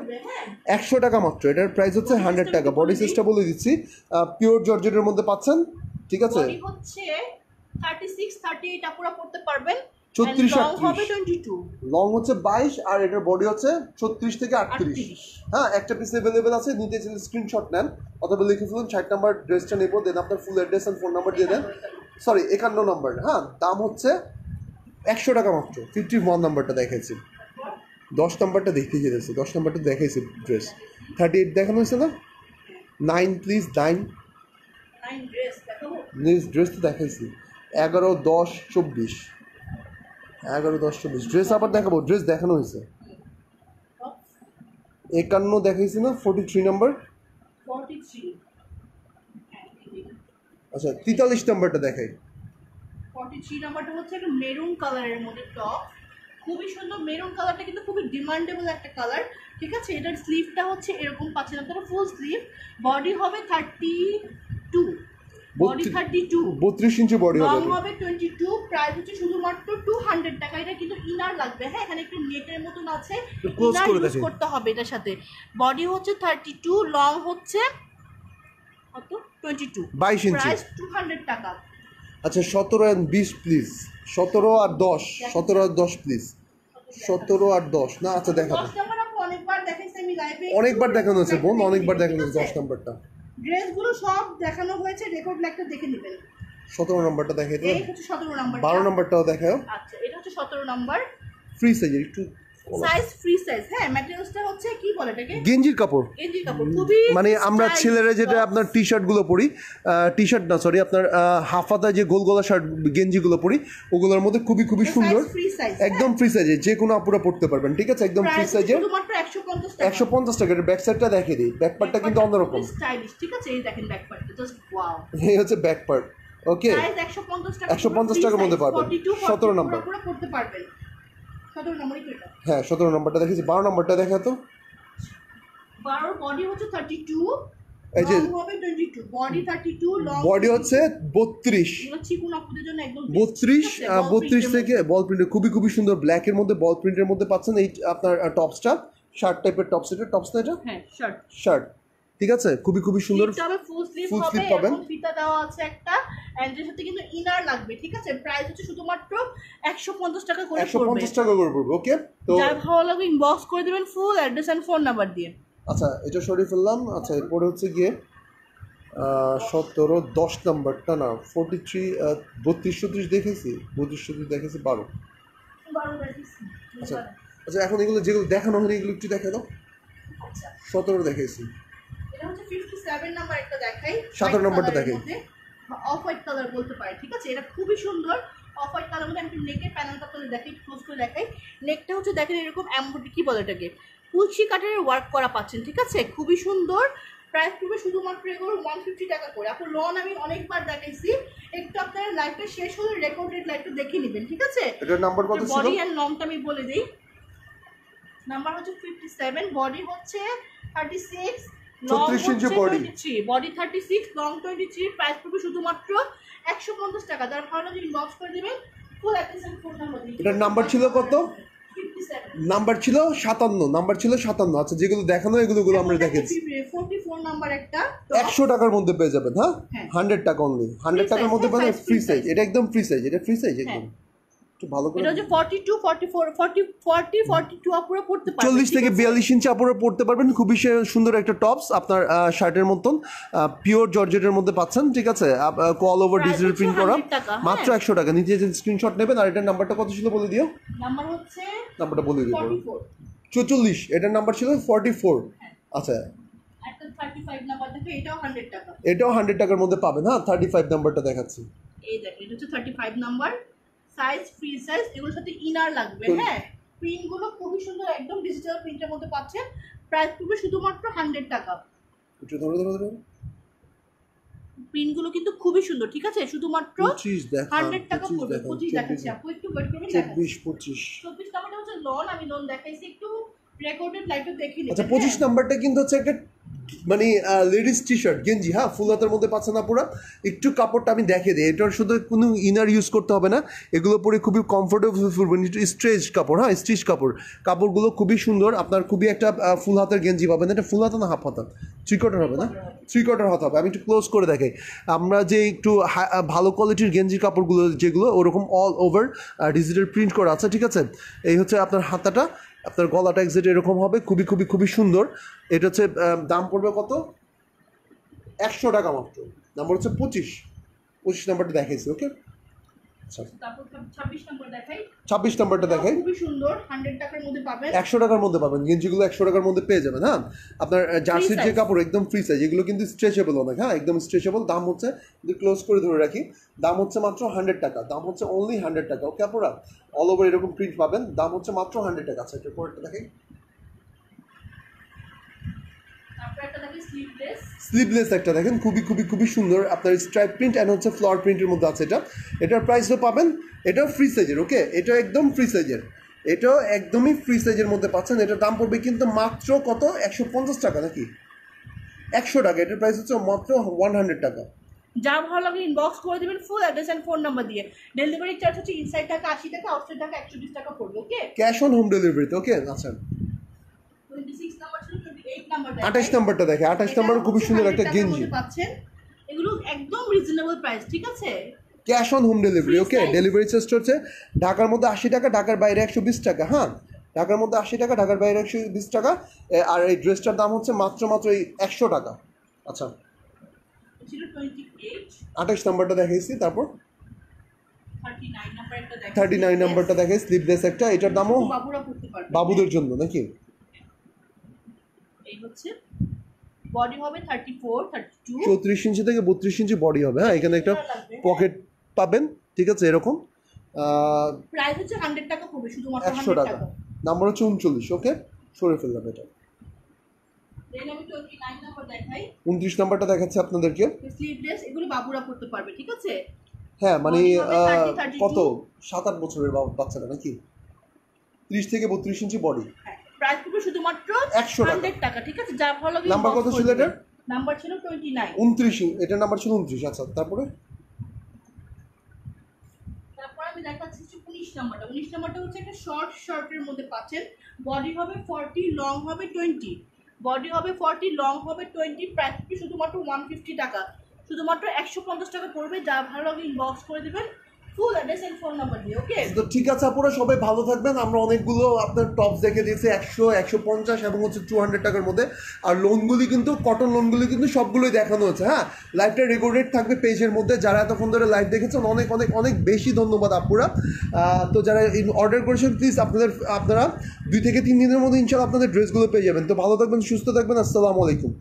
100 টাকা মাত্র। এটার প্রাইস হচ্ছে 100 টাকা। বডি সাইজটা বলে দিচ্ছি, পিওর জর্জেটের মধ্যে পাচ্ছেন, ঠিক আছে। বডি হচ্ছে 36-38 আপনারা পড়তে পারবেন। 34-38 লং হচ্ছে 22, আর এটার বডি হচ্ছে 36 থেকে 38। হ্যাঁ একটা পিস অ্যাভেলেবেল আছে, নিতে চাইলে স্ক্রিনশট নেন, অথবা লিখে ফেলুন 60 নাম্বার ড্রেসটা নেবো, দেন আপনার full address and phone number দিয়ে দেন। Sorry 51 number. হ্যাঁ দাম হচ্ছে 100 টাকা মাত্র। 51 নাম্বারটা দেখাইছি, 10 নাম্বারটা দেখিয়ে যেতেছে, 10 নাম্বারটা দেখাইছি ড্রেস। 38 দেখানো হয়েছে না? 9 প্লিজ, 9 ড্রেস তো দেখাইছি। 11, 10, 24, 11, 10, 24 ড্রেস আবার দেখাবো। ড্রেস দেখানো হয়েছে 51 দেখাইছি না? 43 নাম্বার, আচ্ছা 43 নাম্বারটা দেখাই। 43 নাম্বারটা হচ্ছে একটা মেরুন কালারের মধ্যে টপ, খুবই সুন্দর। মেরুন কালারটা কিন্তু খুবই ডিমান্ডেবল একটা কালার, ঠিক আছে। এটার স্লিভটা হচ্ছে এরকম পাচ্ছেন আপনারা, ফুল স্লিভ। বডি হবে 32, বডি 32, 32 ইঞ্চি বডি হবে, লং হবে 22। প্রাইস হচ্ছে শুধুমাত্র 200 টাকা। এটা কিন্তু ইনার লাগবে, হ্যাঁ এখানে একটু নেটের মতন আছে, ইনার ইউজ করতে হবে এটার সাথে। বডি হচ্ছে 32, লং হচ্ছে কত? 22 ইঞ্চি, প্রাইস 200 টাকা। আচ্ছা 17 আর 20 প্লিজ, 17 আর 10, 17 আর 10 প্লিজ, 17 আর 10 না? আচ্ছা দেখাবো। দেখাইছি আমি লাইভে, অনেকবার দেখানো হয়েছে বোন, অনেকবার দেখানো হয়েছে। 10 নাম্বারটা ড্রেসগুলো সব দেখানো হয়েছে, রেকর্ড ব্ল্যাকটা দেখে নেবেন। 17 নাম্বারটা দেখাই দাও। এই হচ্ছে 17 নাম্বার। 12 নাম্বারটাও দেখাও। আচ্ছা, এটা হচ্ছে 17 নাম্বার, ফ্রি সাইজের, একটু সাইজ ফ্রি সাইজ। হ্যাঁ, ম্যাটেরিয়ালসটা হচ্ছে কি বলে এটাকে, গেঞ্জির কাপড়। গেঞ্জির কাপড়, খুবই মানে আমরা stylish, ছেলেরা যেটা soft। আপনার টি শার্টগুলো পরি, টি শার্ট না সরি আপনার হাফাতা যে গোল গলা শার্ট গেঞ্জিগুলো পরি, ওগুলোর মধ্যে খুবই খুবই সুন্দর, ফ্রি সাইজ, একদম ফ্রি সাইজের, যে কোনো আপুরা পড়তে পারবেন, ঠিক আছে, একদম ফ্রি সাইজের, শুধুমাত্র 150 টাকা। 150 টাকা। ব্যাক সাইডটা দেখিয়ে দিই, ব্যাক পার্টটা কিন্তু অন্যরকম, স্টাইলিশ, ঠিক আছে, এই দেখেন ব্যাক পার্টটা জাস্ট ওয়াও। এই হচ্ছে ব্যাক পার্ট। ওকে, সাইজ 150 টাকা, 150 টাকার মধ্যে পাবেন। 17 নাম্বার, পুরো করতে পারবেন। 17 নম্বরই তো এটা। হ্যাঁ 17 নাম্বারটা দেখেছি। 12 নাম্বারটা দেখা তো। 12 বডি হচ্ছে 32, এই যে লং হবে 22, বডি 32, লং বডি হচ্ছে 32, এগুলো চিকুন আপুদের জন্য একদম 32 থেকে বল প্রিন্টের, খুবই খুবই সুন্দর ব্ল্যাকের মধ্যে বল প্রিন্টের মধ্যে পাচ্ছেন। এই আপনার টপসটা শার্ট টাইপের টপস, এটা টপস না, এটা হ্যাঁ শার্ট, শার্ট, ঠিক আছে, খুবই খুবই সুন্দর। এটা হবে ফুল স্লিভ ফুল হবে, স্লিভ পাবেন। এবং ফিতা দেওয়া আছে একটা, এন্ড এর সাথে কিন্তু ইনার লাগবে, ঠিক আছে। প্রাইস হচ্ছে শুধুমাত্র 150 টাকা করে পড়বে, 150 টাকা করে পড়বে। ওকে, তো যার ভালো লাগবে ইনবক্স করে দিবেন full address and phone number দিয়ে। আচ্ছা এটা সরিয়ে ফেললাম। আচ্ছা এরপরে হচ্ছে গিয়ে 17 10 নাম্বারটা না 43 32 33 দেখেছি, 32 33 দেখেছি 12। আচ্ছা আচ্ছা, এখন এগুলো যেগুলো দেখানো হয়নি এগুলো একটু দেখা দাও। আচ্ছা 17 দেখেছি, এটা হচ্ছে 57 নাম্বার একটা দেখাই, 17 নাম্বারটা দেখাই। অফ হোয়াইট কালার বলতে পারে, ঠিক আছে, এটা খুবই সুন্দর অফ হোয়াইট কালার মধ্যে। আমি নেকের প্যানেলটা আপনাদের দেখাই, ক্লোজ করে দেখাই। নেকটা হচ্ছে দেখেন এরকম এমব্রয়ডারি, কি বলে এটাকে, কুচি কাটারের ওয়ার্ক করা পাচ্ছেন, ঠিক আছে, খুবই সুন্দর। প্রাইস পড়বে শুধুমাত্র এগুলো 150 টাকা করে। আপু লন আমি অনেকবার দেখাইছি, একটু আপনার লাইভটা শেষ হলে রেকর্ডেড লাইভটা দেখে নেবেন, ঠিক আছে। এটার নাম্বার কত ছিল? বডি এন্ড লংটা আমি বলে দিই, নাম্বার হচ্ছে 57, বডি হচ্ছে 36, লং 36 ইঞ্চি হচ্ছে বডি। 23, body 36, long 23। প্রাইস পড়বে শুধুমাত্র 150 টাকা। যার ভালো লাগে ইনবক্স করে দিবেন, full address and phone number দিয়ে। এটার নাম্বার ছিল কত? 57, নাম্বার ছিল 57, নাম্বার ছিল 57। আচ্ছা যেগুলো দেখানো এগুলো আমরা দেখেছি। 44 নাম্বার একটা 100 টাকার মধ্যে পেয়ে যাবেন। হ্যাঁ, হ্যাঁ। 100 টাকা অনলি, 100 টাকার মধ্যে হ্যাঁ, পাবেন size, free free size. size। এটা একদম ফ্রি সাইজ, এটা ফ্রি সাইজ একদম। হ্যাঁ। একটু ভালো করে, এটা হচ্ছে 42 44 40 40 42 আপুরা পড়তে পারবে, 40 থেকে ঠিক আছে? 42 ইঞ্চি আপুরা পড়তে পারবেন। খুবই সুন্দর একটা টপস আপনার শার্টের মতন পিওর জর্জেটের মধ্যে পাচ্ছেন, ঠিক আছে, অল ওভার Price ডিজিটাল হচ্ছে প্রিন্ট করা, 100 টাকা, মাত্র হ্যাঁ। 100 টাকা। নিচে যে স্ক্রিনশট নেবেন। আর এটার নাম্বারটা কত ছিল বলে দিও, নাম্বার হচ্ছে নাম্বারটা বলে দিও। 44, 44, এটার নাম্বার ছিল 44। আচ্ছা একটা 35 নাম্বার দেখে, এটাও 100 টাকা। এটাও 100 টাকার মধ্যে পাবেন। হ্যাঁ 35 নাম্বারটা দেখাচ্ছি। এই দেখেন এটা হচ্ছে 35 নাম্বার, সাইজ ফ্রি সাইজ, এগুলোর সাথে ইনার লাগবে। হ্যাঁ, প্রিন্টগুলো খুবই সুন্দর, একদম ডিজিটাল প্রিন্টের মধ্যে পাচ্ছেন। প্রাইস পড়বে শুধুমাত্র 100 টাকা। একটু ধরে ধরে ধরে, প্রিন্টগুলো কিন্তু খুবই সুন্দর, ঠিক আছে, শুধুমাত্র 25 দেখা, 100 টাকা 25 পড়বে। দেখা, 25 দেখাচ্ছি, আপু একটু ওয়েট করবেন, 24 25। 24 নাম্বারটা হচ্ছে লোন, আমি লোন দেখাইছি, একটু রেকর্ডেড লাইভে দেখে নিন। আচ্ছা 25 নাম্বারটা কিন্তু হচ্ছে একটা মানে লেডিস টি শার্ট গেঞ্জি। হ্যাঁ ফুল হাতের মধ্যে পাচ্ছেন না পুরো। একটু কাপড়টা আমি দেখে দিই, এটার শুধু কোনো ইনার ইউজ করতে হবে না, এগুলো পরে খুবই কমফোর্টেবল ফুলবেন। স্ট্রেচ কাপড়, হ্যাঁ স্টিচ কাপড়, কাপড়গুলো খুবই সুন্দর। আপনার খুবই একটা ফুল হাতের গেঞ্জি পাবেন। এটা ফুল হাতা না হাফ হাতা? 3 কোয়ার্টার হবে না? 3 কোয়ার্টার হাত হবে। আমি একটু ক্লোজ করে দেখাই। আমরা যে একটু ভালো কোয়ালিটির গেঞ্জির কাপড়গুলো যেগুলো ওরকম অল ওভার ডিজিটাল প্রিন্ট করা আছে, ঠিক আছে। এই হচ্ছে আপনার হাতাটা, আপনার গলাটা এক্সাক্ট এরকম হবে, খুবই খুবই খুবই সুন্দর। এটা হচ্ছে দাম পড়বে কত? 100 টাকা মাত্র। নাম্বার হচ্ছে 25 নাম্বারটা দেখাইছি। ওকে তারপর 26 নাম্বার দেখাই, 26 নাম্বারটা দেখাই। খুবই সুন্দর, 100 টাকার মধ্যে পাবেন, 100 টাকার মধ্যে পাবেন গেঞ্জিগুলো, 100 টাকার মধ্যে পেয়ে যাবেন। হ্যাঁ আপনার জার্সির যে কাপড় একদম ফ্রি সাইজ, এগুলো কিন্তু স্ট্রেচেবল অনেক। হ্যাঁ একদম স্ট্রেচেবল। দাম হচ্ছে, যদি ক্লোজ করে ধরে রাখি, দাম হচ্ছে মাত্র 100 টাকা। দাম হচ্ছে অনলি 100 টাকা। ওকে আপুরা, অল ওভার এরকম প্রিন্ট পাবেন, দাম হচ্ছে মাত্র 100 টাকা। আচ্ছা এটা পরেরটা দেখাই। তারপর একটা দেখি স্লিভলেস, স্লিভলেস একটা দেখেন, খুবই খুবই খুবই সুন্দর। আপনার স্ট্রাইপ প্রিন্ট অ্যান্ড হচ্ছে ফ্লাওয়ার প্রিন্টের মধ্যে আছে এটা। এটার প্রাইসও পাবেন, এটাও ফ্রি সাইজের। ওকে এটা একদম ফ্রি সাইজের, এটাও একদমই ফ্রি সাইজের মধ্যে পাচ্ছেন। এটার দাম পড়বে কিন্তু মাত্র কত? 150 টাকা নাকি 100 টাকা। এটার প্রাইস হচ্ছে মাত্র 100 টাকা। যা ভালো লাগে ইনবক্স করে দেবেন full address and phone number দিয়ে। ডেলিভারি চার্জ হচ্ছে ইনসাইড টাকা 80 টাকা, আউটসাইড টাকা 120 টাকা পড়বে। ওকে, ক্যাশ অন হোম ডেলিভারিতে। ওকে আচ্ছা 26 নাম্বার ছিল, 28 নাম্বার 28 নাম্বারটা দেখে। 28 নাম্বার খুবই সুন্দর একটা গেঞ্জি পাচ্ছেন, এগুলো একদম রিজনেবল প্রাইস, ঠিক আছে। Cash on home delivery. Free okay size। Delivery charge হচ্ছে ঢাকার মধ্যে 80 টাকা, ঢাকার বাইরে 120 টাকা। হ্যাঁ ঢাকার মধ্যে 80 টাকা, ঢাকার বাইরে 120 টাকা। আর এই ড্রেসটার দাম হচ্ছে মাত্র এই 100 টাকা। আচ্ছা, 28 নাম্বারটা দেখাইছি, তারপর 39 নাম্বারটা দেখাই, স্লিভলেস একটা, এটার দামও বাবুদের জন্য নাকি? এই হচ্ছে বডি হবে 34, 32, 34 ইঞ্চি থেকে 32 ইঞ্চি বডি হবে। হ্যাঁ, এখানে একটা পকেট পাবেন, ঠিক আছে, এরকম। প্রাইস হচ্ছে 100 টাকা পড়বে, শুধুমাত্র 100 টাকা। নাম্বার হচ্ছে 39। ওকে, সরে ফেললাম এটা। দেন আমি 29 নাম্বার দেখাই। 29 নাম্বারটা দেখাচ্ছে আপনাদেরকে। স্লিভলেস, এগুলো বাবুরা পড়তে পারবে, ঠিক আছে। হ্যাঁ, মানে 30, 32, কত 7-8 বছরের বাচ্চারা নাকি? 30 থেকে 32 ইঞ্চি বডি। প্রাইস পড়বে শুধুমাত্র 100 টাকা, ঠিক আছে। যা ভালো লাগে। নাম্বার কত ছিল এটার? নাম্বার ছিল 29। 29, এটার নাম্বার ছিল 29। আচ্ছা, তারপরে আমি দেখাচ্ছি 19 নাম্বারটা। 19 নাম্বারটা হচ্ছে একটা শর্টের মধ্যে পাচ্ছেন। বডি হবে 40, লং হবে 20। বডি হবে 40, লং হবে 20। প্রাইস শুধুমাত্র 150 টাকা, শুধুমাত্র 150 টাকা পড়বে। যা ভালো লাগে ইনবক্স করে দেবেন full address and phone number দিয়ে। ওকে, তো ঠিক আছে আপুরা, সবাই ভালো থাকবেন। আমরা অনেকগুলো আপনার টপস দেখে দিয়েছি 100, 150 এবং হচ্ছে 200 টাকার মধ্যে। আর লোনগুলি কিন্তু, কটন লোনগুলি কিন্তু সবগুলোই দেখানো হচ্ছে। হ্যাঁ, লাইভটা রেকর্ডেড থাকবে পেজের মধ্যে। যারা এতক্ষণ ধরে লাইভ দেখেছেন, অনেক অনেক অনেক বেশি ধন্যবাদ আপুরা। তো যারা অর্ডার করেছেন, প্লিজ আপনারা 2 থেকে 3 দিনের মধ্যে ইনশাআল্লাহ আপনাদের ড্রেসগুলো পেয়ে যাবেন। তো ভালো থাকবেন, সুস্থ থাকবেন। আসসালামু আলাইকুম।